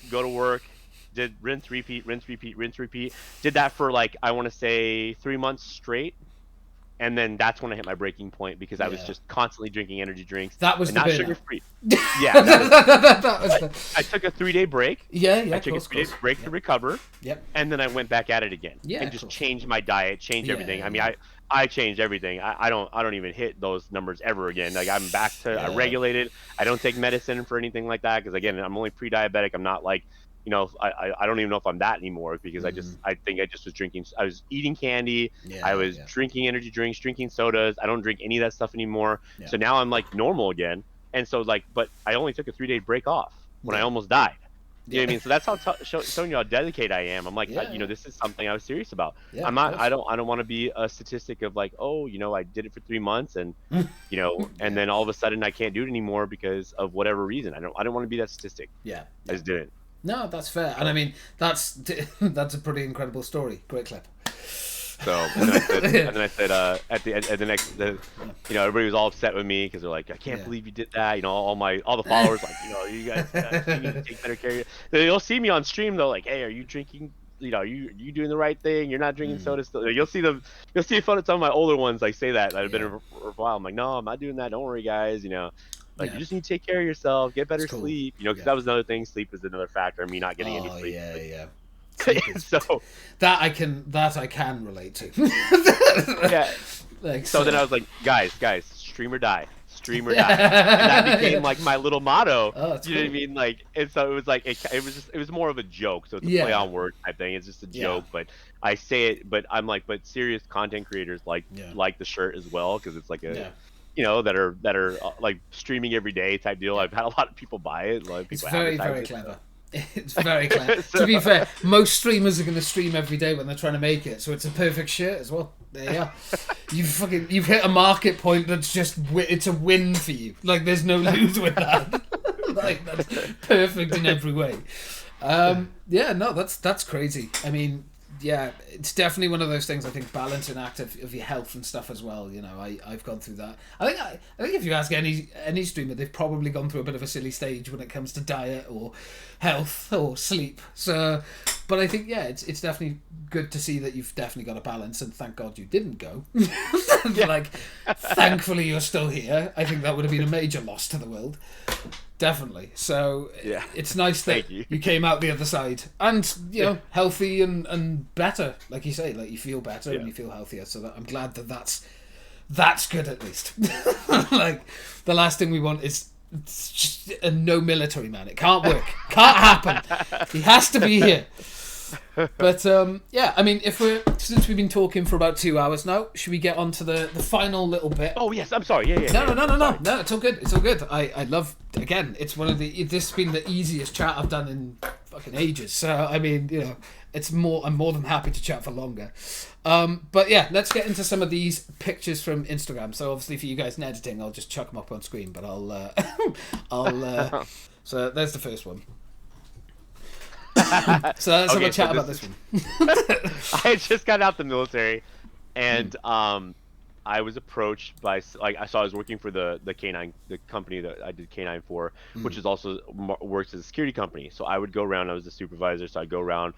go to work, did rinse, repeat, rinse, repeat, rinse, repeat. Did that for like, I want to say 3 months straight. And then that's when I hit my breaking point because I was just constantly drinking energy drinks. That was and the not burnout. sugar free. Yeah, that was the... I took a 3-day break. Yeah, I took a 3-day break to recover. Yep. And then I went back at it again. Yeah, and just changed my diet, changed everything. Yeah. I mean, I changed everything. I don't even hit those numbers ever again. Like I'm back to I regulated. I don't take medicine for anything like that because again, I'm only pre-diabetic. I'm not like, you know, I don't even know if I'm that anymore because I think I just was drinking. I was eating candy. I was drinking energy drinks, drinking sodas. I don't drink any of that stuff anymore. Yeah. So now I'm like normal again. And so like, but I only took a 3-day break off when I almost died. You know what I mean? So that's how showing you how dedicated I am. I'm like, you know, this is something I was serious about. Yeah, I'm not. I don't want to be a statistic of like, oh, you know, I did it for 3 months and, you know, and then all of a sudden I can't do it anymore because of whatever reason. I don't want to be that statistic. Yeah. I just didn't. No, that's fair, and I mean that's a pretty incredible story. Great clip. So and then I said at the next, you know, everybody was all upset with me because they're like, I can't believe you did that. You know, all the followers like, you know, you guys you need to take better care of you. They'll see me on stream though, like, hey, are you drinking? You know, are you doing the right thing? You're not drinking soda still. You'll see a photo of some of my older ones like say that have been for a while. I'm like, no, I'm not doing that. Don't worry, guys. You know. Like you just need to take care of yourself, get better sleep, you know, because that was another thing. Sleep is another factor. Me not getting any sleep. Yeah. So that I can relate to. Yeah. Like, so then I was like, guys, stream or die, stream or die. And that became like my little motto. Oh, that's you know cool. what I mean? Like, and so it was like it was more of a joke. So it's a play on word type thing. It's just a joke, but I say it. But I'm like, but serious content creators like the shirt as well because it's like a. You know, that are like streaming every day type deal. I've had a lot of people buy it. A lot of people it's very advertise it. clever. It's very clever. To be fair, most streamers are going to stream every day when they're trying to make it, so it's a perfect shirt as well. There you are. You've hit a market point that's just it's a win for you. Like there's no lose with that. Like that's perfect in every way. Yeah, no, that's crazy. I mean, yeah, it's definitely one of those things. I think balancing act of your health and stuff as well. You know, I've gone through that. I think if you ask any streamer, they've probably gone through a bit of a silly stage when it comes to diet or health or sleep. So, but I think it's definitely good to see that you've definitely got a balance. And thank God you didn't go. Like, thankfully you're still here. I think that would have been a major loss to the world. Definitely. So it's nice that you came out the other side and you know healthy and better, like you say, like you feel better and you feel healthier. So that I'm glad that's good at least. Like the last thing we want is just a no military man. It can't work. Can't happen. He has to be here. But yeah, I mean, since we've been talking for about 2 hours now, should we get on to the final little bit? Oh yes, I'm sorry. Yeah. No, it's all good. It's all good. I love, again, it's this has been the easiest chat I've done in fucking ages. So I mean, you know, I'm more than happy to chat for longer. But yeah, let's get into some of these pictures from Instagram. So obviously for you guys in editing, I'll just chuck them up on screen, but so there's the first one. So let's have a chat about this one. I had just got out the military, and I was approached by like I saw I was working for the canine the company that I did canine for, which is also works as a security company. So I would go around. I was the supervisor, so I'd go around,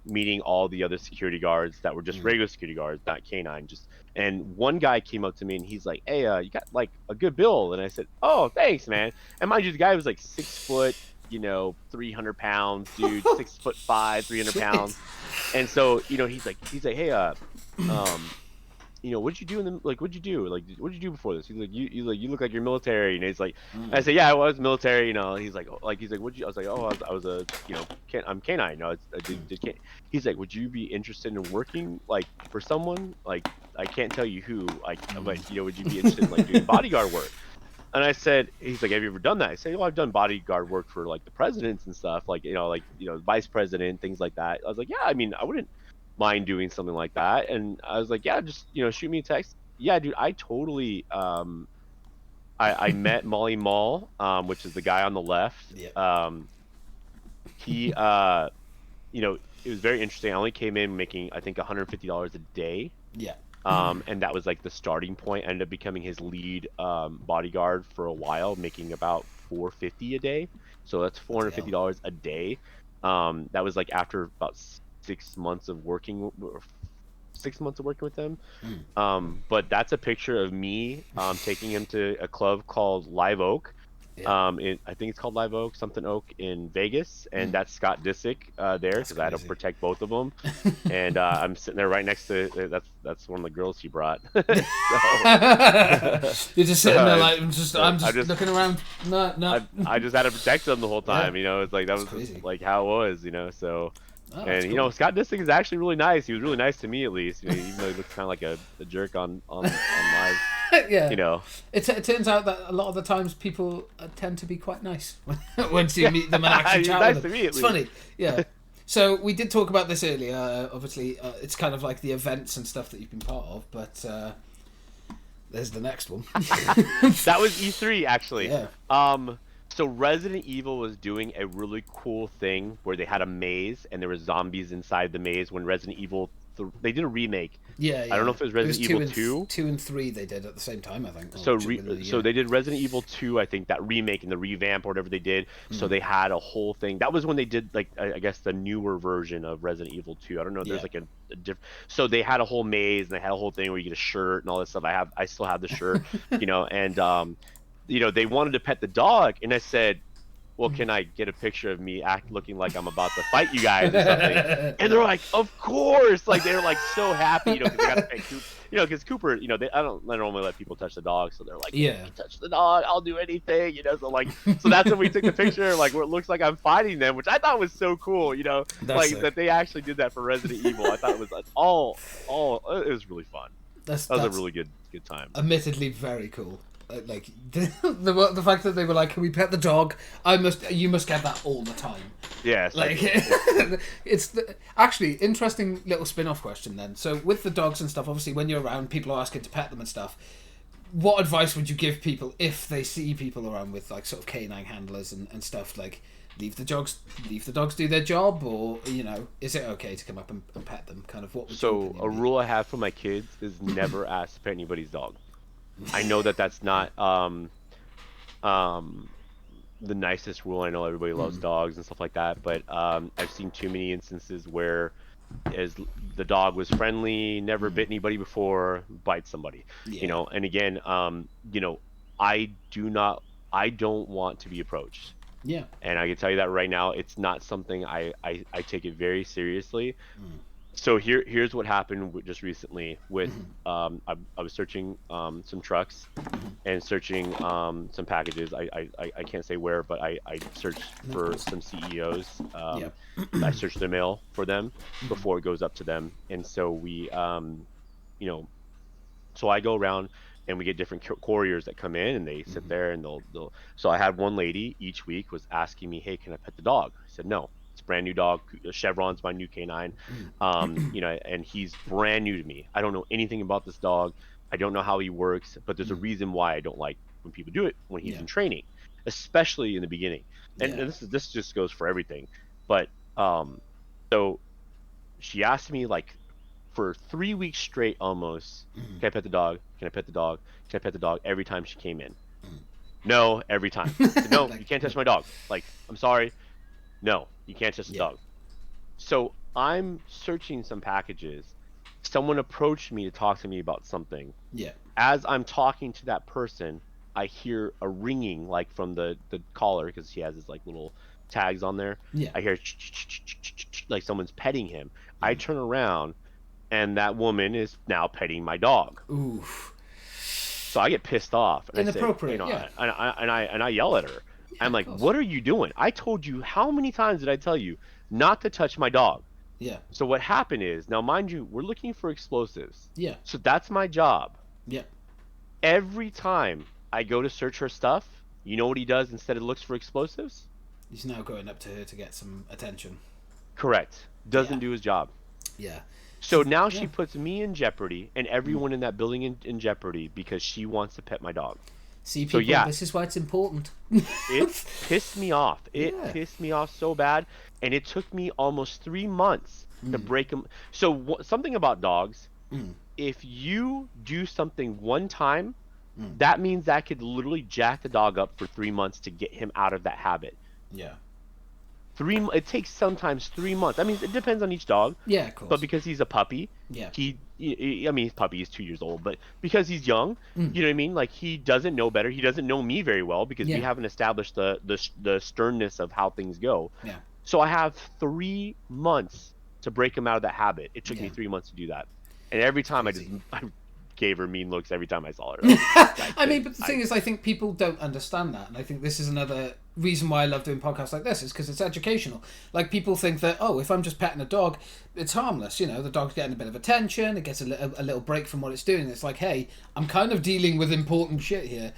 meeting all the other security guards that were just regular security guards, not canine. Just and one guy came up to me and he's like, "Hey, you got like a good build," and I said, "Oh, thanks, man." And mind you, the guy was like 6 foot, 300 pounds, dude, 6'5", 300 Shit. pounds, and so he's like, "Hey, what'd you do what'd you do? Like, what'd you do before this?" He's like, you look like you're military. And he's like, I say, yeah, I was military. He's like, what'd you? I was like, oh, I was a, I'm canine. No, I did can. He's like, would you be interested in working like for someone? Like, I can't tell you who. Like, but would you be interested in like doing bodyguard work? And I said, he's like, have you ever done that? I said, oh, I've done bodyguard work for like the presidents and stuff, like, vice president, things like that. I was like, yeah, I mean, I wouldn't mind doing something like that. And I was like, yeah, just, shoot me a text. Yeah, dude, I totally, I met Molly Mall, which is the guy on the left. Yeah. He, it was very interesting. I only came in making, I think, $150 a day. Yeah. And that was like the starting point. I ended up becoming his lead bodyguard for a while, making about $450 a day. So that's $450 a day. That was like after about 6 months of working, 6 months of working with them. But that's a picture of me taking him to a club called Live Oak. Yeah. I think it's called Live Oak, something Oak in Vegas, and that's Scott Disick there because I had to protect both of them. And I'm sitting there right next to that's one of the girls he brought. So, you're just sitting there like I'm just looking around. No. I just had to protect them the whole time. Yeah. It's like that was crazy. Like how it was. So. Oh, And cool. Scott Disick is actually really nice. He was really nice to me, at least. Even though he looks kind of like a jerk on live. Yeah. It turns out that a lot of the times people tend to be quite nice once you meet them and actually chat nice with them. to me, at It's least. funny. Yeah. So we did talk about this earlier. Obviously, it's kind of like the events and stuff that you've been part of, but there's the next one. That was E3, actually. Yeah. So Resident Evil was doing a really cool thing where they had a maze and there were zombies inside the maze. When Resident Evil, they did a remake. Yeah. I don't know if it was Resident Evil 2. 2 and 3 they did at the same time, I think. So they did Resident Evil 2, I think, that remake and the revamp or whatever they did. So they had a whole thing. That was when they did, like, I guess the newer version of Resident Evil 2. I don't know if there's like a different. So they had a whole maze and they had a whole thing where you get a shirt and all this stuff. I still have the shirt, and they wanted to pet the dog, and I said, well, can I get a picture of me looking like I'm about to fight you guys or something? And they're like, of course! Like, they're like so happy, because they got to pet Cooper. Because Cooper, I don't normally let people touch the dog, so they're like, yeah, touch the dog, I'll do anything, so that's when we took the picture, like, where it looks like I'm fighting them, which I thought was so cool, like sick. That they actually did that for Resident Evil. I thought it was all, it was really fun. That was a really good time. Admittedly, very cool. Like the fact that they were like, "Can we pet the dog?" You must get that all the time. Yeah, it's actually interesting little spin-off question then. So with the dogs and stuff, obviously when you're around, people are asking to pet them and stuff. What advice would you give people if they see people around with like sort of canine handlers and stuff? Like, leave the dogs do their job, or is it okay to come up and pet them? Kind of what? So a rule I have for my kids is never ask to pet anybody's dog. I know that's not the nicest rule. I know everybody loves dogs and stuff like that, but I've seen too many instances where as the dog was friendly, never bit anybody before, bites somebody. And again, I don't want to be approached. Yeah. And I can tell you that right now, it's not something I take it very seriously. So here's what happened just recently with I was searching some trucks and searching some packages. I can't say where, but I searched for some CEOs. I searched the mail for them before it goes up to them, and so we so I go around and we get different couriers that come in and they sit there and they'll. So I had one lady each week was asking me, hey, can I pet the dog? I said no. It's a brand new dog. Chevron's my new canine. And he's brand new to me. I don't know anything about this dog. I don't know how he works, but there's a reason why I don't like when people do it when he's in training, especially in the beginning. And this just goes for everything. But so she asked me like for 3 weeks straight almost. Can I pet the dog? Can I pet the dog? Can I pet the dog? Every time she came in. No, every time. I said, no, you can't touch my dog. Like, I'm sorry. No, you can't touch the dog. So I'm searching some packages. Someone approached me to talk to me about something. Yeah. As I'm talking to that person, I hear a ringing like from the collar because he has his like little tags on there. Yeah. I hear like someone's petting him. I turn around and that woman is now petting my dog. Oof. So I get pissed off and Inappropriate, I say, yeah. and I yell at her. I'm like, what are you doing? I told you, how many times did I tell you not to touch my dog? Yeah. So what happened is, now mind you, we're looking for explosives. Yeah. So that's my job. Yeah. Every time I go to search her stuff, you know what he does instead of looks for explosives? He's now going up to her to get some attention. Correct. Doesn't do his job. Yeah. So now she puts me in jeopardy and everyone in that building in jeopardy because she wants to pet my dog. See, people, this is why it's important. It pissed me off. It pissed me off so bad. And it took me almost 3 months to break them. So something about dogs, if you do something one time, that means that could literally jack the dog up for 3 months to get him out of that habit. Yeah. It takes sometimes 3 months. I mean, it depends on each dog. Yeah, of course. But because he's a puppy, I mean, his puppy is 2 years old, but because he's young, you know what I mean? Like, he doesn't know better. He doesn't know me very well because we haven't established the sternness of how things go. Yeah. So I have 3 months to break him out of that habit. It took me 3 months to do that. And every time I gave her mean looks every time I saw her. I mean, but the thing is, I think people don't understand that, and I think this is another reason why I love doing podcasts like this, is because it's educational. Like, people think that, oh, if I'm just petting a dog, it's harmless, you know, the dog's getting a bit of attention, it gets a little break from what it's doing. It's like, hey, I'm kind of dealing with important shit here.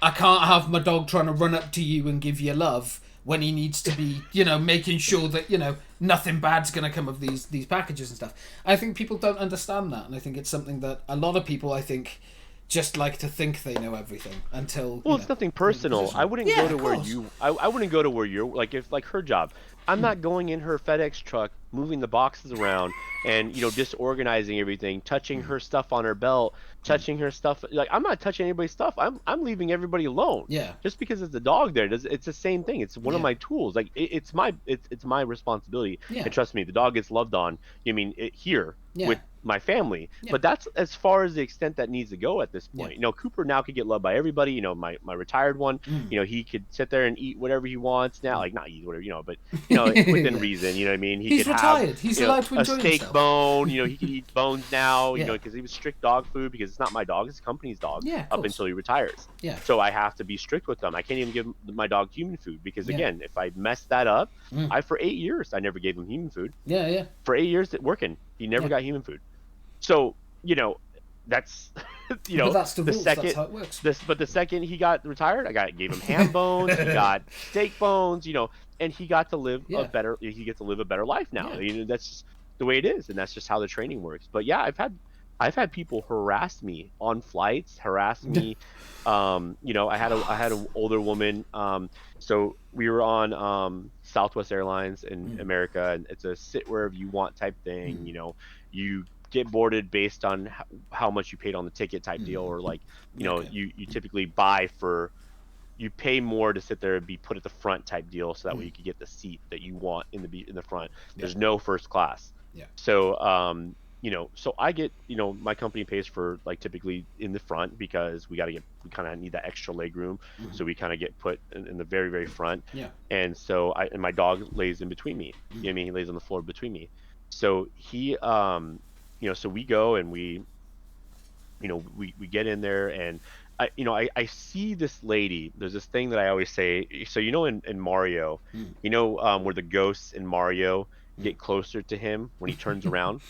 I can't have my dog trying to run up to you and give you love when he needs to be, you know, making sure that, you know, nothing bad's going to come of these packages and stuff. I think people don't understand that, and I think it's something that a lot of people, I think, just like to think they know everything until... Well, it's nothing personal. I wouldn't go to where you... I wouldn't go to where you're... Like, if, like, her job... I'm not going in her FedEx truck, moving the boxes around, and, you know, disorganizing everything, touching her stuff on her belt, touching her stuff. Like, I'm not touching anybody's stuff. I'm leaving everybody alone. Yeah. Just because it's a dog there, it's the same thing. It's one of my tools. Like, it's my responsibility. Yeah. And trust me, the dog gets loved on. I mean, here with my family. Yeah. But that's as far as the extent that needs to go at this point. You know, Cooper now could get loved by everybody. You know, my retired one, you know, he could sit there and eat whatever he wants now. Like, not eat whatever, you know, but, you know, within reason, you know what I mean? He's could retired. Have, he's you know, allowed to enjoy a steak himself. bone. You know, he can eat bones now, you know, because he was strict dog food because it's not my dog, it's the company's dog up until he retires. Yeah. So I have to be strict with them. I can't even give my dog human food because, again, if I mess that up, for 8 years, I never gave him human food. Yeah, yeah. For 8 years working, he never got human food. So, you know, that's, you know, but that's the rules. Second, that's how it works. But the second he got retired, gave him ham bones, he got steak bones, you know, and he got to live a better life now. You know, that's just the way it is, and that's just how the training works. But yeah, I've had people harass me on flights, harass me. You know, I had an older woman. So we were on Southwest Airlines in America, and it's a sit wherever you want type thing. You know, you get boarded based on how much you paid on the ticket type deal, or like, you know, you typically you pay more to sit there and be put at the front type deal, so that way you could get the seat that you want in the front. There's no first class. So you know, so I get, you know, my company pays for, like, typically in the front because we kind of need that extra leg room. So we kind of get put in the very, very front. And so and my dog lays in between me. You know what I mean? He lays on the floor between me. So he, you know, so we go and we get in there, and I see this lady. There's this thing that I always say. So, you know, in Mario, you know, where the ghosts in Mario get closer to him when he turns around.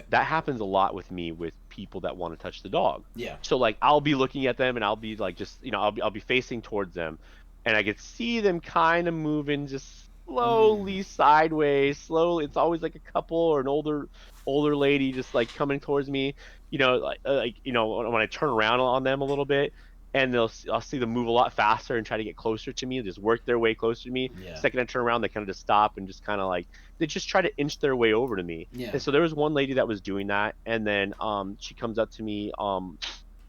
That happens a lot with me with people that want to touch the dog. So, like, I'll be looking at them and I'll be like, just, you know, I'll be facing towards them, and I could see them kind of moving just slowly sideways, slowly. It's always like a couple or an older lady just like coming towards me, you know, like you know, when I turn around on them a little bit, and I'll see them move a lot faster and try to get closer to me, just work their way closer to me. Yeah. Second I turn around, they kind of just stop and just kind of like they just try to inch their way over to me. Yeah. And so there was one lady that was doing that, and then she comes up to me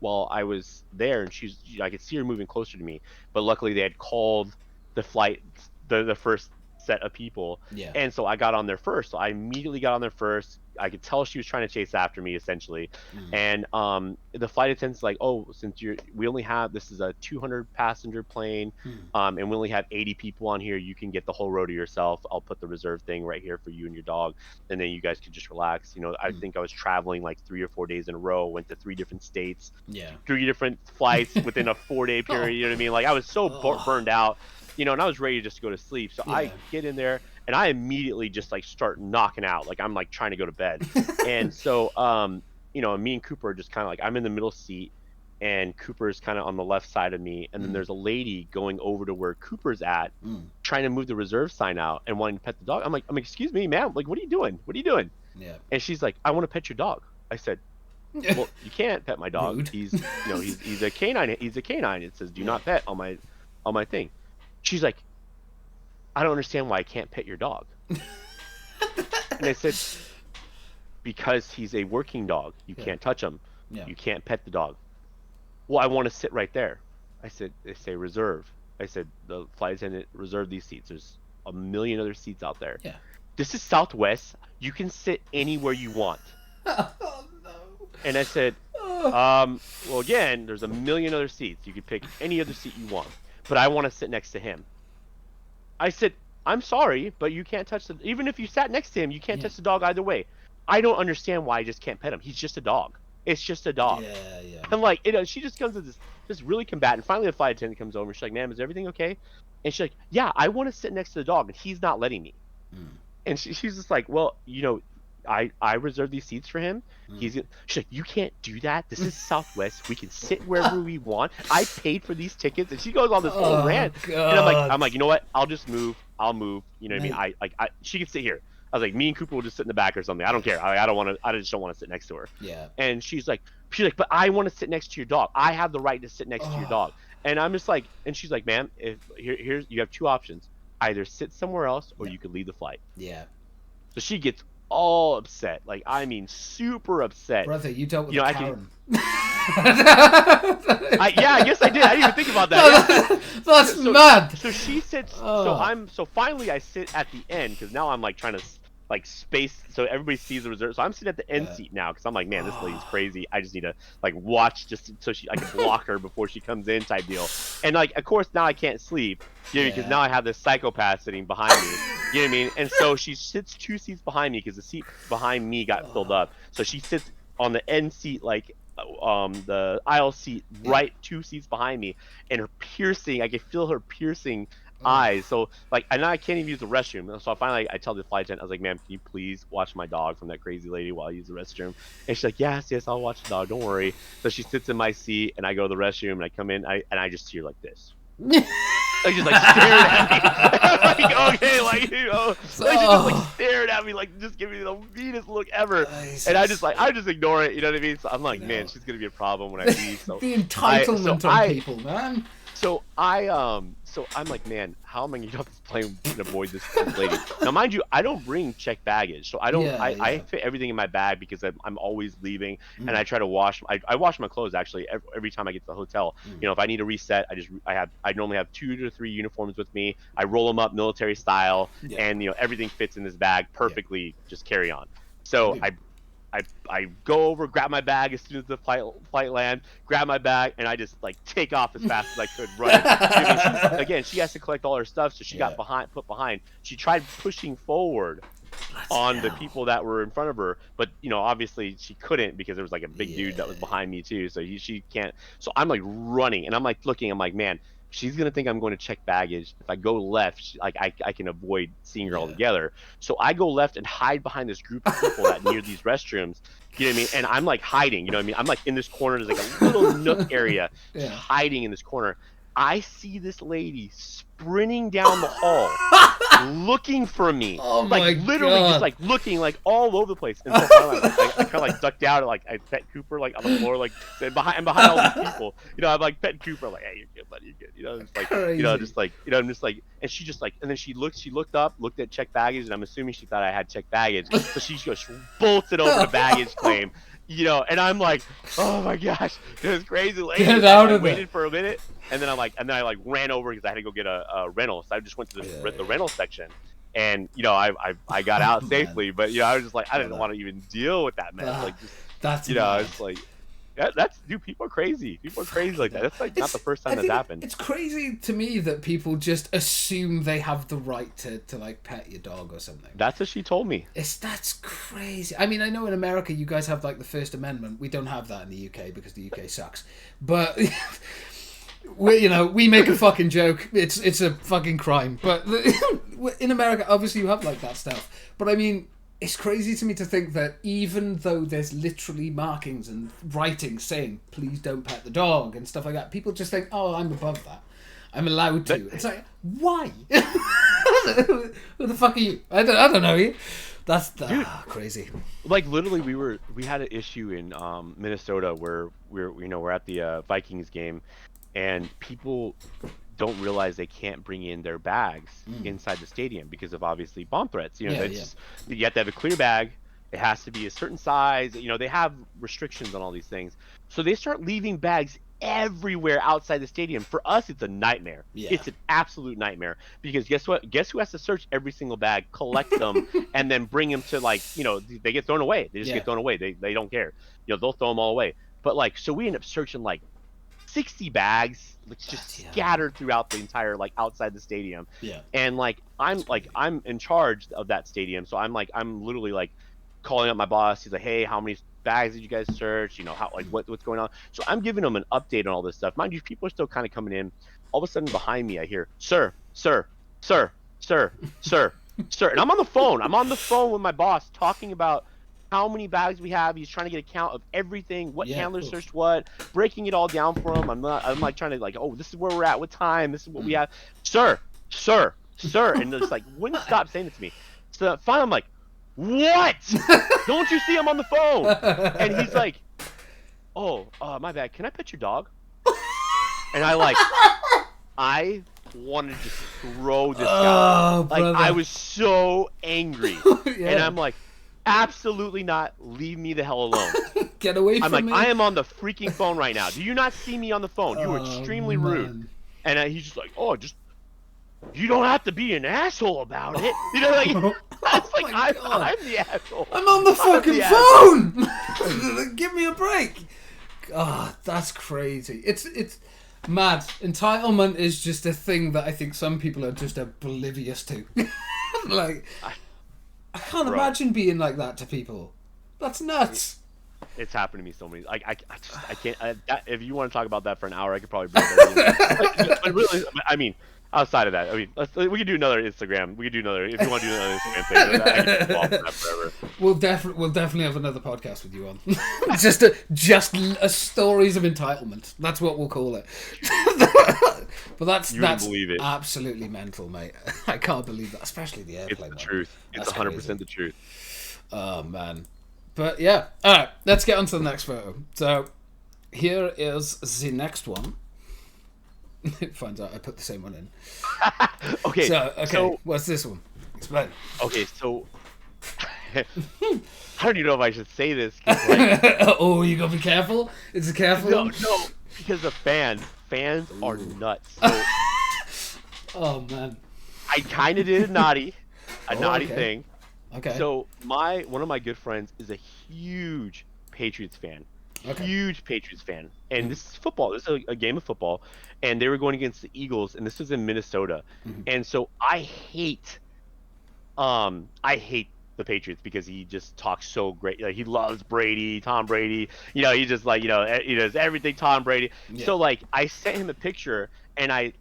while I was there, and I could see her moving closer to me, but luckily they had called the flight, the first set of people. Yeah. And so I got on there first. So I immediately got on there first. I could tell she was trying to chase after me essentially. And the flight attendant's like, "Oh, since we only have, this is a 200 passenger plane, and we only have 80 people on here, you can get the whole row to yourself. I'll put the reserve thing right here for you and your dog, and then you guys can just relax." You know, I think I was traveling like 3 or 4 days in a row, went to 3 different states, Yeah. 3 different flights within a 4-day period. You know what I mean? Like I was so burned out, you know, and I was ready just to go to sleep. So I get in there and I immediately just like start knocking out. Like I'm like trying to go to bed. And so, you know, me and Cooper are just kind of like, I'm in the middle seat and Cooper's kind of on the left side of me. And then there's a lady going over to where Cooper's at, trying to move the reserve sign out and wanting to pet the dog. I'm like, excuse me, ma'am. Like, what are you doing? What are you doing? Yeah. And she's like, I want to pet your dog. I said, well, you can't pet my dog. Rude. He's, you know, he's a canine. He's a canine. It says, do not pet on my thing. She's like, I don't understand why I can't pet your dog. And I said, because he's a working dog. You can't touch him. Yeah. You can't pet the dog. Well, I want to sit right there. I said, they say reserve. I said, the flight attendant, reserve these seats. There's a million other seats out there. Yeah. This is Southwest. You can sit anywhere you want. Oh no. And I said, well, again, there's a million other seats. You could pick any other seat you want. But I want to sit next to him. I said, I'm sorry, but you can't touch even if you sat next to him, you can't touch the dog either way. I don't understand why I just can't pet him. He's just a dog. It's just a dog. Yeah, yeah. I'm like, you know, she just comes to this really combatant. Finally, the flight attendant comes over and she's like, ma'am, is everything okay? And she's like, yeah, I want to sit next to the dog and he's not letting me. And she's just like, well, you know, I reserved these seats for him. She's like, you can't do that. This is Southwest. We can sit wherever we want. I paid for these tickets, and she goes on this whole rant. God. And I'm like, you know what? I'll just move. I'll move. You know what I mean? She can sit here. I was like, me and Cooper will just sit in the back or something. I don't care. I don't want to. I just don't want to sit next to her. Yeah. And she's like, but I want to sit next to your dog. I have the right to sit next to your dog. And I'm just like, and she's like, ma'am, here's you have 2 options. Either sit somewhere else or you could leave the flight. Yeah. So she gets all upset, like I mean super upset. Brother, you dealt with Karen. I guess I did. I didn't even think about that. That's mad. So she sits. So finally I sit at the end because now I'm like trying to like space so everybody sees the reserve. So I'm sitting at the end seat now because I'm like, man, this lady's crazy. I just need to like watch just so I can block her before she comes in type deal. And like, of course, now I can't sleep, because now I have this psychopath sitting behind me. You know what I mean? And so she sits 2 seats behind me because the seat behind me got filled up. So she sits on the end seat, like the aisle seat, right 2 seats behind me, and her piercing. I can feel her piercing eyes. So like, and now I can't even use the restroom. So finally I tell the flight attendant, I was like, ma'am, can you please watch my dog from that crazy lady while I use the restroom? And she's like, yes, I'll watch the dog, don't worry. So she sits in my seat and I go to the restroom and I come in, and I just see her like this. Like just like staring at me. I'm like, okay, like, you know, like she's just like staring at me, like just giving me the meanest look ever. And I just ignore it, you know what I mean? So I'm like, man, she's gonna be a problem when I leave. So the entitlement on people, man. So I'm like, man, how am I gonna get off this plane and avoid this lady? Now, mind you, I don't bring checked baggage, so I don't. I fit everything in my bag because I'm always leaving, and I try to wash. I wash my clothes actually every time I get to the hotel. You know, if I need to reset, I normally have 2 to 3 uniforms with me. I roll them up military style, and you know everything fits in this bag perfectly. Just carry on. So I go over, grab my bag as soon as the flight land, grab my bag, and I just like take off as fast as I could run. Again, she has to collect all her stuff, so she got put behind. She tried pushing forward on the people that were in front of her, but you know, obviously she couldn't because there was like a big dude that was behind me too. So she can't. So I'm like running, and I'm like looking. I'm like, man, she's gonna think I'm going to check baggage. If I go left, I can avoid seeing her altogether. So I go left and hide behind this group of people that near these restrooms. You know what I mean? And I'm like hiding. You know what I mean? I'm like in this corner. There's like a little nook area, just hiding in this corner. I see this lady sprinting down the hall, looking for me. Oh my like literally God. just like looking like all over the place. And so finally, I kind of like ducked out, like I pet Cooper like on the floor, like behind all these people. I'm like petting Cooper, like, hey, you're good, buddy, you're good. Just like Crazy. just like I'm just like, and she just like, and then she looked up, looked at checked baggage, and I'm assuming she thought I had checked baggage, so she just bolted over the baggage claim. And I'm like, oh my gosh, this crazy lady. Get out of waited for a minute, and then I ran over because I had to go get a rental. So I just went to the rental section, and I got out safely. But I was just like, I didn't want to even deal with that mess. Like, that's it's like. That's dude. People are crazy. People are crazy like that. That's like not the first time that's happened. It's crazy to me that people just assume they have the right to like pet your dog or something. That's what she told me. That's crazy. I mean, I know in America you guys have like the First Amendment. We don't have that in the UK because the UK sucks. But we make a fucking joke. It's a fucking crime. But in America, obviously you have like that stuff. But I mean, it's crazy to me to think that even though there's literally markings and writing saying please don't pet the dog and stuff like that, people just think, oh, I'm above that, I'm allowed to. It's like, why? Who the fuck are you? I don't know you. That's crazy. Like literally, we had an issue in Minnesota where we're at the Vikings game, and people don't realize they can't bring in their bags inside the stadium because of obviously bomb threats. You have to have a clear bag. It has to be a certain size. They have restrictions on all these things. So they start leaving bags everywhere outside the stadium. For us, it's a nightmare. Yeah. It's an absolute nightmare because guess what? Guess who has to search every single bag, collect them, and then bring them to they get thrown away. They just get thrown away. They don't care. They'll throw them all away. But so we end up searching 60 bags, just scattered throughout the entire outside the stadium. Yeah. And I'm in charge of that stadium, so I'm literally calling up my boss. He's like, hey, how many bags did you guys search? How what's going on? So I'm giving them an update on all this stuff. Mind you, people are still kind of coming in. All of a sudden behind me I hear, sir, sir, sir, sir, sir, sir. And I'm on the phone. I'm on the phone with my boss talking about how many bags we have. He's trying to get a count of everything, what handler searched what, breaking it all down for him. I'm trying to oh, this is where we're at, what time, this is what we have. Sir, sir, sir. And it's wouldn't stop saying it to me. So finally I'm like, what? Don't you see I'm on the phone? And he's like, oh, my bad, can I pet your dog? And I wanted to just throw this guy. I was so angry. And I'm like, absolutely not. Leave me the hell alone. Get away from me. I am on the freaking phone right now. Do you not see me on the phone? You were extremely rude. And he's just like, oh, just, you don't have to be an asshole about it. I'm the asshole. I'm on the fucking phone. Give me a break. God, that's crazy. It's mad. Entitlement is just a thing that I think some people are just oblivious to. I can't imagine being like that to people. That's nuts. It's happened to me so many. I can't. If you want to talk about that for an hour, I could probably bring that in. Really, I mean, outside of that, I mean, we could do another Instagram. We could do another. If you want to do another Instagram page, I can involve that forever. We'll definitely have another podcast with you on. just stories of entitlement. That's what we'll call it. But that's believe it. Absolutely mental, mate. I can't believe that, especially the airplane. It's the truth. It's 100% the truth. Oh man. But yeah, all right. Let's get on to the next photo. So here is the next one. It finds out I put the same one in. Okay. So what's this one? Explain. Okay, so I don't even know if I should say this. Oh, you gotta be careful. It's a careful. No, because the fans are nuts. So, oh man. I kind of did a naughty thing. Okay. So one of my good friends is a huge Patriots fan. Okay. Huge Patriots fan. And this is football. This is a game of football. And they were going against the Eagles, and this was in Minnesota. Mm-hmm. And so I hate the Patriots because he just talks so great. He loves Brady, Tom Brady. He just he does everything Tom Brady. Yeah. So I sent him a picture, and I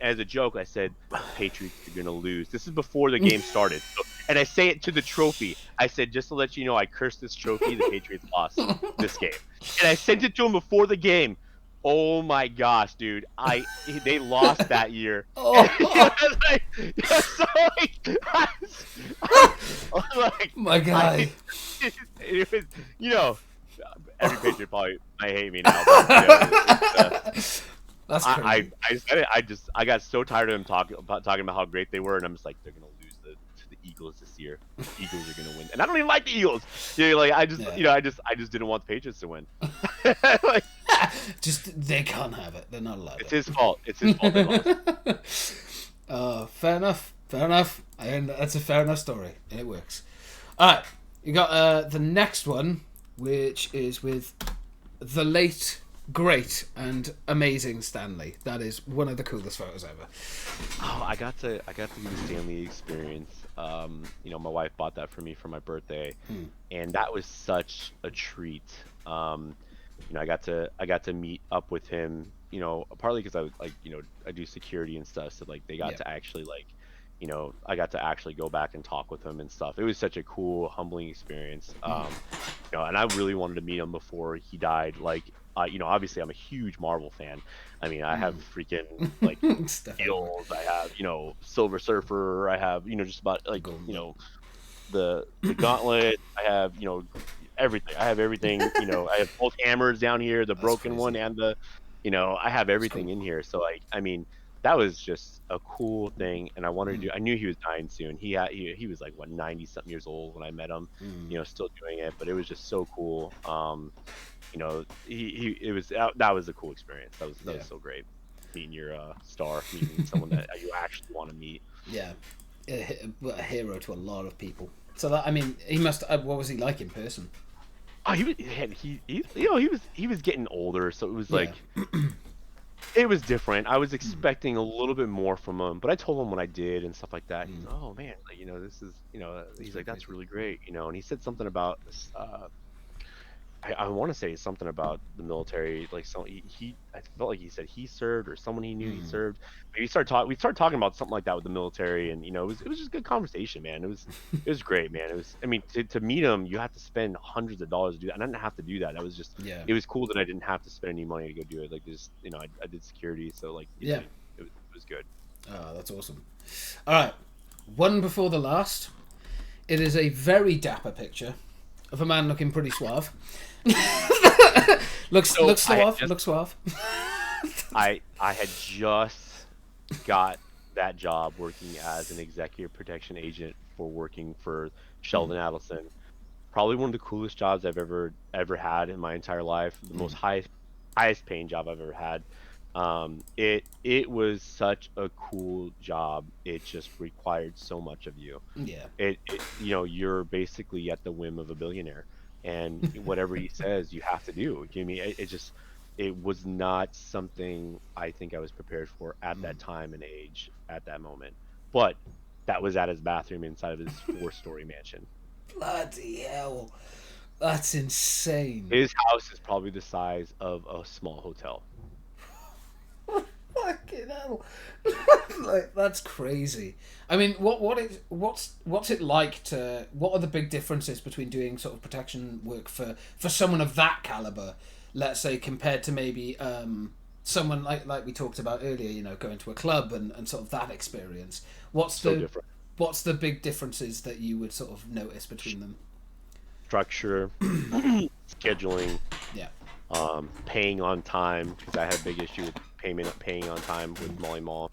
as a joke I said, Patriots are gonna lose. This is before the game started. And I say it to the trophy. I said, just to let you know, I cursed this trophy. The Patriots lost this game. And I sent it to him before the game. Oh my gosh, dude! They lost that year. And, Oh, so I was like, my I guy. it was you know every Patriot probably might hate me now, but That's I crazy. I said it. I got so tired of them talking about how great they were, and I'm just like, they're gonna lose to the Eagles this year. The Eagles are gonna win, and I don't even like the Eagles. Like Yeah. I just didn't want the Patriots to win. Like, Just they can't have it. They're not allowed it's his fault. It's his fault they lost. it. Fair enough. Fair enough. And that's a fair enough story, and it works. All right, you got the next one, which is with the late, great, and amazing Stanley. That is one of the coolest photos ever. Oh, I got to do the Stanley experience. My wife bought that for me for my birthday, and that was such a treat. I got to meet up with him. Partly because I was like, I do security and stuff, so like they got Yeah. to actually like, I got to actually go back and talk with him and stuff. It was such a cool, humbling experience. And I really wanted to meet him before he died. Like, obviously I'm a huge Marvel fan. I mean, I have freaking like Stuff everywhere. Eels, I have, Silver Surfer, I have, just about like, Golden. the Gauntlet, I have, everything. I have everything, I have both hammers down here, the That's broken one crazy. and I have It's cool. everything in here. So like, I mean, that was just a cool thing, and I knew he was dying soon. He was like what 90 something years old when I met him, still doing it, but it was just so cool. It was that was a cool experience. That Yeah. was so great. Meeting your star, meeting someone that you actually want to meet. Yeah. A hero to a lot of people. So that, I mean, he must. What was he like in person? Oh, he was getting older, so it was Yeah. like it was different. I was expecting a little bit more from him, but I told him what I did and stuff like that. He's, oh man, like, this is, That's he's very like, that's crazy. really great, and he said something about I want to say something about the military, like I felt like he said he served or someone he knew he served. But we started talking about something like that with the military, and it was just good conversation, man. It was great, man. It was, I mean, to meet him, you have to spend hundreds of dollars to do that, and I didn't have to do that. That was just, Yeah. it was cool that I didn't have to spend any money to go do it. Like, just, I did security, so like, Yeah. it was good. Oh, that's awesome. All right. One before the last. It is a very dapper picture of a man looking pretty suave. So looks suave. Looks suave. I had just got that job working as an executive protection agent for working for Sheldon Adelson. Probably one of the coolest jobs I've ever had in my entire life. The most highest paying job I've ever had. It was such a cool job. It just required so much of you. Yeah. You're basically at the whim of a billionaire, and whatever he says, you have to do. You know what I mean? It was not something I think I was prepared for at that time and age at that moment. But that was at his bathroom inside of his 4-story mansion. Bloody hell. That's insane. His house is probably the size of a small hotel. Fucking hell. Like, that's crazy. I mean, what's it like to? What are the big differences between doing sort of protection work for someone of that caliber, let's say, compared to maybe someone like we talked about earlier, going to a club and sort of that experience. What's So the different. what's the big differences that you would sort of notice between them? Structure, scheduling, Yeah. paying on time, because I had a big issue with paying on time with Molly Mall.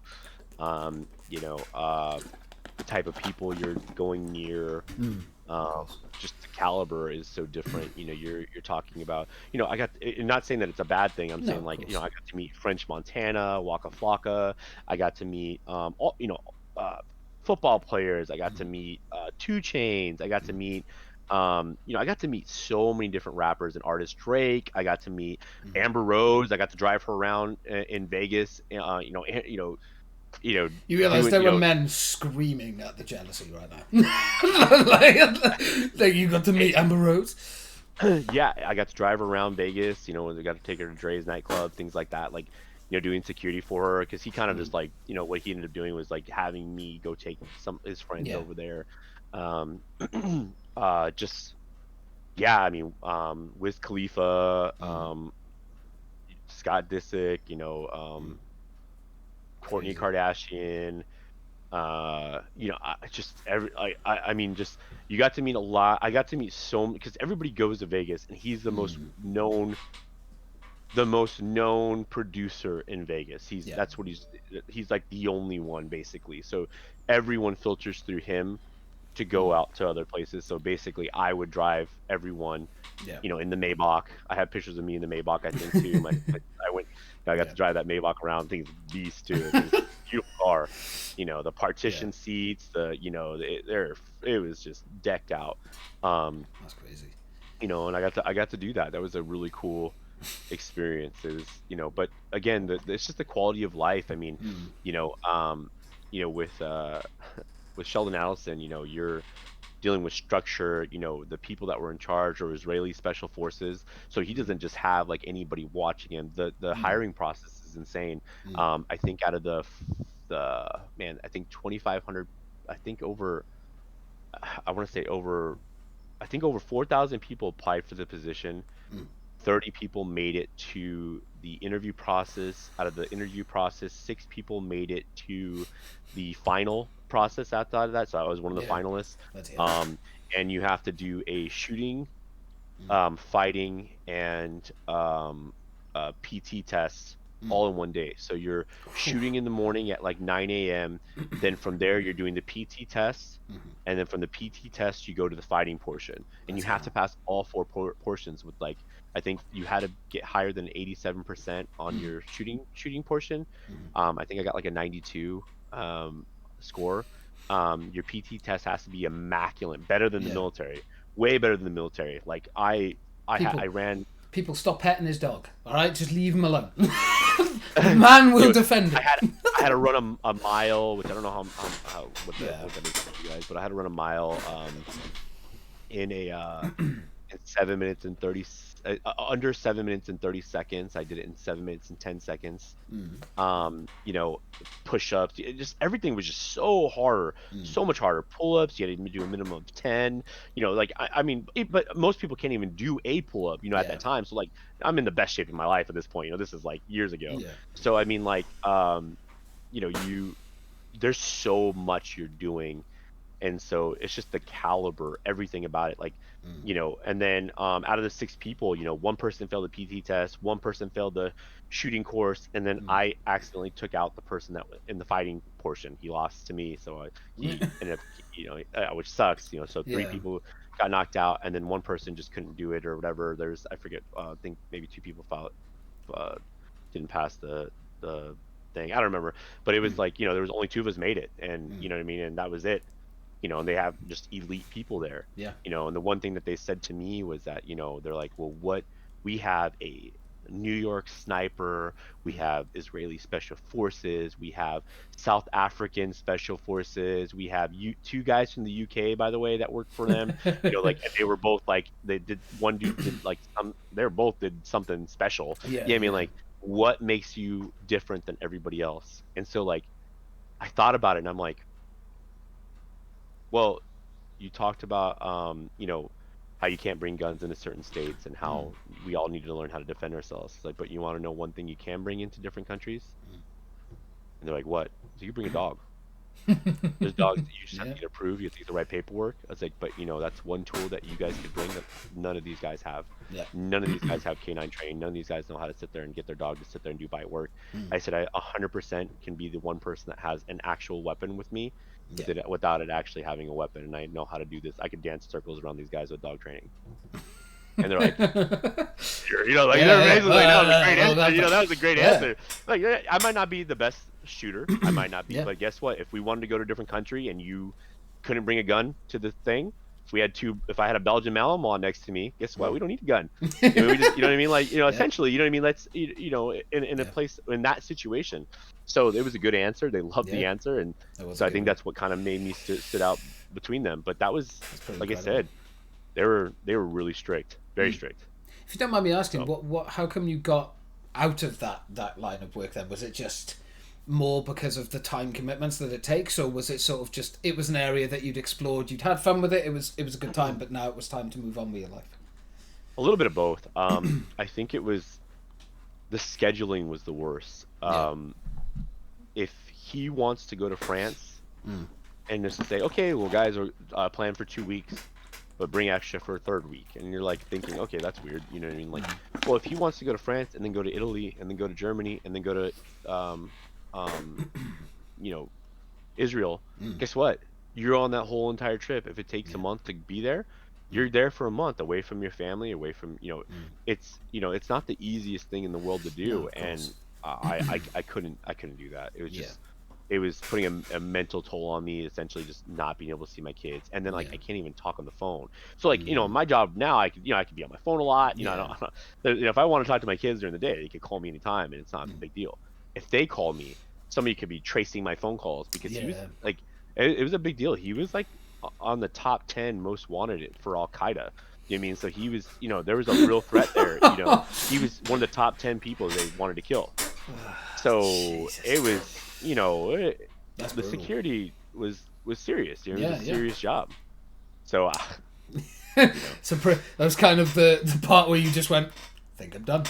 The type of people you're going near, um, just the caliber is so different. You're talking about, I got, not saying that it's a bad thing. I'm No, saying of like, course. I got to meet French Montana, Waka Flocka. I got to meet, uh, football players. I got to meet, Two Chains. I got to meet, I got to meet so many different rappers and artists. Drake. I got to meet Amber Rose. I got to drive her around in Vegas. You realise Doing, there were men screaming at the jealousy right now. like you got to meet Amber Rose. yeah, I got to drive her around Vegas. I got to take her to Dre's nightclub, things like that. Like, doing security for her, because he kind of just like, what he ended up doing was like having me go take some his friends Yeah. over there. Um, just yeah, I mean, Wiz Khalifa, Scott Disick, Kourtney Crazy. Kardashian. Just I mean, just you got to meet a lot. I got to meet because everybody goes to Vegas, and he's the most known producer in Vegas. Yeah. That's what he's like the only one basically. So everyone filters through him to go out to other places. So basically, I would drive everyone, Yeah. in the Maybach. I have pictures of me in the Maybach, I think too. I got to drive that Maybach around. Things beast too. It's a beautiful car. The partition seats, it was just decked out. That's crazy. And I got to do that. That was a really cool experience. It was, but again, it's just the quality of life. I mean, you know, um, with with Sheldon Adelson, you're dealing with structure, the people that were in charge or Israeli special forces. So he doesn't just have like anybody watching him. The hiring process is insane. I think out of the man, I think 2,500, I think over, I want to say over, I think over 4,000 people applied for the position. 30 people made it to the interview process. Out of the interview process, 6 people made it to the final process outside of that. So I was one of the finalists. And you have to do a shooting, fighting, and PT test all in one day. So you're shooting in the morning at like 9 a.m. Then from there, you're doing the PT test. And then from the PT test, you go to the fighting portion. And you have to pass all 4 portions with like, I think you had to get higher than 87% on your shooting portion. I think I got like a 92 score. Your PT test has to be immaculate, better than the military, way better than the military. Like I ran. People, stop petting his dog. All right, just leave him alone. The man will defend it. I had to run a mile, which I don't know what that is for you guys, but I had to run a mile in in 7 minutes and 30 under 7 minutes and 30 seconds. I did it in 7 minutes and 10 seconds. Push-ups, just everything was just so harder, so much harder. Pull-ups, you had to do a minimum of 10. But most people can't even do a pull-up, at that time. So like, I'm in the best shape of my life at this point. This is like years ago. So I mean, like, there's so much you're doing. And so it's just the caliber, everything about it. Like, and then out of the 6 people, one person failed the PT test, one person failed the shooting course, and then I accidentally took out the person that was in the fighting portion. He lost to me, so he ended up, which sucks. So 3 people got knocked out, and then one person just couldn't do it or whatever. I forget. I think maybe 2 people didn't pass the thing. I don't remember, but it was like, there was only 2 of us made it, and you know what I mean, and that was it. And they have just elite people there. And the one thing that they said to me was that, they're like, well, we have a New York sniper, we have Israeli special forces, we have South African special forces, we have 2 guys from the UK, by the way, that work for them. Like, and they were both like, one dude did like they both did something special. I mean, like, what makes you different than everybody else? And so like, I thought about it, and I'm like, well, you talked about, how you can't bring guns into certain states and how we all need to learn how to defend ourselves. Like, but you want to know one thing you can bring into different countries? And they're like, what? So you bring a dog. There's dogs that you just have to get approved. You have to get the right paperwork. I was like, but that's one tool that you guys could bring that none of these guys have. None of these guys have canine training. None of these guys know how to sit there and get their dog to sit there and do bite work. I said, I 100% can be the one person that has an actual weapon with me without it actually having a weapon, and I know how to do this. I could dance circles around these guys with dog training. And they're like, sure, they're amazing. That was a great answer. That was a great answer. Like, I might not be the best shooter, I might not be, but guess what? If we wanted to go to a different country and you couldn't bring a gun to the thing, if I had a Belgian Malinois next to me, guess what? We don't need a gun. We just, you know what I mean? Like, essentially, you know what I mean? Let's, in a place, in that situation. So it was a good answer. They loved the answer. And so I think that's what kind of made me stood out between them. But that was, like incredible. I said, they were really strict, very strict. If you don't mind me asking, how come you got out of that line of work then? Was it just more because of the time commitments that it takes, or was it sort of just, it was an area that you'd explored, you'd had fun with it, it was a good time, but now it was time to move on with your life? A little bit of both. I think it was the scheduling was the worst. If he wants to go to France and just say, okay, well, guys are planned for 2 weeks, but bring extra for a third week, and you're like thinking, okay, that's weird. You know what I mean? Like, well, if he wants to go to France and then go to Italy and then go to Germany and then go to you know, Israel, guess what? You're on that whole entire trip. If it takes a month to be there, you're there for a month, away from your family, away from, it's, it's not the easiest thing in the world to do. No, And I couldn't do that. It was just, it was putting a mental toll on me, essentially just not being able to see my kids. And then like, I can't even talk on the phone. So like, my job now, I could be on my phone a lot. If I want to talk to my kids during the day, they could call me anytime and it's not a big deal. If they call me, somebody could be tracing my phone calls, because he was like, it was a big deal. He was like on the top 10 most wanted for Al Qaeda. You know what I mean? So he was, there was a real threat there. He was one of the top 10 people they wanted to kill. So it was, the security was serious. It was a serious job. So, so that was kind of the part where you just went, I think I'm done.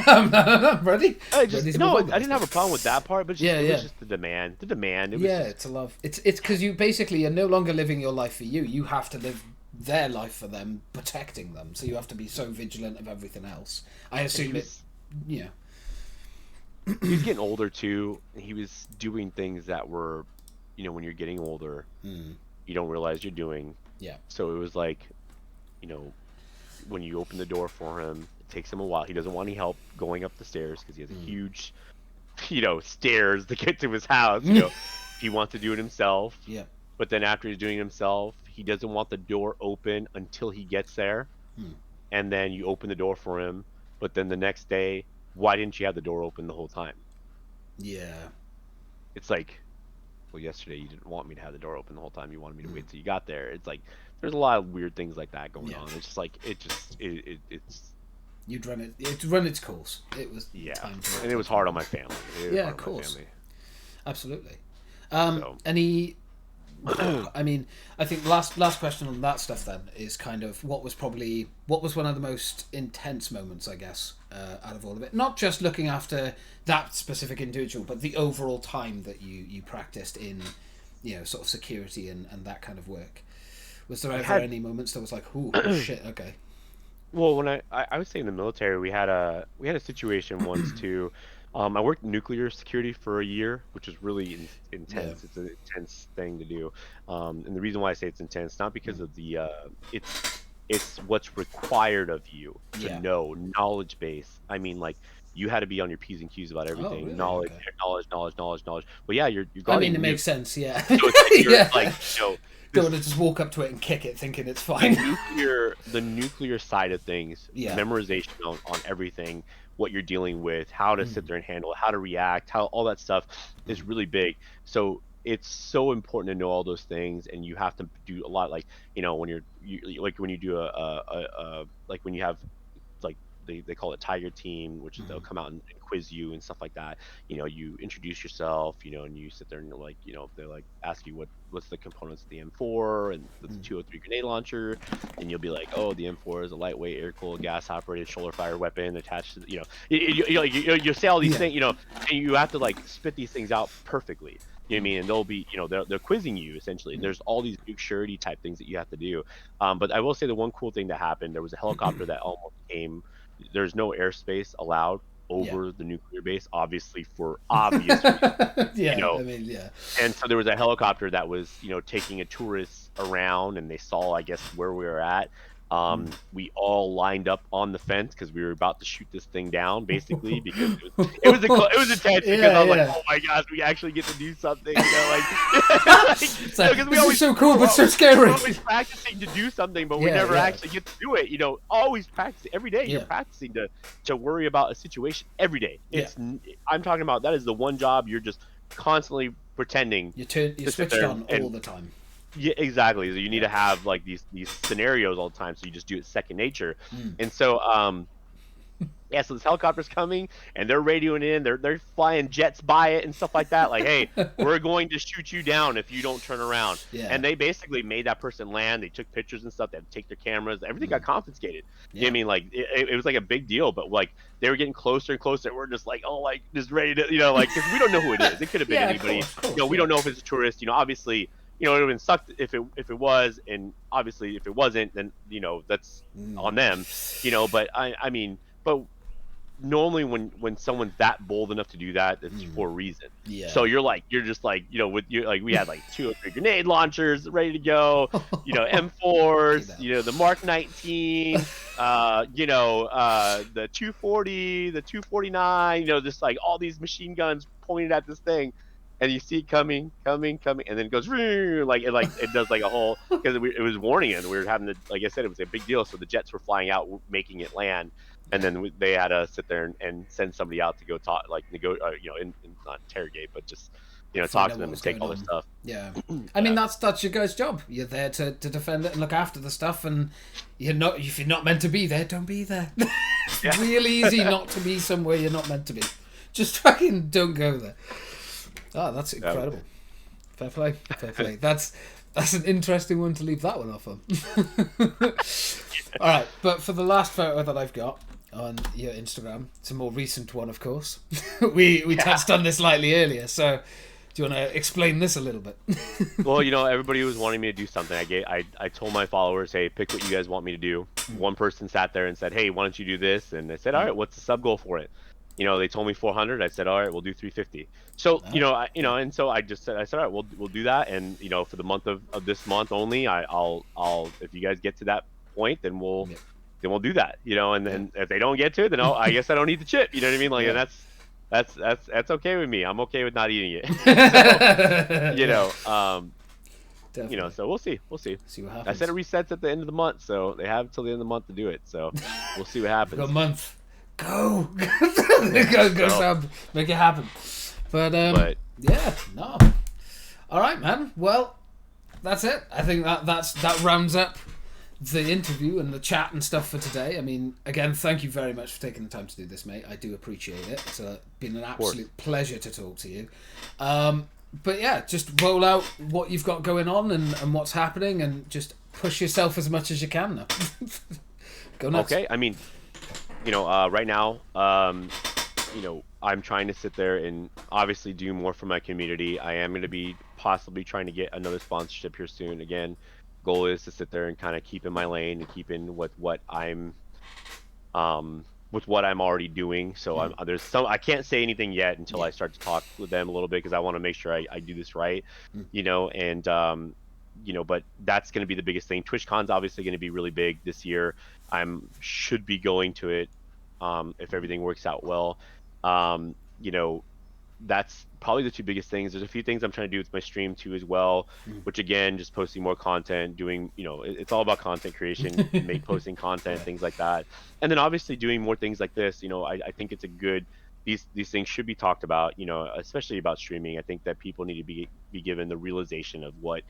I'm ready. I didn't have a problem with that part, but it was just the demand. It was it's a love. It's because you basically are no longer living your life for you. You have to live their life for them, protecting them. So you have to be so vigilant of everything else. I assume he was getting older too. He was doing things that were, when you're getting older, you don't realize you're doing. Yeah. So it was like, when you open the door for him, it takes him a while. He doesn't want any help going up the stairs because he has a huge, stairs to get to his house. He wants to do it himself. Yeah. But then after he's doing it himself, he doesn't want the door open until he gets there. And then you open the door for him. But then the next day, why didn't you have the door open the whole time? Yeah. It's like, well, yesterday you didn't want me to have the door open the whole time. You wanted me to wait till you got there. It's like, there's a lot of weird things like that going on. It's just like, it's. You'd run it. It run its course. It was time to. And it was hard on my family. Of course. Absolutely. Any. I mean, I think the last question on that stuff then is kind of what was one of the most intense moments, I guess, out of all of it. Not just looking after that specific individual, but the overall time that you practiced in, sort of security and that kind of work. Was there ever any moments that was like, oh shit, okay? Well, when I would say in the military, we had a situation once too. I worked nuclear security for a year, which was really intense. It's an intense thing to do, and the reason why I say it's intense, not because of the it's what's required of you to know, knowledge base. I mean, like, you had to be on your P's and Q's about everything. Really? Knowledge. Well, yeah, you're I mean, it makes sense. Yeah. So it's like, don't want to just walk up to it and kick it thinking it's fine. The nuclear side of things, memorization on everything, what you're dealing with, how to sit there and handle it, how to react, how all that stuff is really big. So it's so important to know all those things, and you have to do a lot. Like, when when you do like when you have, like, they call it Tiger Team, which is they'll come out and quiz you and stuff like that. You introduce yourself, and you sit there and like, they like ask you what's the components of the M4 and the 203 grenade launcher, and you'll be like, oh, the M4 is a lightweight air-cooled gas-operated shoulder-fire weapon attached to you say all these things, and you have to like spit these things out perfectly. You know what I mean? And they'll be, they're quizzing you essentially. And there's all these big surety type things that you have to do. But I will say the one cool thing that happened, there was a helicopter that almost came. There's no airspace allowed over the nuclear base, obviously for obvious reasons. And so there was a helicopter that was, taking a tourist around, and they saw, I guess, where we were at. We all lined up on the fence because we were about to shoot this thing down, basically, because it was intense. Because I was like, oh my gosh, we actually get to do something, because we always so cool, but so scary. We're always practicing to do something, but we never actually get to do it. Always practicing every day. You're practicing to worry about a situation every day. I'm talking about, that is the one job you're just constantly pretending. You're switched on all the time. Yeah, exactly. So you need to have like these scenarios all the time, so you just do it second nature. And so yeah, so this helicopter's coming, and they're radioing in. They're flying jets by it and stuff like that. Like, hey, we're going to shoot you down if you don't turn around. Yeah. And they basically made that person land. They took pictures and stuff. They had to take their cameras. Everything got confiscated. You know what I Yeah. mean? Like, it was like a big deal. But like, they were getting closer and closer. We're just like, oh, like just ready to, you know, like, because we don't know who it is. It could have been Yeah, anybody. of course, You know, we yeah. don't know if it's a tourist. You know, obviously. You know, it would have been sucked if it was, and obviously if it wasn't, then you know that's on them. You know, but I mean, but normally when someone's that bold enough to do that, it's for a reason. Yeah. So you're just like, you know, with you, like we had like 2 or 3 grenade launchers ready to go, you know, M4s, you know, the Mark 19, you know, the 240, the 249, you know, just like all these machine guns pointed at this thing. And you see it coming, and then it goes like it does like a whole, because it was warning it. We were having to, like I said, it was a big deal. So the jets were flying out, making it land, and then they had to sit there and send somebody out to go talk, like you know, not interrogate, but just, you know, Find talk out to what them was and take going all their on. stuff. Yeah. I mean, that's your guys' job. You're there to defend it and look after the stuff, and if you're not meant to be there, don't be there. It's Yeah. real easy not to be somewhere you're not meant to be. Just fucking don't go there. Oh, that's incredible. Fair play. Fair play. That's an interesting one to leave that one off on. All right, but for the last photo that I've got on your Instagram, it's a more recent one, of course. we touched on this slightly earlier, so do you want to explain this a little bit? Well, you know, everybody was wanting me to do something. I told my followers, hey, pick what you guys want me to do. One person sat there and said, hey, why don't you do this? And I said, all right, what's the sub goal for it? You know, they told me 400. I said, all right, we'll do 350. So, you know, and so I said, all right, we'll do that. And, you know, for the month of this month only, I'll, if you guys get to that point, then we'll do that, you know, and then if they don't get to it, then I guess I don't eat the chip. You know what I mean? Like, and that's okay with me. I'm okay with not eating it. So, you know, Definitely. you know, so we'll see. See what happens. I said it resets at the end of the month, so they have until the end of the month to do it. So we'll see what happens. Got a month. Go. Go, Sam. Make it happen. But yeah, no. All right, man. Well, that's it. I think that rounds up the interview and the chat and stuff for today. I mean, again, thank you very much for taking the time to do this, mate. I do appreciate it. It's been an absolute pleasure to talk to you. But yeah, just roll out what you've got going on and what's happening, and just push yourself as much as you can now. Go nuts. Okay, I mean, you know, right now, you know, I'm trying to sit there and obviously do more for my community. I am going to be possibly trying to get another sponsorship here soon. Again, goal is to sit there and kind of keep in my lane and keep in with what I'm already doing. So there's some, I can't say anything yet until I start to talk with them a little bit, because I want to make sure I do this right, you know, and you know, but that's going to be the biggest thing. TwitchCon's obviously going to be really big this year. Should be going to it if everything works out well. You know, that's probably the 2 biggest things. There's a few things I'm trying to do with my stream too as well, which again, just posting more content, doing, you know, it's all about content creation, posting content, things like that. And then obviously doing more things like this. You know, I think it's a good, these things should be talked about, you know, especially about streaming. I think that people need to be given the realization of what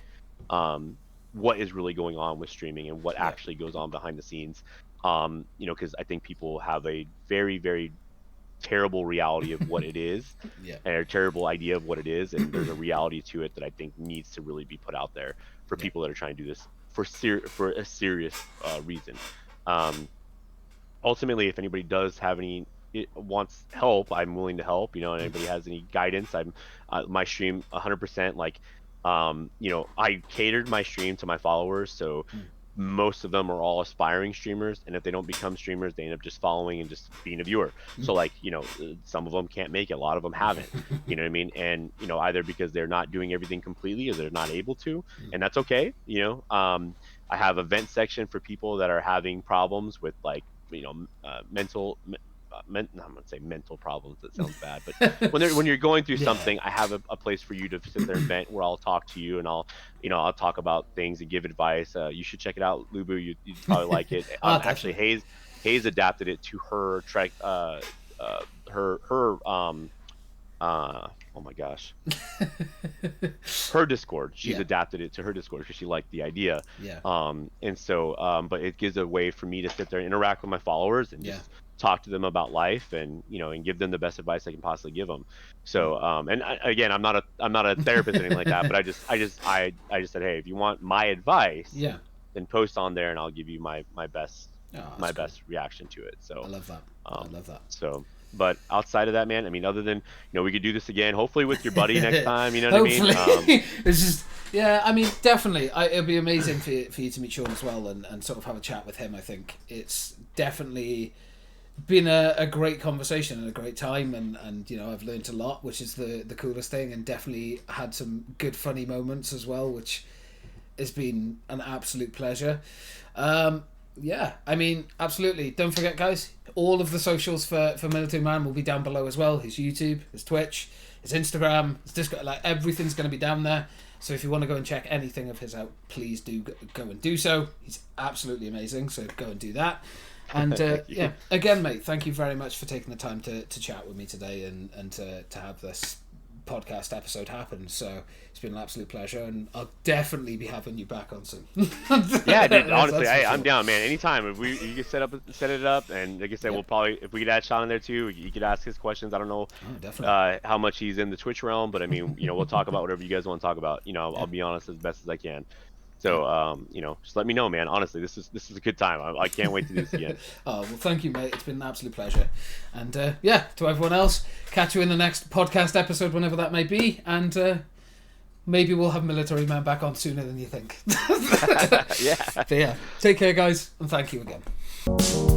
is really going on with streaming and what actually goes on behind the scenes. You know, because I think people have a very, very terrible reality of what it is, and a terrible idea of what it is, and there's a reality to it that I think needs to really be put out there for people that are trying to do this for a serious reason. Ultimately, if anybody does have wants help, I'm willing to help. You know, and anybody has any guidance, I'm my stream 100%. Like, you know, I catered my stream to my followers, so most of them are all aspiring streamers, and if they don't become streamers, they end up just following and just being a viewer. So like, you know, some of them can't make it, a lot of them haven't, you know what I mean? And, you know, either because they're not doing everything completely or they're not able to, and that's okay. You know, I have a vent section for people that are having problems with, like, you know, I'm gonna say mental problems. That sounds bad, but when you're going through something, I have a place for you to sit there and vent, where I'll talk to you and I'll talk about things and give advice. You should check it out, Lubu. You'd probably like it. Actually, Hayes adapted it to her track. Oh my gosh, her Discord. She's adapted it to her Discord because she liked the idea. And so, but it gives a way for me to sit there and interact with my followers and just talk to them about life, and and give them the best advice I can possibly give them. So and again, I'm not a therapist or anything like that, but I just said, hey, if you want my advice, then post on there and I'll give you my best best reaction to it. So I love that. I love that. So, but outside of that, man, I mean, other than we could do this again, hopefully with your buddy next time. You know what I mean? It's just I mean, definitely, it'd be amazing for you to meet Sean as well and sort of have a chat with him. I think it's definitely been a great conversation and a great time, and I've learned a lot, which is the coolest thing, and definitely had some good funny moments as well, which has been an absolute pleasure. I mean, absolutely. Don't forget, guys, all of the socials for Military Man will be down below as well. His YouTube, his Twitch, his Instagram, his Discord, like everything's going to be down there. So if you want to go and check anything of his out, please do go and do so. He's absolutely amazing, so go and do that. And again, mate, thank you very much for taking the time to chat with me today and to have this podcast episode happen. So it's been an absolute pleasure, and I'll definitely be having you back on soon. Yeah, dude, honestly, I'm down, man. Anytime if you could set it up, and like I said, we'll probably, if we could add Sean in there too, you could ask his questions. I don't know how much he's in the Twitch realm, but I mean, we'll talk about whatever you guys want to talk about. I'll be honest as best as I can. So, just let me know, man. Honestly, this is a good time. I can't wait to do this again. Oh, well, thank you, mate. It's been an absolute pleasure. And, to everyone else, catch you in the next podcast episode, whenever that may be. And maybe we'll have Military Man back on sooner than you think. Yeah. But yeah, take care, guys, and thank you again.